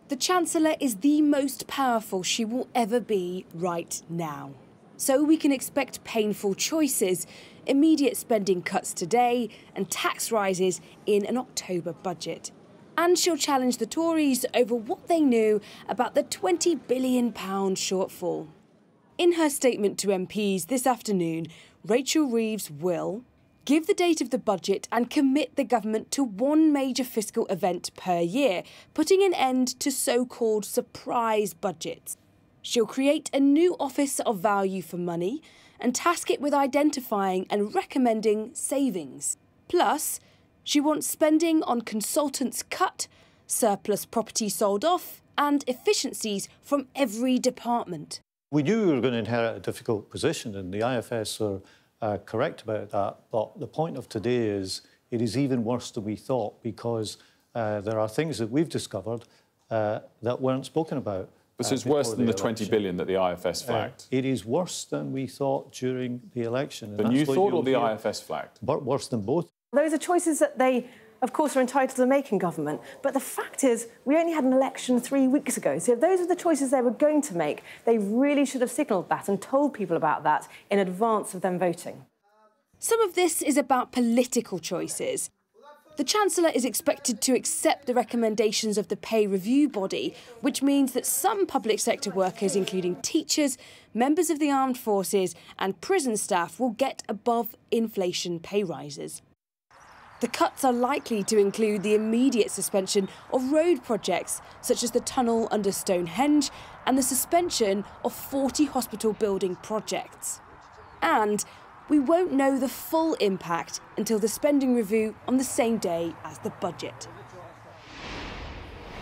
The Chancellor is the most powerful she will ever be right now. So we can expect painful choices, immediate spending cuts today and tax rises in an October budget. And she'll challenge the Tories over what they knew about the £20 billion shortfall. In her statement to MPs this afternoon, Rachel Reeves will give the date of the budget and commit the government to one major fiscal event per year, putting an end to so-called surprise budgets. She'll create a new Office of Value for Money and task it with identifying and recommending savings. Plus, she wants spending on consultants cut, surplus property sold off and efficiencies from every department. We knew we were going to inherit a difficult position, and the IFS are correct about that. But the point of today is it is even worse than we thought, because there are things that we've discovered that weren't spoken about. So it's worse than the £20 billion that the IFS flagged? It is worse than we thought during the election. Than you thought, or the IFS flagged? But worse than both. Those are choices that they, of course, are entitled to make in government. But the fact is, we only had an election 3 weeks ago. So if those are the choices they were going to make, they really should have signalled that and told people about that in advance of them voting. Some of this is about political choices. The Chancellor is expected to accept the recommendations of the pay review body, which means that some public sector workers, including teachers, members of the armed forces and prison staff, will get above inflation pay rises. The cuts are likely to include the immediate suspension of road projects, such as the tunnel under Stonehenge, and the suspension of 40 hospital building projects. And we won't know the full impact until the spending review on the same day as the budget.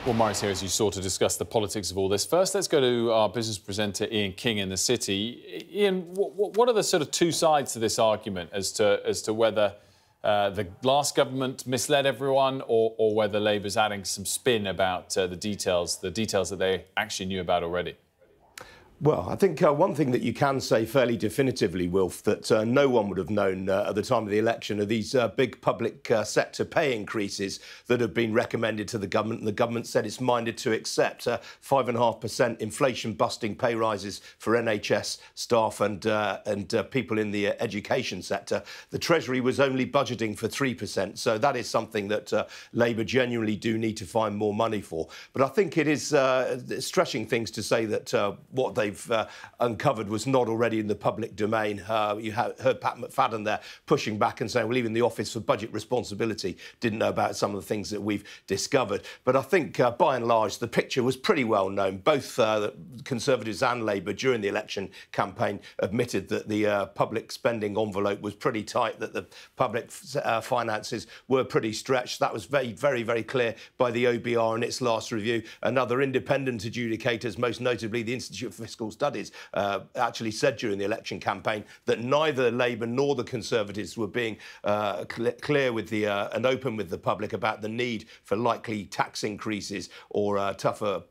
Well, Mari's here, as you saw, to discuss the politics of all this. First, let's go to our business presenter, Ian King, in the City. Ian, what are the sort of two sides to this argument as to whether the last government misled everyone, or whether Labour's adding some spin about the details that they actually knew about already? Well, I think one thing that you can say fairly definitively, Wilf, that no one would have known at the time of the election are these big public sector pay increases that have been recommended to the government, and the government said it's minded to accept 5.5% inflation-busting pay rises for NHS staff and people in the education sector. The Treasury was only budgeting for 3%, so that is something that Labour genuinely do need to find more money for. But I think it is stretching things to say that what they they've uncovered was not already in the public domain. You heard Pat McFadden there pushing back and saying, well, even the Office for Budget Responsibility didn't know about some of the things that we've discovered. But I think, by and large, the picture was pretty well known. Both Conservatives and Labour during the election campaign admitted that the public spending envelope was pretty tight, that the public finances were pretty stretched. That was very, very, very clear by the OBR in its last review. And other independent adjudicators, most notably the Institute for Fiscal Studies, actually said during the election campaign that neither Labour nor the Conservatives were being clear with and open with the public about the need for likely tax increases or tougher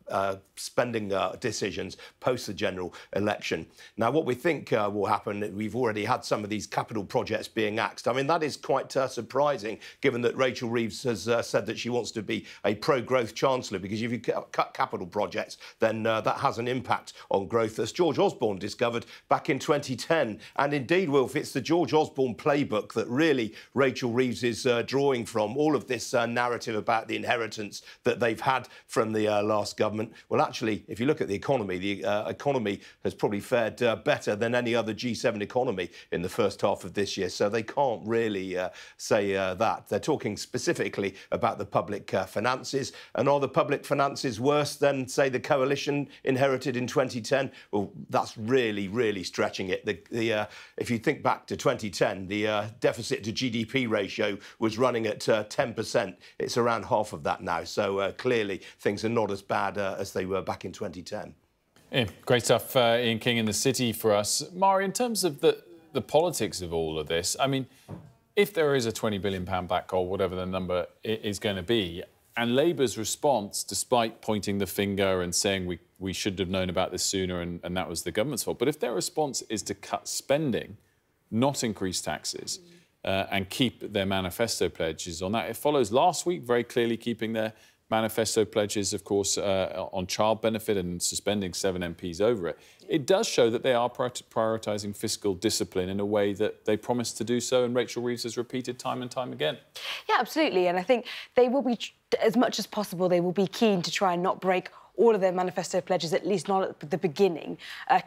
spending decisions post the general election. Now, what we think will happen, we've already had some of these capital projects being axed. I mean, that is quite surprising, given that Rachel Reeves has said that she wants to be a pro-growth Chancellor, because if you cut capital projects, then that has an impact on growth, as George Osborne discovered back in 2010. And indeed, Wilf, it's the George Osborne playbook that really Rachel Reeves is drawing from. All of this narrative about the inheritance that they've had from the last government. Well, actually, if you look at the economy has probably fared better than any other G7 economy in the first half of this year. So they can't really say that. They're talking specifically about the public finances. And are the public finances worse than, say, the coalition inherited in 2010? Well, that's really, really stretching it. If you think back to 2010, the deficit to GDP ratio was running at 10%. It's around half of that now. So clearly things are not as bad as they were back in 2010. Ian, great stuff, Ian King in the City for us. Mari, in terms of the politics of all of this, I mean, if there is a £20 billion back or whatever the number is going to be, and Labour's response, despite pointing the finger and saying we should have known about this sooner and that was the government's fault, but if their response is to cut spending, not increase taxes, and keep their manifesto pledges on that, it follows last week very clearly keeping their manifesto pledges, of course, on child benefit and suspending 7 MPs over it. It does show that they are prioritising fiscal discipline in a way that they promised to do so, and Rachel Reeves has repeated time and time again. Yeah, absolutely. And I think they will be, as much as possible, they will be keen to try and not break all of their manifesto pledges, at least not at the beginning,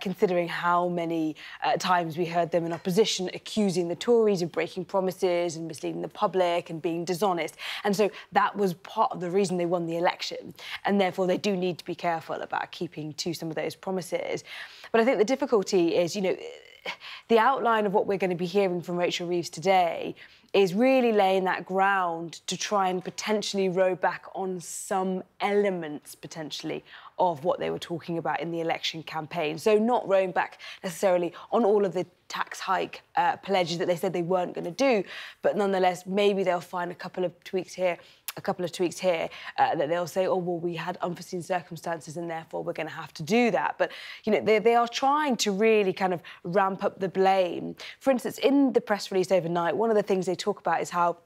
considering how many times we heard them in opposition accusing the Tories of breaking promises and misleading the public and being dishonest. And so that was part of the reason they won the election. And therefore, they do need to be careful about keeping to some of those promises. But I think the difficulty is, you know, the outline of what we're going to be hearing from Rachel Reeves today is really laying that ground to try and potentially row back on some elements, potentially, of what they were talking about in the election campaign. So not rowing back necessarily on all of the tax hike pledges that they said they weren't going to do, but nonetheless, maybe they'll find a couple of tweaks here, that they'll say, oh, well, we had unforeseen circumstances and therefore we're going to have to do that. But, you know, they are trying to really kind of ramp up the blame. For instance, in the press release overnight, one of the things they talk about is how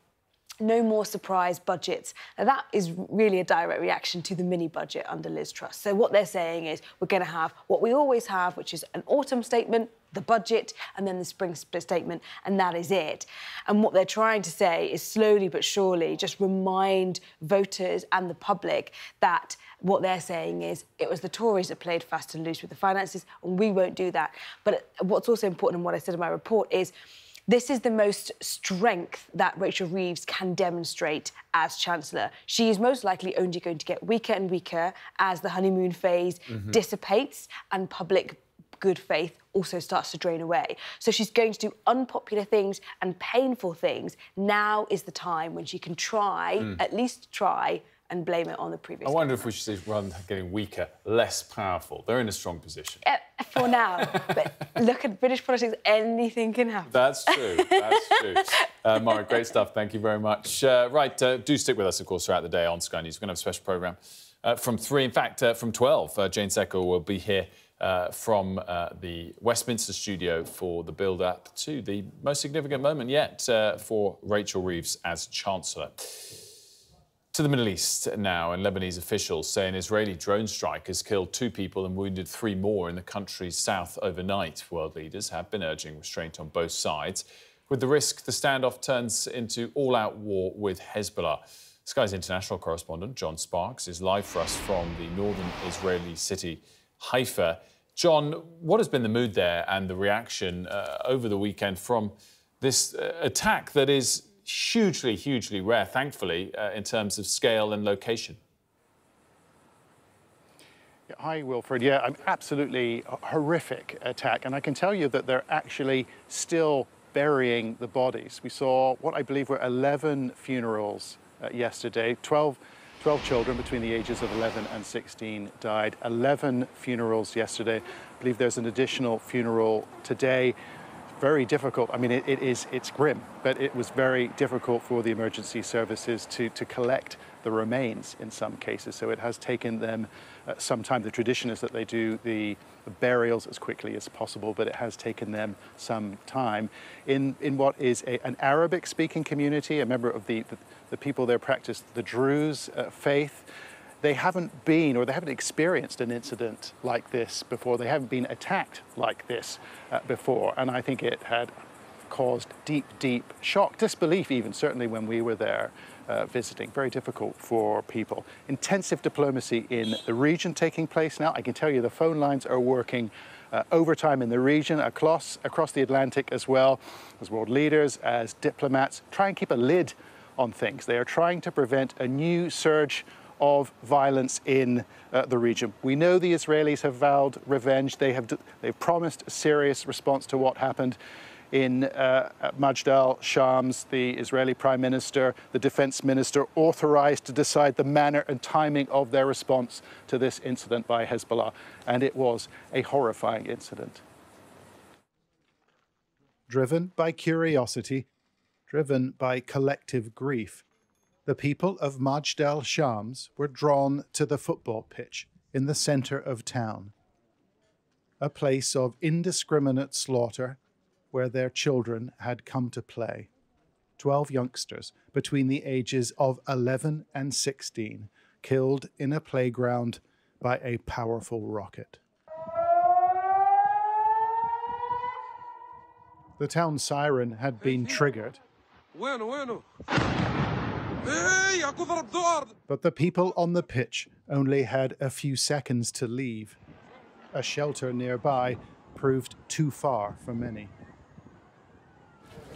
no more surprise budgets. Now, that is really a direct reaction to the mini-budget under Liz Truss. So what they're saying is we're going to have what we always have, which is an autumn statement, the budget, and then the spring statement, and that is it. And what they're trying to say is slowly but surely just remind voters and the public that what they're saying is it was the Tories that played fast and loose with the finances, and we won't do that. But what's also important, and what I said in my report, is this is the most strength that Rachel Reeves can demonstrate as Chancellor. She is most likely only going to get weaker and weaker as the honeymoon phase dissipates and public good faith also starts to drain away. So she's going to do unpopular things and painful things. Now is the time when she can try, at least try, and blame it on the previous I wonder if we should say, rather than getting weaker, less powerful. They're in a strong position. For now. But look at British politics, anything can happen. That's true, that's true. Mara, great stuff, thank you very much. Do stick with us, of course, throughout the day on Sky News. We're going to have a special programme from 3, in fact, from 12. Jane Seckle will be here from the Westminster studio for the build-up to the most significant moment yet for Rachel Reeves as Chancellor. To the Middle East now, and Lebanese officials say an Israeli drone strike has killed 2 people and wounded 3 more in the country's south overnight. World leaders have been urging restraint on both sides, with the risk the standoff turns into all-out war with Hezbollah. Sky's international correspondent John Sparks is live for us from the northern Israeli city Haifa. John, what has been the mood there and the reaction over the weekend from this attack that is hugely, hugely rare, thankfully, in terms of scale and location? Hi, Wilfred. Yeah, absolutely horrific attack. And I can tell you that they're actually still burying the bodies. We saw what I believe were 11 funerals yesterday. 12 children between the ages of 11 and 16 died. 11 funerals yesterday. I believe there's an additional funeral today. Very difficult. I mean, it's grim, but it was very difficult for the emergency services to collect the remains in some cases. So it has taken them some time. The tradition is that they do the burials as quickly as possible, but it has taken them some time. In what is an Arabic-speaking community, a member of the people there practice the Druze faith. They haven't experienced an incident like this before. They haven't been attacked like this before. And I think it had caused deep, deep shock, disbelief even, certainly when we were there visiting. Very difficult for people. Intensive diplomacy in the region taking place now. I can tell you the phone lines are working overtime in the region, across the Atlantic as well, as world leaders, as diplomats, try and keep a lid on things. They are trying to prevent a new surge of violence in the region. We know the Israelis have vowed revenge. They've promised a serious response to what happened in Majd al-Shams. The Israeli Prime Minister, the Defense Minister, authorized to decide the manner and timing of their response to this incident by Hezbollah. And it was a horrifying incident. Driven by curiosity, driven by collective grief, the people of Majd al-Shams were drawn to the football pitch in the centre of town, a place of indiscriminate slaughter where their children had come to play. 12 youngsters between the ages of 11 and 16 killed in a playground by a powerful rocket. The town siren had been triggered, but the people on the pitch only had a few seconds to leave. A shelter nearby proved too far for many.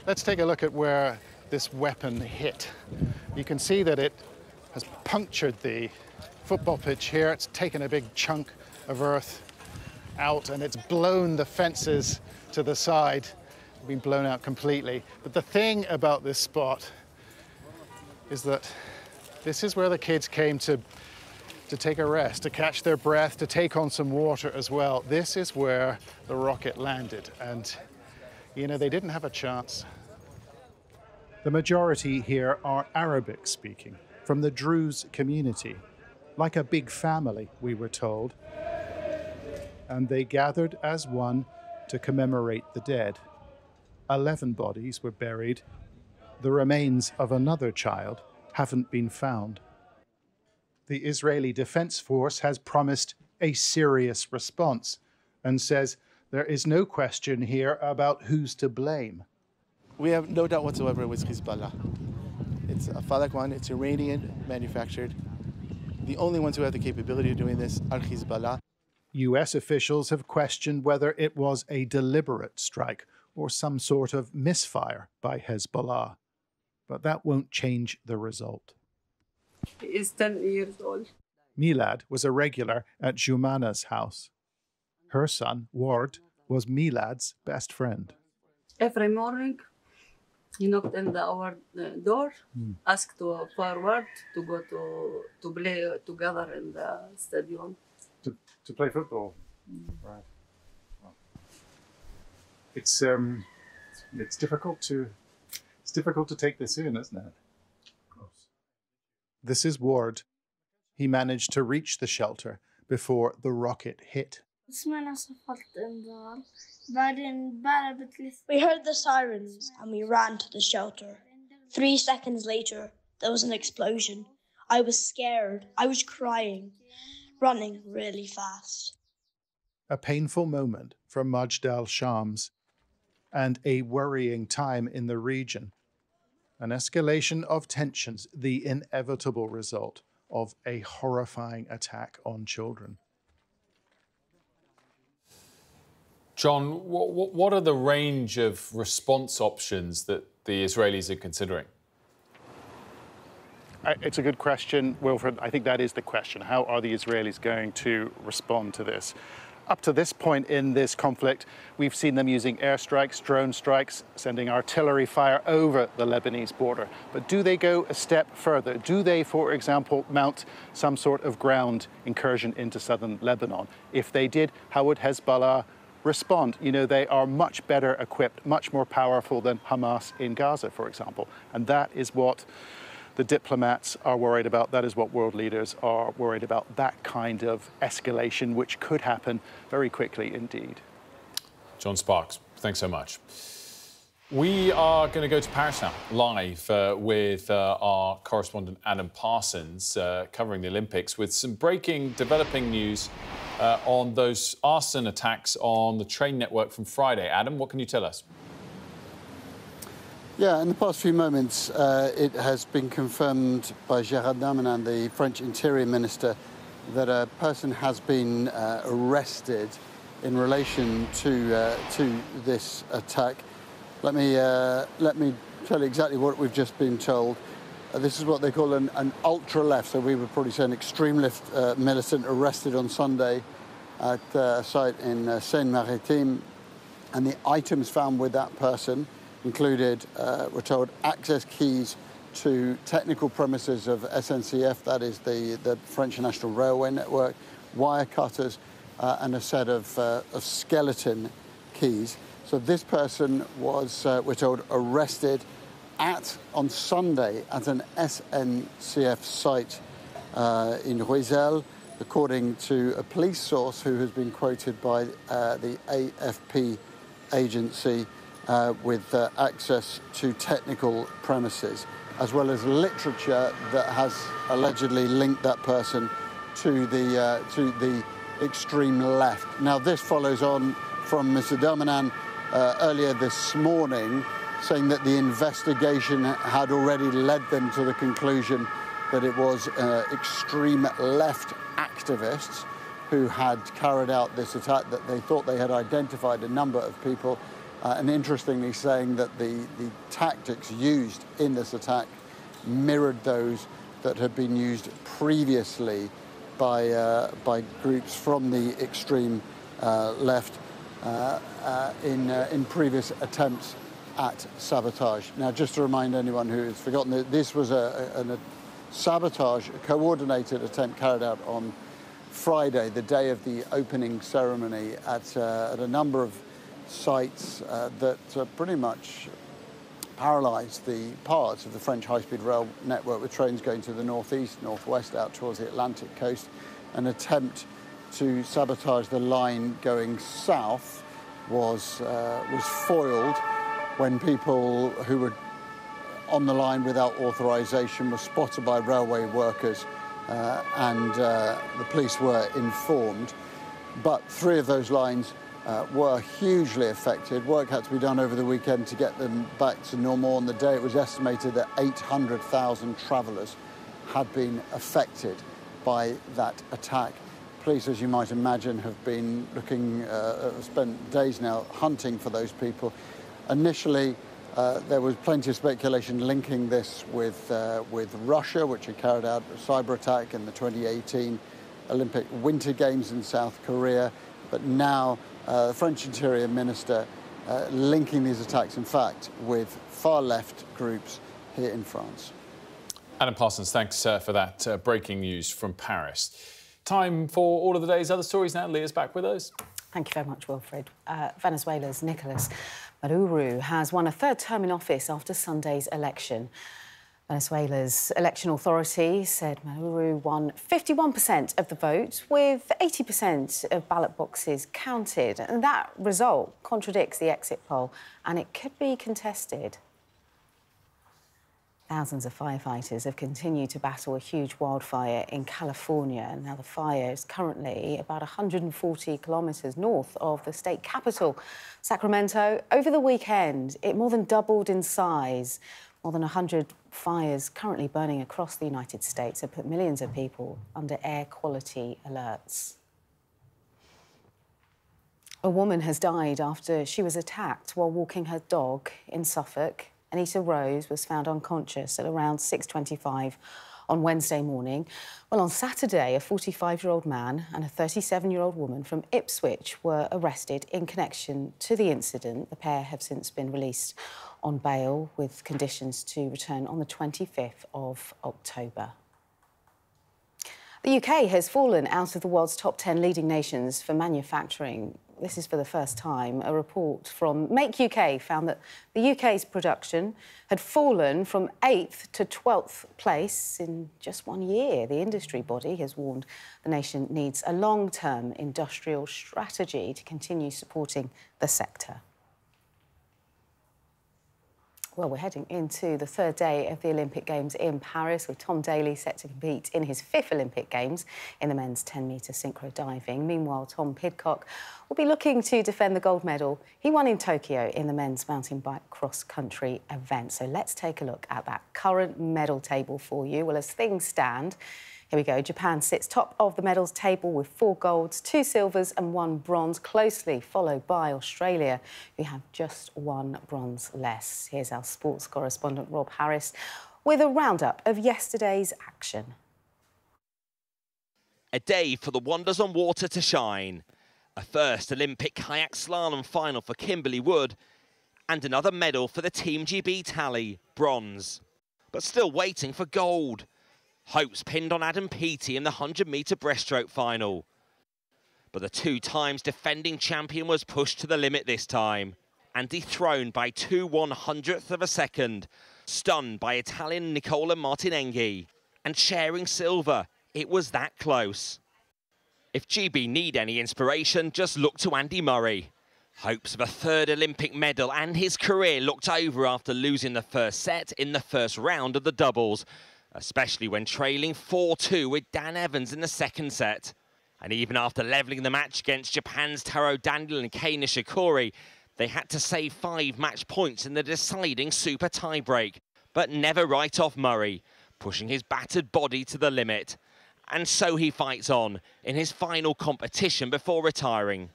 Let's take a look at where this weapon hit. You can see that it has punctured the football pitch here. It's taken a big chunk of earth out and it's blown the fences to the side, been blown out completely. But the thing about this spot is that this is where the kids came to take a rest, to catch their breath, to take on some water as well. This is where the rocket landed, and you know, they didn't have a chance. The majority here are Arabic speaking, from the Druze community, like a big family, we were told. And they gathered as one to commemorate the dead. 11 bodies were buried. The remains of another child haven't been found. The Israeli Defense Force has promised a serious response and says there is no question here about who's to blame. We have no doubt whatsoever with Hezbollah. It's a Falak one, it's Iranian manufactured. The only ones who have the capability of doing this are Hezbollah. US officials have questioned whether it was a deliberate strike or some sort of misfire by Hezbollah. But that won't change the result. He is 10 years old. Milad was a regular at Jumana's house. Her son, Ward, was Milad's best friend. Every morning, he knocked on our door, asked to forward to go to play together in the stadium. To play football? Right. Well, it's difficult to take this in, isn't it? This is Ward. He managed to reach the shelter before the rocket hit. We heard the sirens and we ran to the shelter. 3 seconds later, there was an explosion. I was scared. I was crying, running really fast. A painful moment for Majd al-Shams and a worrying time in the region. An escalation of tensions, the inevitable result of a horrifying attack on children. John, what are the range of response options that the Israelis are considering? It's a good question, Wilfred. I think that is the question. How are the Israelis going to respond to this? Up to this point in this conflict, we've seen them using airstrikes, drone strikes, sending artillery fire over the Lebanese border. But do they go a step further? Do they, for example, mount some sort of ground incursion into southern Lebanon? If they did, how would Hezbollah respond? You know, they are much better equipped, much more powerful than Hamas in Gaza, for example. And that is what the diplomats are worried about. That is what world leaders are worried about, that kind of escalation, which could happen very quickly indeed. John Sparks, thanks so much. We are going to go to Paris now, live with our correspondent Adam Parsons, covering the Olympics, with some developing news on those arson attacks on the train network from Friday. Adam, what can you tell us? Yeah, in the past few moments, it has been confirmed by Gérald Darmanin, the French Interior Minister, that a person has been arrested in relation to this attack. Let me tell you exactly what we've just been told. This is what they call an ultra-left, so we would probably say an extreme-left militant arrested on Sunday at a site in Seine-Maritime. And the items found with that person included, we're told, access keys to technical premises of SNCF, that is the French National Railway Network, wire cutters, and a set of skeleton keys. So this person was, we're told, arrested on Sunday at an SNCF site in Ruisel, according to a police source who has been quoted by the AFP agency, with access to technical premises, as well as literature that has allegedly linked that person to the extreme left. Now, this follows on from Mr. Darmanin earlier this morning, saying that the investigation had already led them to the conclusion that it was extreme left activists who had carried out this attack, that they thought they had identified a number of people, and interestingly saying that the tactics used in this attack mirrored those that had been used previously by groups from the extreme left in previous attempts at sabotage. Now, just to remind anyone who has forgotten, that this was a sabotage, a coordinated attempt carried out on Friday, the day of the opening ceremony, at a number of sites that pretty much paralysed the parts of the French high-speed rail network, with trains going to the northeast, northwest, out towards the Atlantic coast. An attempt to sabotage the line going south was foiled when people who were on the line without authorisation were spotted by railway workers, and the police were informed. But 3 of those lines were hugely affected. Work had to be done over the weekend to get them back to normal. On the day, it was estimated that 800,000 travellers had been affected by that attack. Police, as you might imagine, have been spent days now hunting for those people. Initially, there was plenty of speculation linking this with Russia, which had carried out a cyber attack in the 2018 Olympic Winter Games in South Korea. But now the French Interior Minister linking these attacks, in fact, with far-left groups here in France. Adam Parsons, thanks for that breaking news from Paris. Time for all of the day's other stories now. Leah's back with us. Thank you very much, Wilfred. Venezuela's Nicolas Maduro has won a 3rd term in office after Sunday's election. Venezuela's election authority said Maduro won 51% of the vote, with 80% of ballot boxes counted. And that result contradicts the exit poll, and it could be contested. Thousands of firefighters have continued to battle a huge wildfire in California. Now, the fire is currently about 140 kilometres north of the state capital, Sacramento. Over the weekend, it more than doubled in size. More than 100 fires currently burning across the United States have put millions of people under air quality alerts. A woman has died after she was attacked while walking her dog in Suffolk. Anita Rose was found unconscious at around 6:25 on Wednesday morning. Well, on Saturday, a 45-year-old man and a 37-year-old woman from Ipswich were arrested in connection to the incident. The pair have since been released on bail with conditions to return on the 25th of October. The UK has fallen out of the world's top 10 leading nations for manufacturing. This is for the first time. A report from Make UK found that the UK's production had fallen from 8th to 12th place in just 1 year. The industry body has warned the nation needs a long-term industrial strategy to continue supporting the sector. Well, we're heading into the third day of the Olympic Games in Paris, with Tom Daley set to compete in his 5th Olympic Games in the men's 10-metre synchro diving. Meanwhile, Tom Pidcock will be looking to defend the gold medal he won in Tokyo in the men's mountain bike cross-country event. So let's take a look at that current medal table for you. Well, as things stand, here we go. Japan sits top of the medals table with 4 golds, 2 silvers and 1 bronze, closely followed by Australia, who have just 1 bronze less. Here's our sports correspondent, Rob Harris, with a roundup of yesterday's action. A day for the wonders on water to shine. A first Olympic kayak slalom final for Kimberly Wood, and another medal for the Team GB tally, bronze. But still waiting for gold. Hopes pinned on Adam Peaty in the 100-metre breaststroke final. But the 2 times defending champion was pushed to the limit this time and dethroned by 2/100th of a second, stunned by Italian Nicola Martinenghi. And sharing silver, it was that close. If GB need any inspiration, just look to Andy Murray. Hopes of a 3rd Olympic medal and his career looked over after losing the first set in the first round of the doubles, especially when trailing 4-2 with Dan Evans in the second set. And even after levelling the match against Japan's Taro Daniel and Kei Nishikori, they had to save 5 match points in the deciding super tiebreak, but never write off Murray, pushing his battered body to the limit. And so he fights on in his final competition before retiring.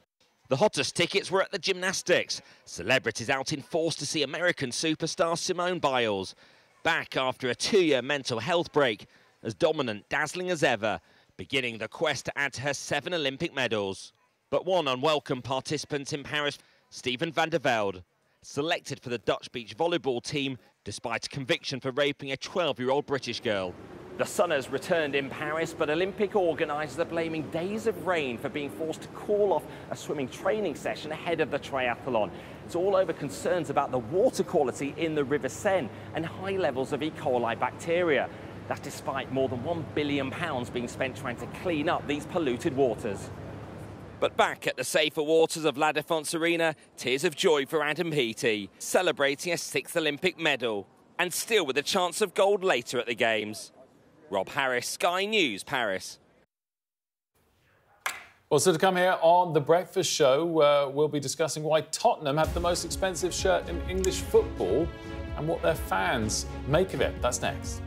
The hottest tickets were at the gymnastics. Celebrities out in force to see American superstar Simone Biles, back after a 2-year mental health break, as dominant, dazzling as ever, beginning the quest to add to her 7 Olympic medals. But one unwelcome participant in Paris, Steven van der Velde, selected for the Dutch beach volleyball team despite a conviction for raping a 12-year-old British girl. The sun has returned in Paris, but Olympic organisers are blaming days of rain for being forced to call off a swimming training session ahead of the triathlon. It's all over concerns about the water quality in the River Seine and high levels of E. coli bacteria. That's despite more than £1 billion being spent trying to clean up these polluted waters. But back at the safer waters of La Défense Arena, tears of joy for Adam Peaty, celebrating a 6th Olympic medal, and still with a chance of gold later at the Games. Rob Harris, Sky News, Paris. Also to come here on The Breakfast Show, we'll be discussing why Tottenham have the most expensive shirt in English football and what their fans make of it. That's next.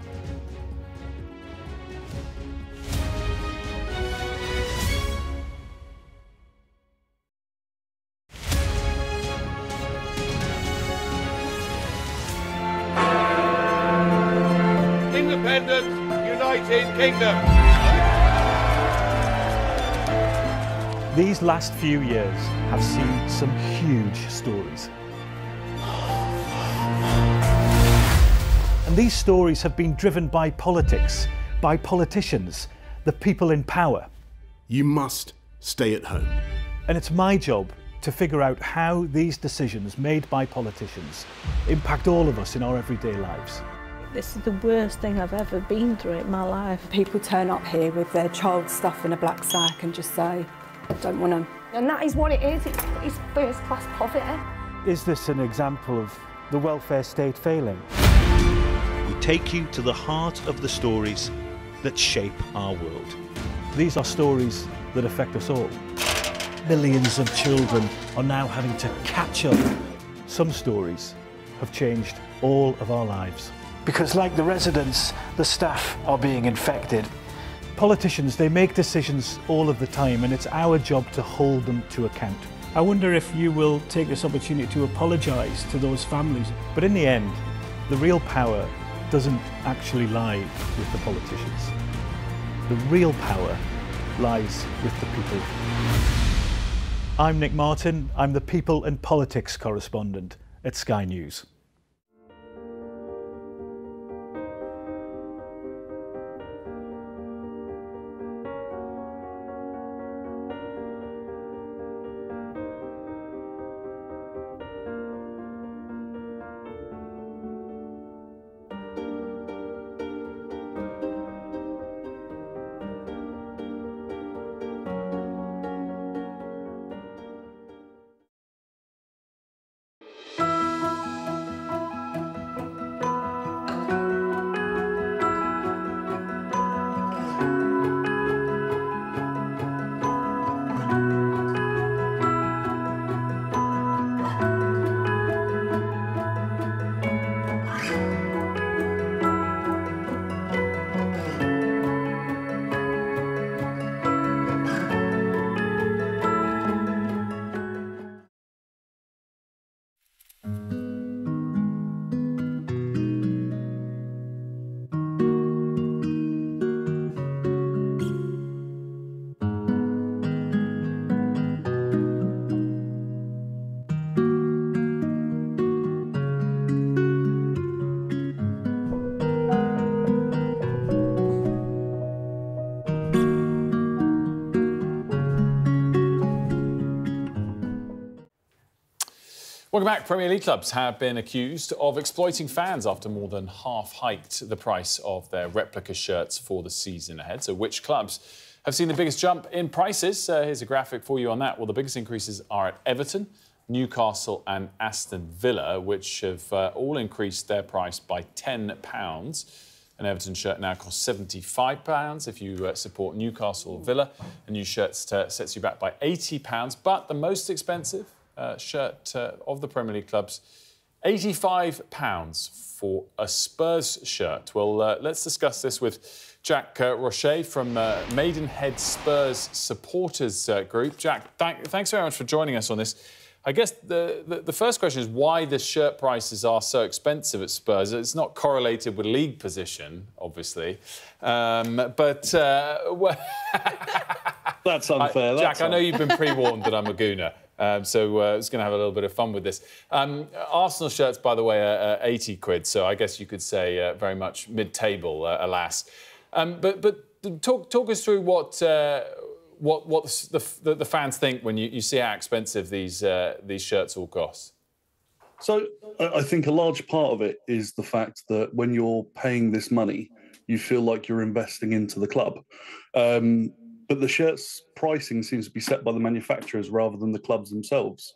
Independent, United Kingdom. These last few years have seen some huge stories. And these stories have been driven by politics, by politicians, the people in power. You must stay at home. And it's my job to figure out how these decisions made by politicians impact all of us in our everyday lives. This is the worst thing I've ever been through in my life. People turn up here with their child stuff in a black sack and just say, I don't want to. And that is what it is. It's first-class poverty. Is this an example of the welfare state failing? We take you to the heart of the stories that shape our world. These are stories that affect us all. Millions of children are now having to catch up. Some stories have changed all of our lives. Because like the residents, the staff are being infected. Politicians, they make decisions all of the time, and it's our job to hold them to account. I wonder if you will take this opportunity to apologise to those families. But in the end, the real power doesn't actually lie with the politicians. The real power lies with the people. I'm Nick Martin. I'm the People and Politics correspondent at Sky News. Welcome back. Premier League clubs have been accused of exploiting fans after more than half hiked the price of their replica shirts for the season ahead. So which clubs have seen the biggest jump in prices? Here's a graphic for you on that. Well, the biggest increases are at Everton, Newcastle and Aston Villa, which have all increased their price by £10. An Everton shirt now costs £75 if you support Newcastle or Villa. A new shirt sets you back by £80. But the most expensive shirt of the Premier League clubs, £85 for a Spurs shirt. Well, let's discuss this with Jack Roche from Maidenhead Spurs Supporters Group. Jack, thanks very much for joining us on this. I guess the first question is why the shirt prices are so expensive at Spurs. It's not correlated with league position, obviously. But that's unfair. Jack, I know you've been pre-warned that I'm a gooner. So I was going to have a little bit of fun with this. Arsenal shirts, by the way, are 80 quid, so I guess you could say very much mid-table, alas. But talk us through what the fans think when you see how expensive these shirts all cost. So I think a large part of it is the fact that when you're paying this money, you feel like you're investing into the club. But the shirts pricing seems to be set by the manufacturers rather than the clubs themselves,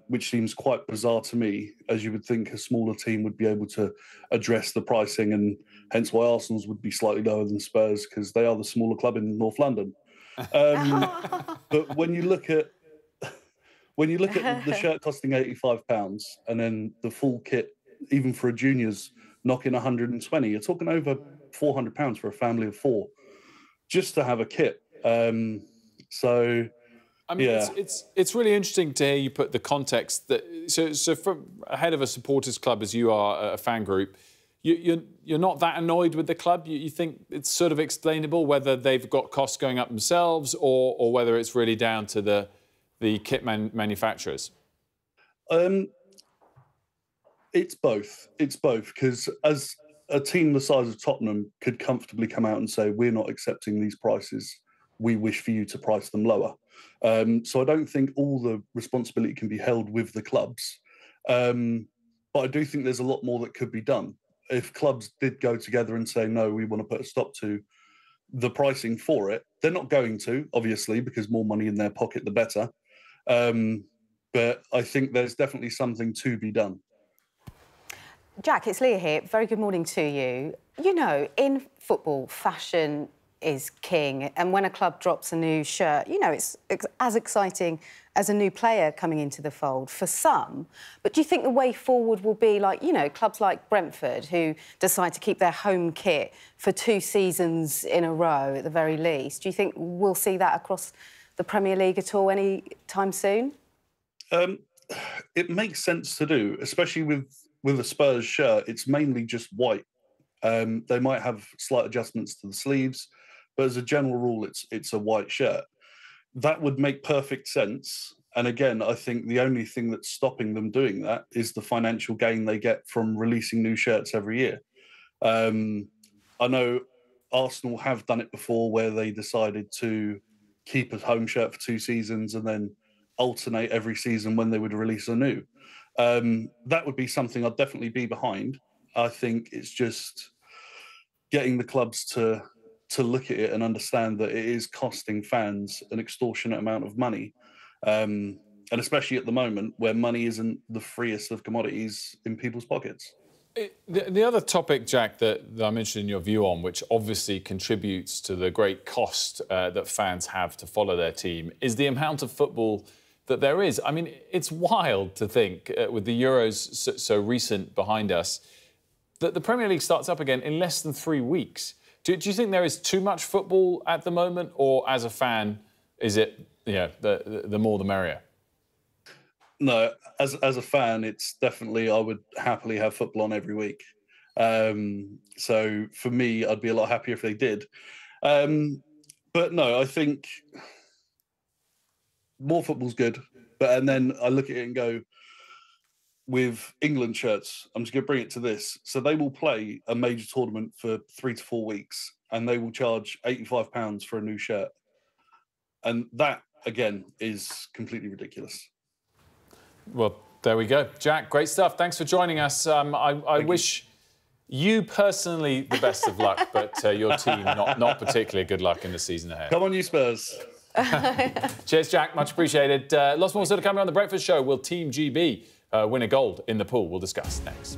which seems quite bizarre to me, as you would think a smaller team would be able to address the pricing, and hence why Arsenal's would be slightly lower than Spurs, because they are the smaller club in North London. But when you look at the shirt costing £85 and then the full kit, even for a juniors, knocking 120, you're talking over £400 for a family of four, just to have a kit. So, I mean, yeah. it's really interesting to hear you put the context that so from ahead of a supporters club as you are, a fan group, you're not that annoyed with the club. You think it's sort of explainable whether they've got costs going up themselves or whether it's really down to the kit manufacturers. It's both. It's both, because as a team the size of Tottenham could comfortably come out and say, we're not accepting these prices, we wish for you to price them lower. So I don't think all the responsibility can be held with the clubs. But I do think there's a lot more that could be done. If clubs did go together and say, no, we want to put a stop to the pricing for it, they're not going to, obviously, because more money in their pocket, the better. But I think there's definitely something to be done. Jack, it's Leah here. Very good morning to you. You know, in football, fashion is king. And when a club drops a new shirt, you know, it's as exciting as a new player coming into the fold for some. But do you think the way forward will be like, you know, clubs like Brentford who decide to keep their home kit for 2 seasons in a row at the very least? Do you think we'll see that across the Premier League at all any anytime soon? It makes sense to do, especially with a Spurs shirt. It's mainly just white. They might have slight adjustments to the sleeves, but as a general rule, it's a white shirt. That would make perfect sense. And again, I think the only thing that's stopping them doing that is the financial gain they get from releasing new shirts every year. I know Arsenal have done it before, where they decided to keep a home shirt for 2 seasons and then alternate every season when they would release a new. That would be something I'd definitely be behind. I think it's just getting the clubs to look at it and understand that it is costing fans an extortionate amount of money. And especially at the moment where money isn't the freest of commodities in people's pockets. The other topic, Jack, that I'm interested in your view on, which obviously contributes to the great cost that fans have to follow their team, is the amount of football that there is. I mean, it's wild to think, with the Euros so recent behind us, that the Premier League starts up again in less than 3 weeks. Do you think there is too much football at the moment, or as a fan, is it, the more the merrier? No, as a fan, it's definitely, I would happily have football on every week. So for me, I'd be a lot happier if they did. But no, I think more football's good. And then I look at it and go, with England shirts, I'm just going to bring it to this. So they will play a major tournament for 3 to 4 weeks, and they will charge £85 for a new shirt. And that, again, is completely ridiculous. Well, there we go. Jack, great stuff. Thanks for joining us. I wish you personally the best of luck, but your team not particularly good luck in the season ahead. Come on, you Spurs. Cheers, Jack. Much appreciated. Lots more still to come on The Breakfast Show. Will Team GB win a gold in the pool? We'll discuss next.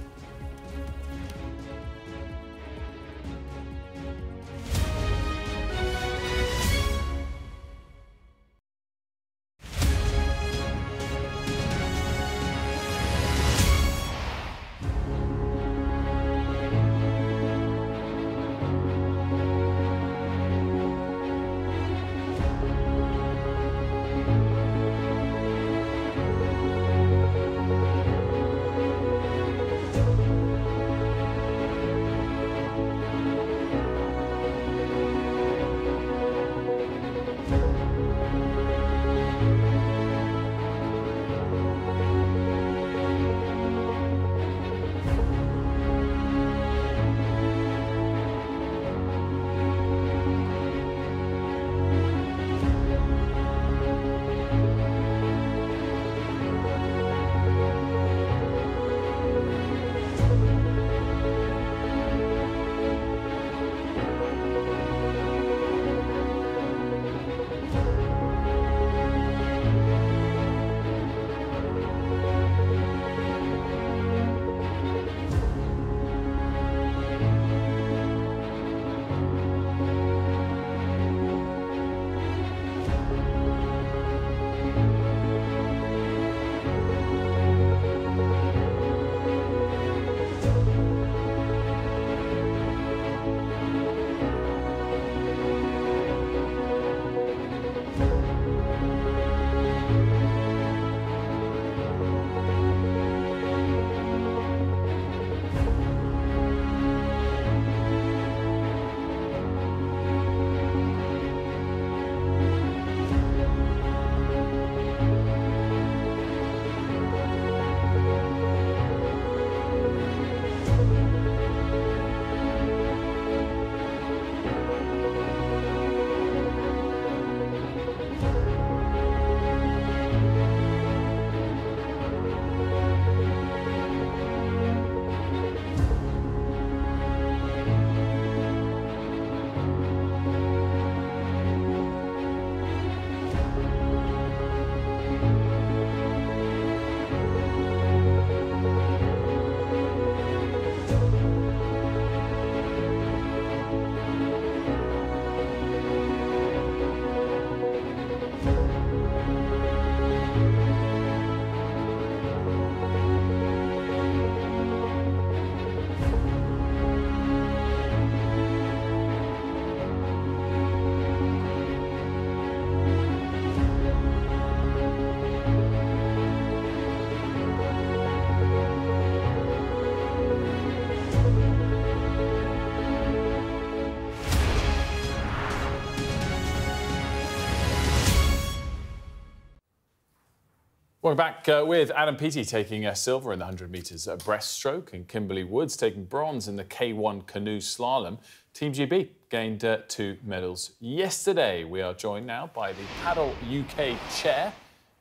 We're back with Adam Peaty taking silver in the 100 metres breaststroke and Kimberly Woods taking bronze in the K1 canoe slalom. Team GB gained 2 medals yesterday. We are joined now by the Paddle UK chair,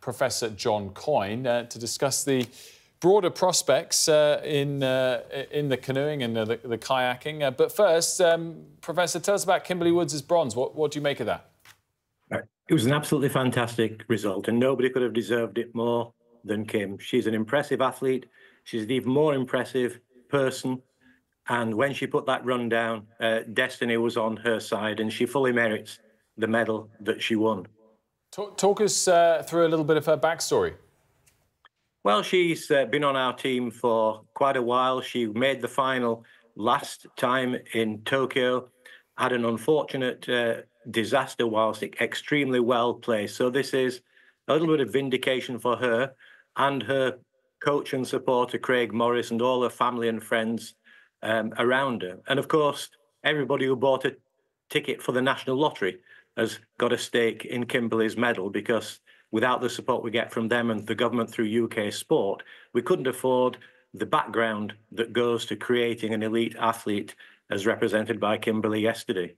Professor John Coyne, to discuss the broader prospects in the canoeing and the kayaking. But first, Professor, tell us about Kimberly Woods' bronze. What do you make of that? It was an absolutely fantastic result, and nobody could have deserved it more than Kim. She's an impressive athlete. She's an even more impressive person. And when she put that run down, destiny was on her side, and she fully merits the medal that she won. Talk us through a little bit of her backstory. Well, she's been on our team for quite a while. She made the final last time in Tokyo, had an unfortunate disaster whilst extremely well placed. So this is a little bit of vindication for her and her coach and supporter, Craig Morris, and all her family and friends around her. And of course, everybody who bought a ticket for the National Lottery has got a stake in Kimberly's medal, because without the support we get from them and the government through UK Sport, we couldn't afford the background that goes to creating an elite athlete as represented by Kimberly yesterday.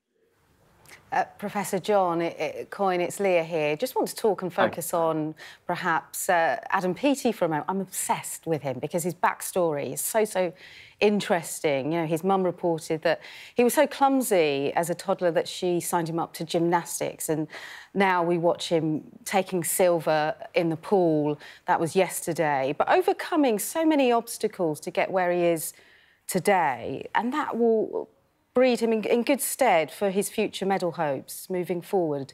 Professor John Coyne, it's Leah here. Just want to talk and focus on perhaps Adam Peaty for a moment. I'm obsessed with him because his backstory is so interesting. You know, his mum reported that he was so clumsy as a toddler that she signed him up to gymnastics, and now we watch him taking silver in the pool. That was yesterday, but overcoming so many obstacles to get where he is today, and that will breed him in good stead for his future medal hopes moving forward.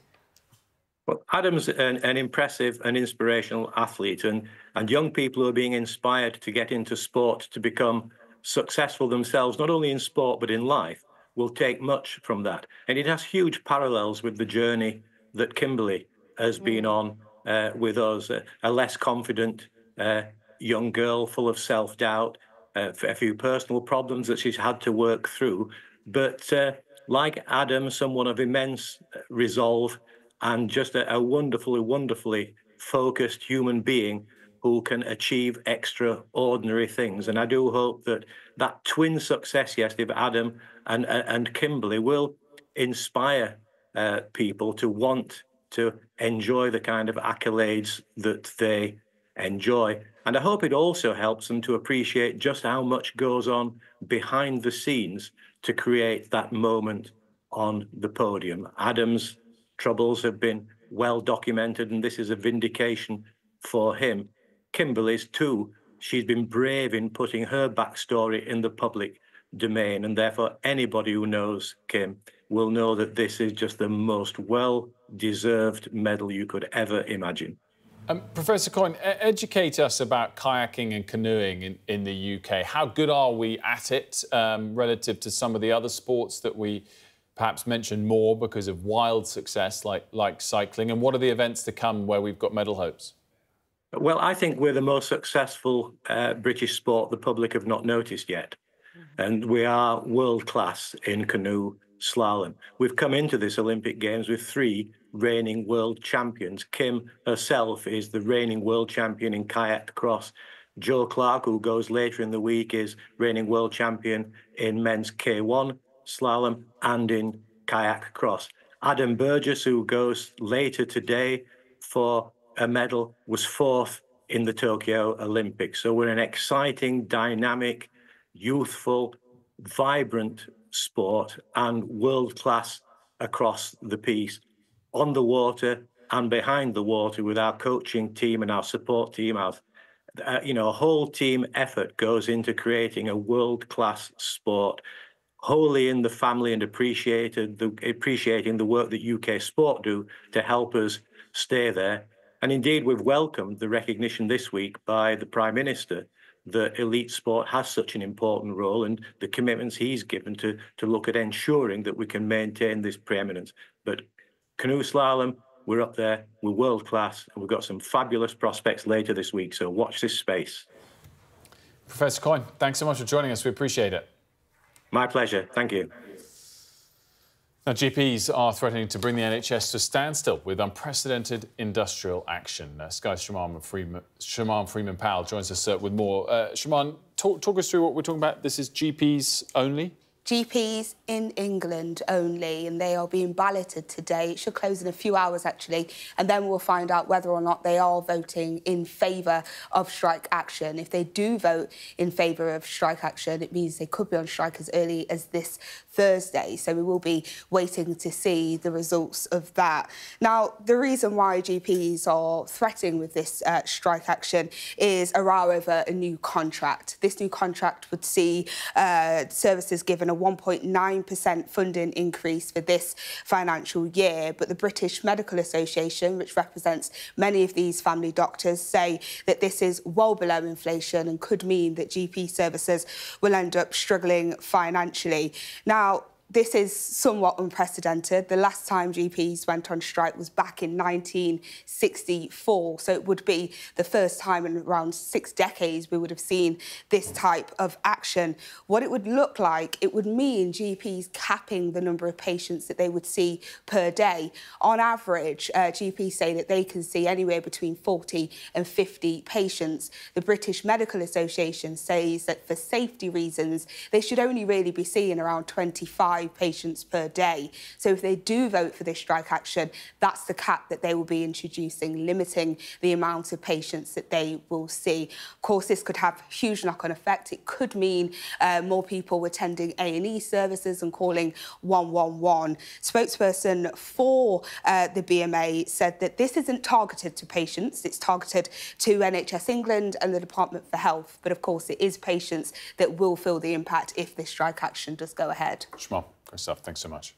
Well, Adam's an impressive and inspirational athlete, and young people who are being inspired to get into sport to become successful themselves, not only in sport but in life, will take much from that. And it has huge parallels with the journey that Kimberly has been on with us, a less confident young girl full of self-doubt, a few personal problems that she's had to work through. But like Adam, someone of immense resolve and just a wonderfully focused human being who can achieve extraordinary things. And I do hope that that twin success yesterday of Adam and Kimberly will inspire people to want to enjoy the kind of accolades that they enjoy. And I hope it also helps them to appreciate just how much goes on behind the scenes to create that moment on the podium. Adam's troubles have been well documented, and this is a vindication for him. Kimberly's too. She's been brave in putting her backstory in the public domain, and therefore anybody who knows Kim will know that this is just the most well-deserved medal you could ever imagine. Professor Coyne, educate us about kayaking and canoeing in the UK. How good are we at it relative to some of the other sports that we perhaps mention more because of wild success, like cycling? And what are the events to come where we've got medal hopes? Well, I think we're the most successful British sport the public have not noticed yet. And we are world-class in canoe slalom. We've come into this Olympic Games with 3 reigning world champions. Kim herself is the reigning world champion in kayak cross. Joe Clark, who goes later in the week, is reigning world champion in men's K1 slalom and in kayak cross. Adam Burgess, who goes later today for a medal, was 4th in the Tokyo Olympics. So we're an exciting, dynamic, youthful, vibrant sport and world-class across the piece, on the water and behind the water, with our coaching team and our support team. A whole team effort goes into creating a world-class sport, wholly in the family, and appreciating the work that UK Sport do to help us stay there. And indeed, we've welcomed the recognition this week by the Prime Minister that elite sport has such an important role, and the commitments he's given to look at ensuring that we can maintain this preeminence. But canoe slalom, we're up there, we're world class, and we've got some fabulous prospects later this week, so watch this space. Professor Coyne, thanks so much for joining us. We appreciate it. My pleasure. Thank you. Now, GPs are threatening to bring the NHS to a standstill with unprecedented industrial action. Sky's Shaman Freeman-Powell joins us with more. Shaman, talk us through what we're talking about. This is GPs only? GPs in England only, and they are being balloted today. It should close in a few hours, actually, and then we'll find out whether or not they are voting in favour of strike action. If they do vote in favour of strike action, it means they could be on strike as early as this Thursday, so we will be waiting to see the results of that. Now, the reason why GPs are threatening with this strike action is a row over a new contract. This new contract would see services given a 1.9% funding increase for this financial year, but the British Medical Association, which represents many of these family doctors, say that this is well below inflation and could mean that GP services will end up struggling financially. Now, this is somewhat unprecedented. The last time GPs went on strike was back in 1964, so it would be the first time in around 6 decades we would have seen this type of action. What it would look like, it would mean GPs capping the number of patients that they would see per day. On average, GPs say that they can see anywhere between 40 and 50 patients. The British Medical Association says that for safety reasons, they should only really be seeing around 25 patients per day. So if they do vote for this strike action, that's the cap that they will be introducing, limiting the amount of patients that they will see. Of course, this could have huge knock-on effect. It could mean more people attending A&E services and calling 111. Spokesperson for the BMA said that this isn't targeted to patients, it's targeted to NHS England and the Department for Health. But of course, it is patients that will feel the impact if this strike action does go ahead. Shmal, great stuff. Thanks so much.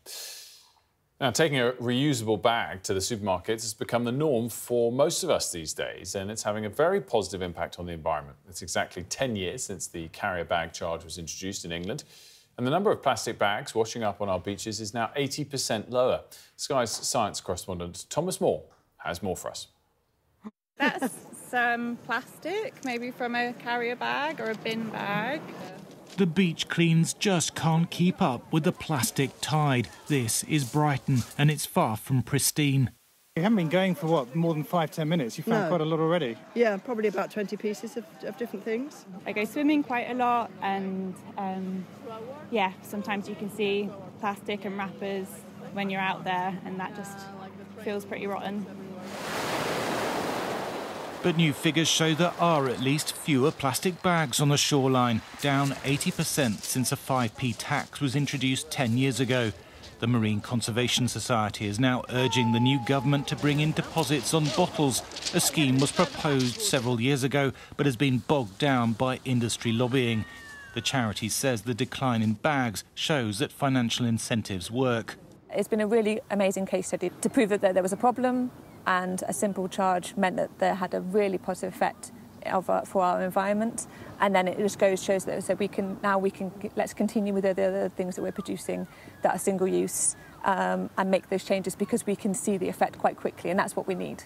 Now, taking a reusable bag to the supermarkets has become the norm for most of us these days, and it's having a very positive impact on the environment. It's exactly 10 years since the carrier bag charge was introduced in England, and the number of plastic bags washing up on our beaches is now 80% lower. Sky's science correspondent Thomas Moore has more for us. That's some plastic, maybe from a carrier bag or a bin bag. The beach cleans just can't keep up with the plastic tide. This is Brighton, and it's far from pristine. You haven't been going for, what, more than 5-10 minutes? You've found quite a lot already. Yeah, probably about 20 pieces of different things. I go swimming quite a lot, and yeah, sometimes you can see plastic and wrappers when you're out there, and that just feels pretty rotten. But new figures show there are at least fewer plastic bags on the shoreline, down 80% since a 5p tax was introduced 10 years ago. The Marine Conservation Society is now urging the new government to bring in deposits on bottles. A scheme was proposed several years ago, but has been bogged down by industry lobbying. The charity says the decline in bags shows that financial incentives work. It's been a really amazing case study to prove that there was a problem, and a simple charge meant that they had a really positive effect for our environment. And then it just shows that so let's continue with the other things that we're producing that are single use, and make those changes because we can see the effect quite quickly, and that's what we need.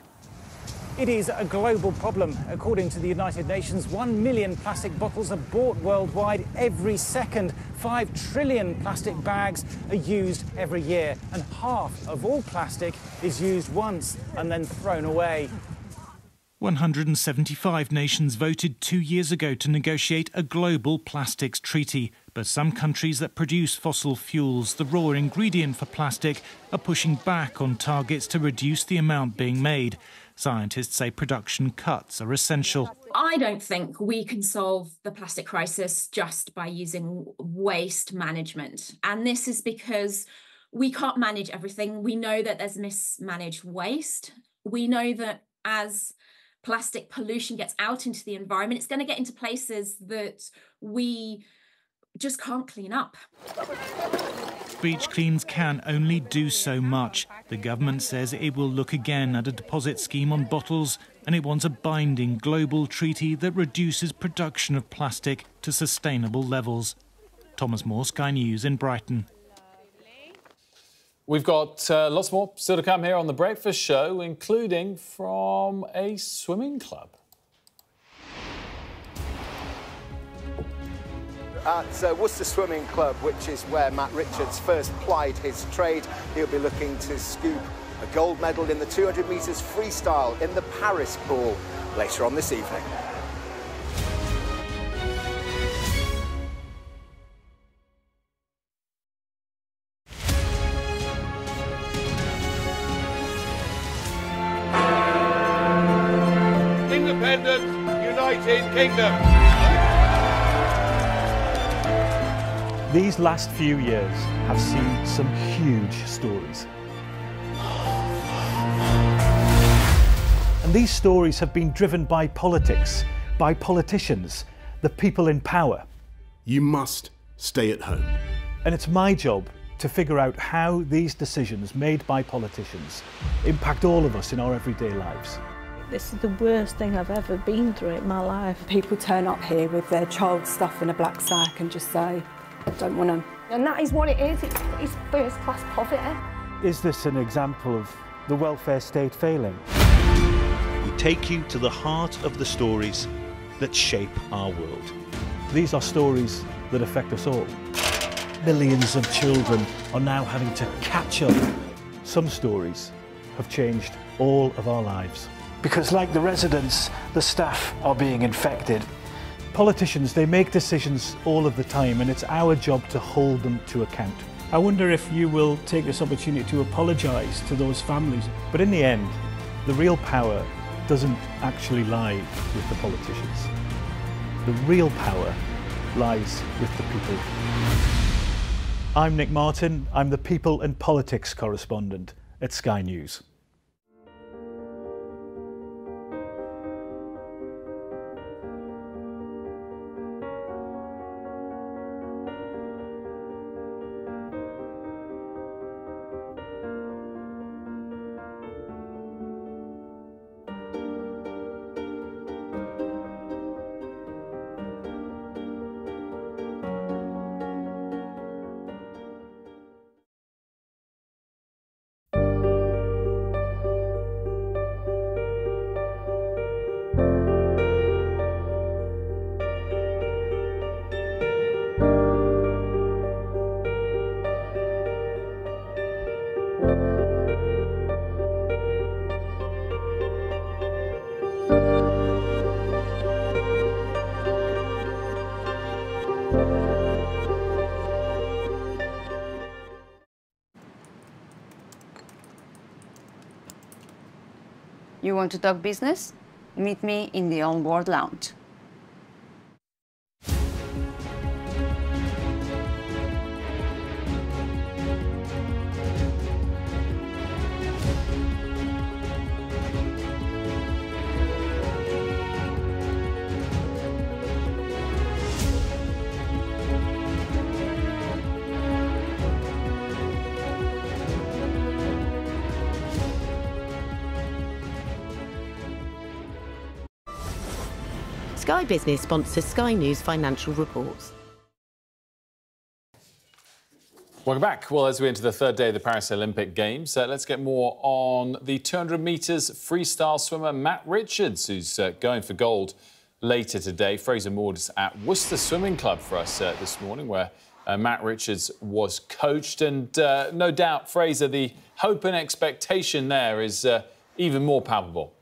It is a global problem. According to the United Nations, 1 million plastic bottles are bought worldwide every second. 5 trillion plastic bags are used every year, and half of all plastic is used once and then thrown away. 175 nations voted 2 years ago to negotiate a global plastics treaty. But some countries that produce fossil fuels, the raw ingredient for plastic, are pushing back on targets to reduce the amount being made. Scientists say production cuts are essential. I don't think we can solve the plastic crisis just by using waste management. And this is because we can't manage everything. We know that there's mismanaged waste. We know that as plastic pollution gets out into the environment, it's going to get into places that we just can't clean up. Beach cleans can only do so much. The government says it will look again at a deposit scheme on bottles, and it wants a binding global treaty that reduces production of plastic to sustainable levels. Thomas Moore, Sky News in Brighton. We've got lots more still to come here on The Breakfast Show, including from a swimming club. at Worcester Swimming Club, which is where Matt Richards first plied his trade. He'll be looking to scoop a gold medal in the 200 metres freestyle in the Paris pool later on this evening. Independence, United Kingdom. These last few years have seen some huge stories. And these stories have been driven by politics, by politicians, the people in power. You must stay at home. And it's my job to figure out how these decisions made by politicians impact all of us in our everyday lives. This is the worst thing I've ever been through in my life. People turn up here with their child stuff in a black sack and just say, don't want to. And that is what it is. It's first-class poverty. Is this an example of the welfare state failing? We take you to the heart of the stories that shape our world. These are stories that affect us all. Millions of children are now having to catch up. Some stories have changed all of our lives. Because like the residents, the staff are being infected. Politicians, they make decisions all of the time, and it's our job to hold them to account. I wonder if you will take this opportunity to apologise to those families. But in the end, the real power doesn't actually lie with the politicians. The real power lies with the people. I'm Nick Martin. I'm the People and Politics correspondent at Sky News. You want to talk business? Meet me in the On-Board Lounge. Sky Business sponsors Sky News financial reports. Welcome back. Well, as we enter the third day of the Paris Olympic Games, let's get more on the 200 metres freestyle swimmer Matt Richards, who's going for gold later today. Fraser Moore's at Worcester Swimming Club for us this morning, where Matt Richards was coached. And no doubt, Fraser, the hope and expectation there is even more palpable.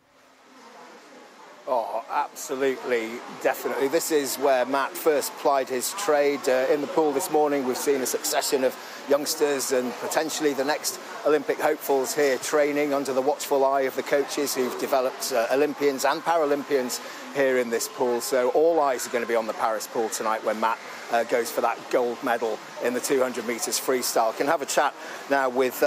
Oh, absolutely, definitely. This is where Matt first plied his trade. In the pool this morning, we've seen a succession of youngsters and potentially the next Olympic hopefuls here training under the watchful eye of the coaches who've developed Olympians and Paralympians here in this pool. So all eyes are going to be on the Paris pool tonight when Matt goes for that gold medal in the 200 metres freestyle. Can have a chat now with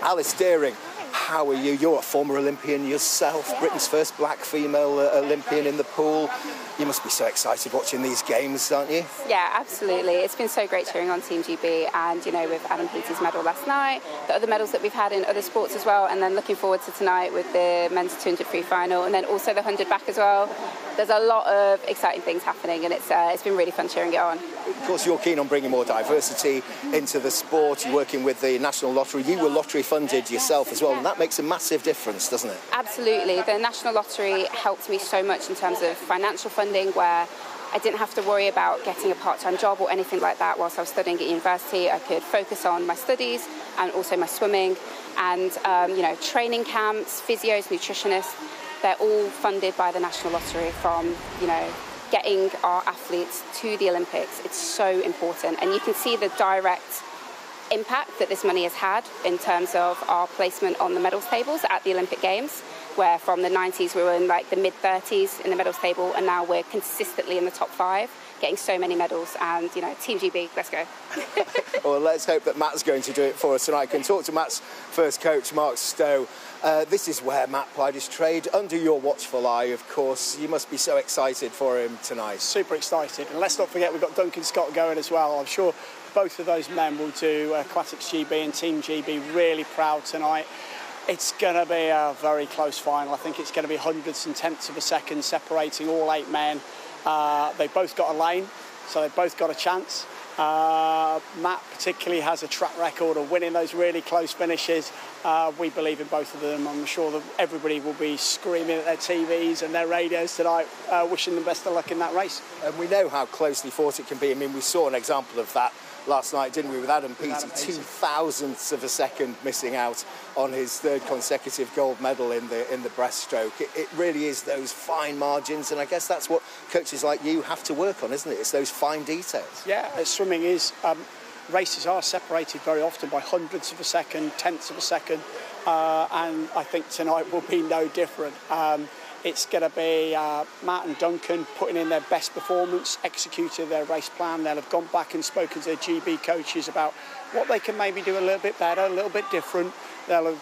Alice Deering. How are you? You're a former Olympian yourself, Britain's first black female Olympian in the pool. You must be so excited watching these games, aren't you? Yeah, absolutely. It's been so great cheering on Team GB and, you know, with Adam Peaty's medal last night, the other medals that we've had in other sports as well, and then looking forward to tonight with the men's 200 free final and then also the 100 back as well. There's a lot of exciting things happening and it's been really fun cheering it on. Of course, you're keen on bringing more diversity into the sport. You're working with the National Lottery. You were lottery funded yourself as well, and that makes a massive difference, doesn't it? Absolutely. The National Lottery helped me so much in terms of financial funding, where I didn't have to worry about getting a part-time job or anything like that whilst I was studying at university. I could focus on my studies and also my swimming. And, you know, training camps, physios, nutritionists, they're all funded by the National Lottery from, you know, getting our athletes to the Olympics. It's so important. And you can see the direct impact that this money has had in terms of our placement on the medals tables at the Olympic Games, where from the 90s we were in like the mid-30s in the medals table, and now we're consistently in the top 5, getting so many medals. And, you know, Team GB, let's go. Well, let's hope that Matt's going to do it for us tonight. I can talk to Matt's first coach, Mark Stowe. This is where Matt plied his trade, under your watchful eye, of course. You must be so excited for him tonight. Super excited. And let's not forget we've got Duncan Scott going as well. I'm sure both of those men will do Aquatics GB and Team GB really proud tonight. It's going to be a very close final. I think it's going to be hundredths and tenths of a second separating all 8 men. They've both got a lane, so they've both got a chance. Matt particularly has a track record of winning those really close finishes. We believe in both of them. I'm sure that everybody will be screaming at their TVs and their radios tonight, wishing them best of luck in that race. And we know how closely fought it can be. I mean, we saw an example of that last night, didn't we, with Adam Peaty, 0.02 of a second missing out on his 3rd consecutive gold medal in the breaststroke. It really is those fine margins, and I guess that's what coaches like you have to work on, isn't it? It's those fine details. Yeah, swimming is. Races are separated very often by hundredths of a second, tenths of a second, and I think tonight will be no different. It's going to be Matt and Duncan putting in their best performance, executing their race plan. They'll have gone back and spoken to their GB coaches about what they can maybe do a little bit better, a little bit different. They'll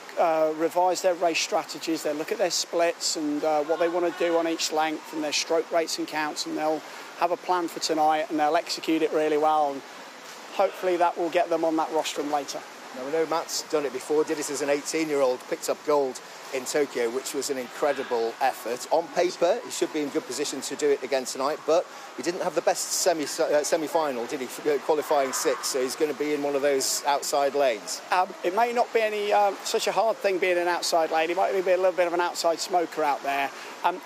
revise their race strategies. They'll look at their splits and what they want to do on each length and their stroke rates and counts, and they'll have a plan for tonight and they'll execute it really well. And hopefully that will get them on that rostrum later. Now, we know Matt's done it before, did it as an 18-year-old, picked up gold in Tokyo, which was an incredible effort. On paper, he should be in good position to do it again tonight, but he didn't have the best semi-final, did he? Qualifying 6th, so he's going to be in one of those outside lanes. It may not be any such a hard thing being an outside lane. He might be a little bit of an outside smoker out there.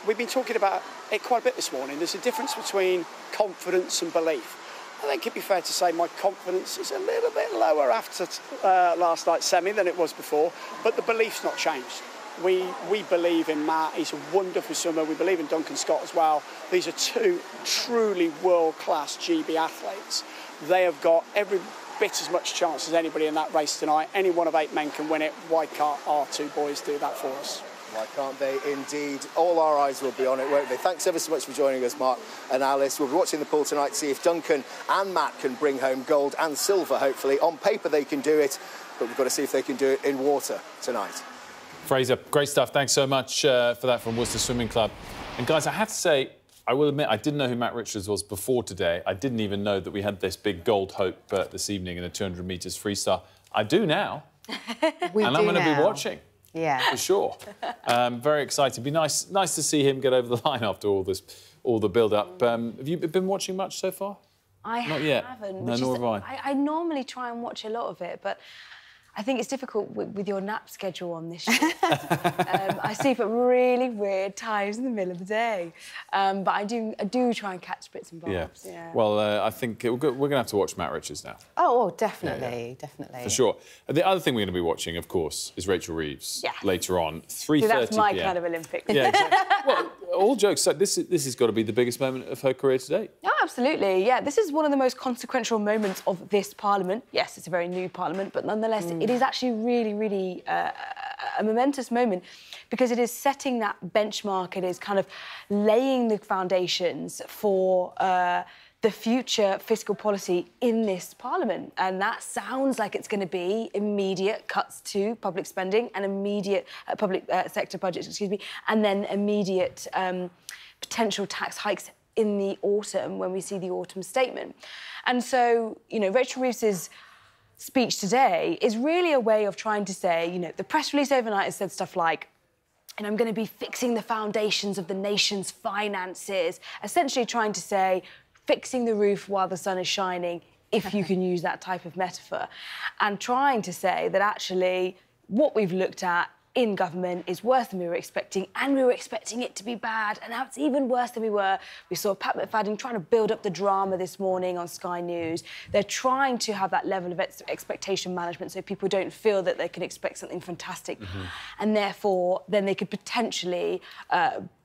We've been talking about it quite a bit this morning. There's a difference between confidence and belief. I think it'd be fair to say my confidence is a little bit lower after last night's semi than it was before, but the belief's not changed. We believe in Matt. He's a wonderful swimmer. We believe in Duncan Scott as well. These are 2 truly world-class GB athletes. They have got every bit as much chance as anybody in that race tonight. Any one of 8 men can win it. Why can't our 2 boys do that for us? Why can't they indeed? All our eyes will be on it, won't they? Thanks ever so much for joining us, Mark and Alice. We'll be watching the pool tonight to see if Duncan and Matt can bring home gold and silver, hopefully. On paper, they can do it, but we've got to see if they can do it in water tonight. Fraser, great stuff. Thanks so much for that from Worcester Swimming Club. And, guys, I have to say, I will admit, I didn't know who Matt Richards was before today. I didn't even know that we had this big gold hope this evening in the 200 metres freestyle. I do now. And I'm going to be watching. Yeah. For sure. Very excited. It'd be nice to see him get over the line after all the build-up. Have you been watching much so far? I Not yet. haven't. No, nor have I. I normally try and watch a lot of it, but I think it's difficult with your nap schedule on this show. I sleep at really weird times in the middle of the day, but I do try and catch bits and bobs. Yeah. Well, I think we're going to have to watch Matt Richards now. Oh, definitely, definitely. For sure. The other thing we're going to be watching, of course, is Rachel Reeves later on, 3:30 So that's my PM. kind of Olympic. Yeah, exactly. Well, all jokes aside, this has got to be the biggest moment of her career to date. Oh, absolutely. Yeah, this is one of the most consequential moments of this Parliament. Yes, it's a very new Parliament, but nonetheless, it is actually really, really a momentous moment because it is setting that benchmark. It is kind of laying the foundations for the future fiscal policy in this Parliament. And that sounds like it's going to be immediate cuts to public spending and immediate public sector budgets, excuse me, and then immediate potential tax hikes in the autumn when we see the autumn statement. And so, you know, Rachel Reeves's speech today is really a way of trying to say, you know, the press release overnight has said stuff like, and I'm going to be fixing the foundations of the nation's finances, essentially trying to say, fixing the roof while the sun is shining, if you can use that type of metaphor, and trying to say that actually what we've looked at in government is worse than we were expecting, and we were expecting it to be bad, and now it's even worse than we were. We saw Pat McFadden trying to build up the drama this morning on Sky News. They're trying to have that level of expectation management so people don't feel that they can expect something fantastic, and therefore then they could potentially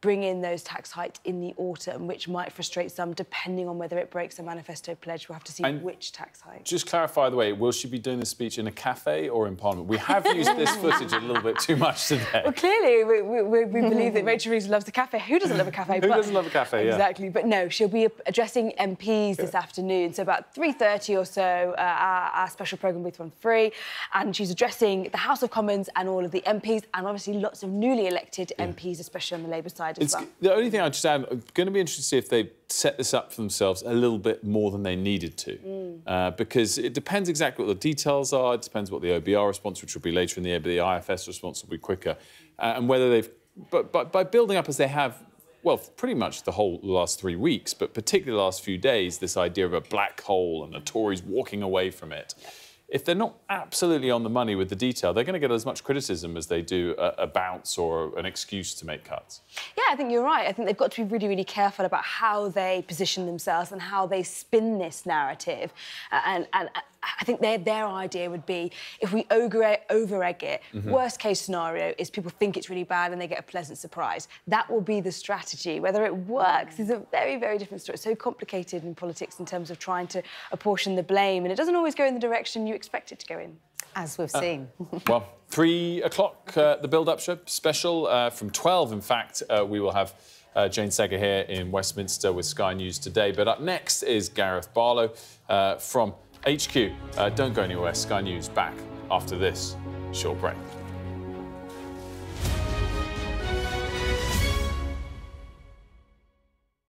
bring in those tax hikes in the autumn, which might frustrate some, depending on whether it breaks the manifesto pledge. We'll have to see which tax hike. Just clarify the way, will she be doing this speech in a cafe or in Parliament? We have used this footage a little bit too much today. Well, clearly, we believe that Rachel Reeves loves the cafe. Who doesn't love a cafe? Who doesn't love a cafe, yeah. Exactly. But no, she'll be addressing MPs this afternoon, so about 3:30 or so, our special programme with One Free, and she's addressing the House of Commons and all of the MPs, and obviously lots of newly elected MPs, especially on the Labour side as well. The only thing I'd just add, I'm going to be interested to see if they set this up for themselves a little bit more than they needed to, because it depends exactly what the details are. It depends what the OBR response, which will be later in the year, but the IFS response will be quicker, and whether they've. But by building up as they have, well, pretty much the whole last 3 weeks, but particularly the last few days, this idea of a black hole and the Tories walking away from it. If they're not absolutely on the money with the detail, they're going to get as much criticism as they do a bounce or an excuse to make cuts. Yeah, I think you're right. I think they've got to be really, really careful about how they position themselves and how they spin this narrative. And I think their idea would be, if we over-egg it, worst-case scenario is people think it's really bad and they get a pleasant surprise. That will be the strategy. Whether it works is a very, very different story. It's so complicated in politics in terms of trying to apportion the blame, and it doesn't always go in the direction you expect it to go in. As we've seen. Well, 3 o'clock, the build-up show, special. From 12, in fact, we will have Jane Seger here in Westminster with Sky News today. But up next is Gareth Barlow from HQ. Don't go anywhere. Sky News back after this short break.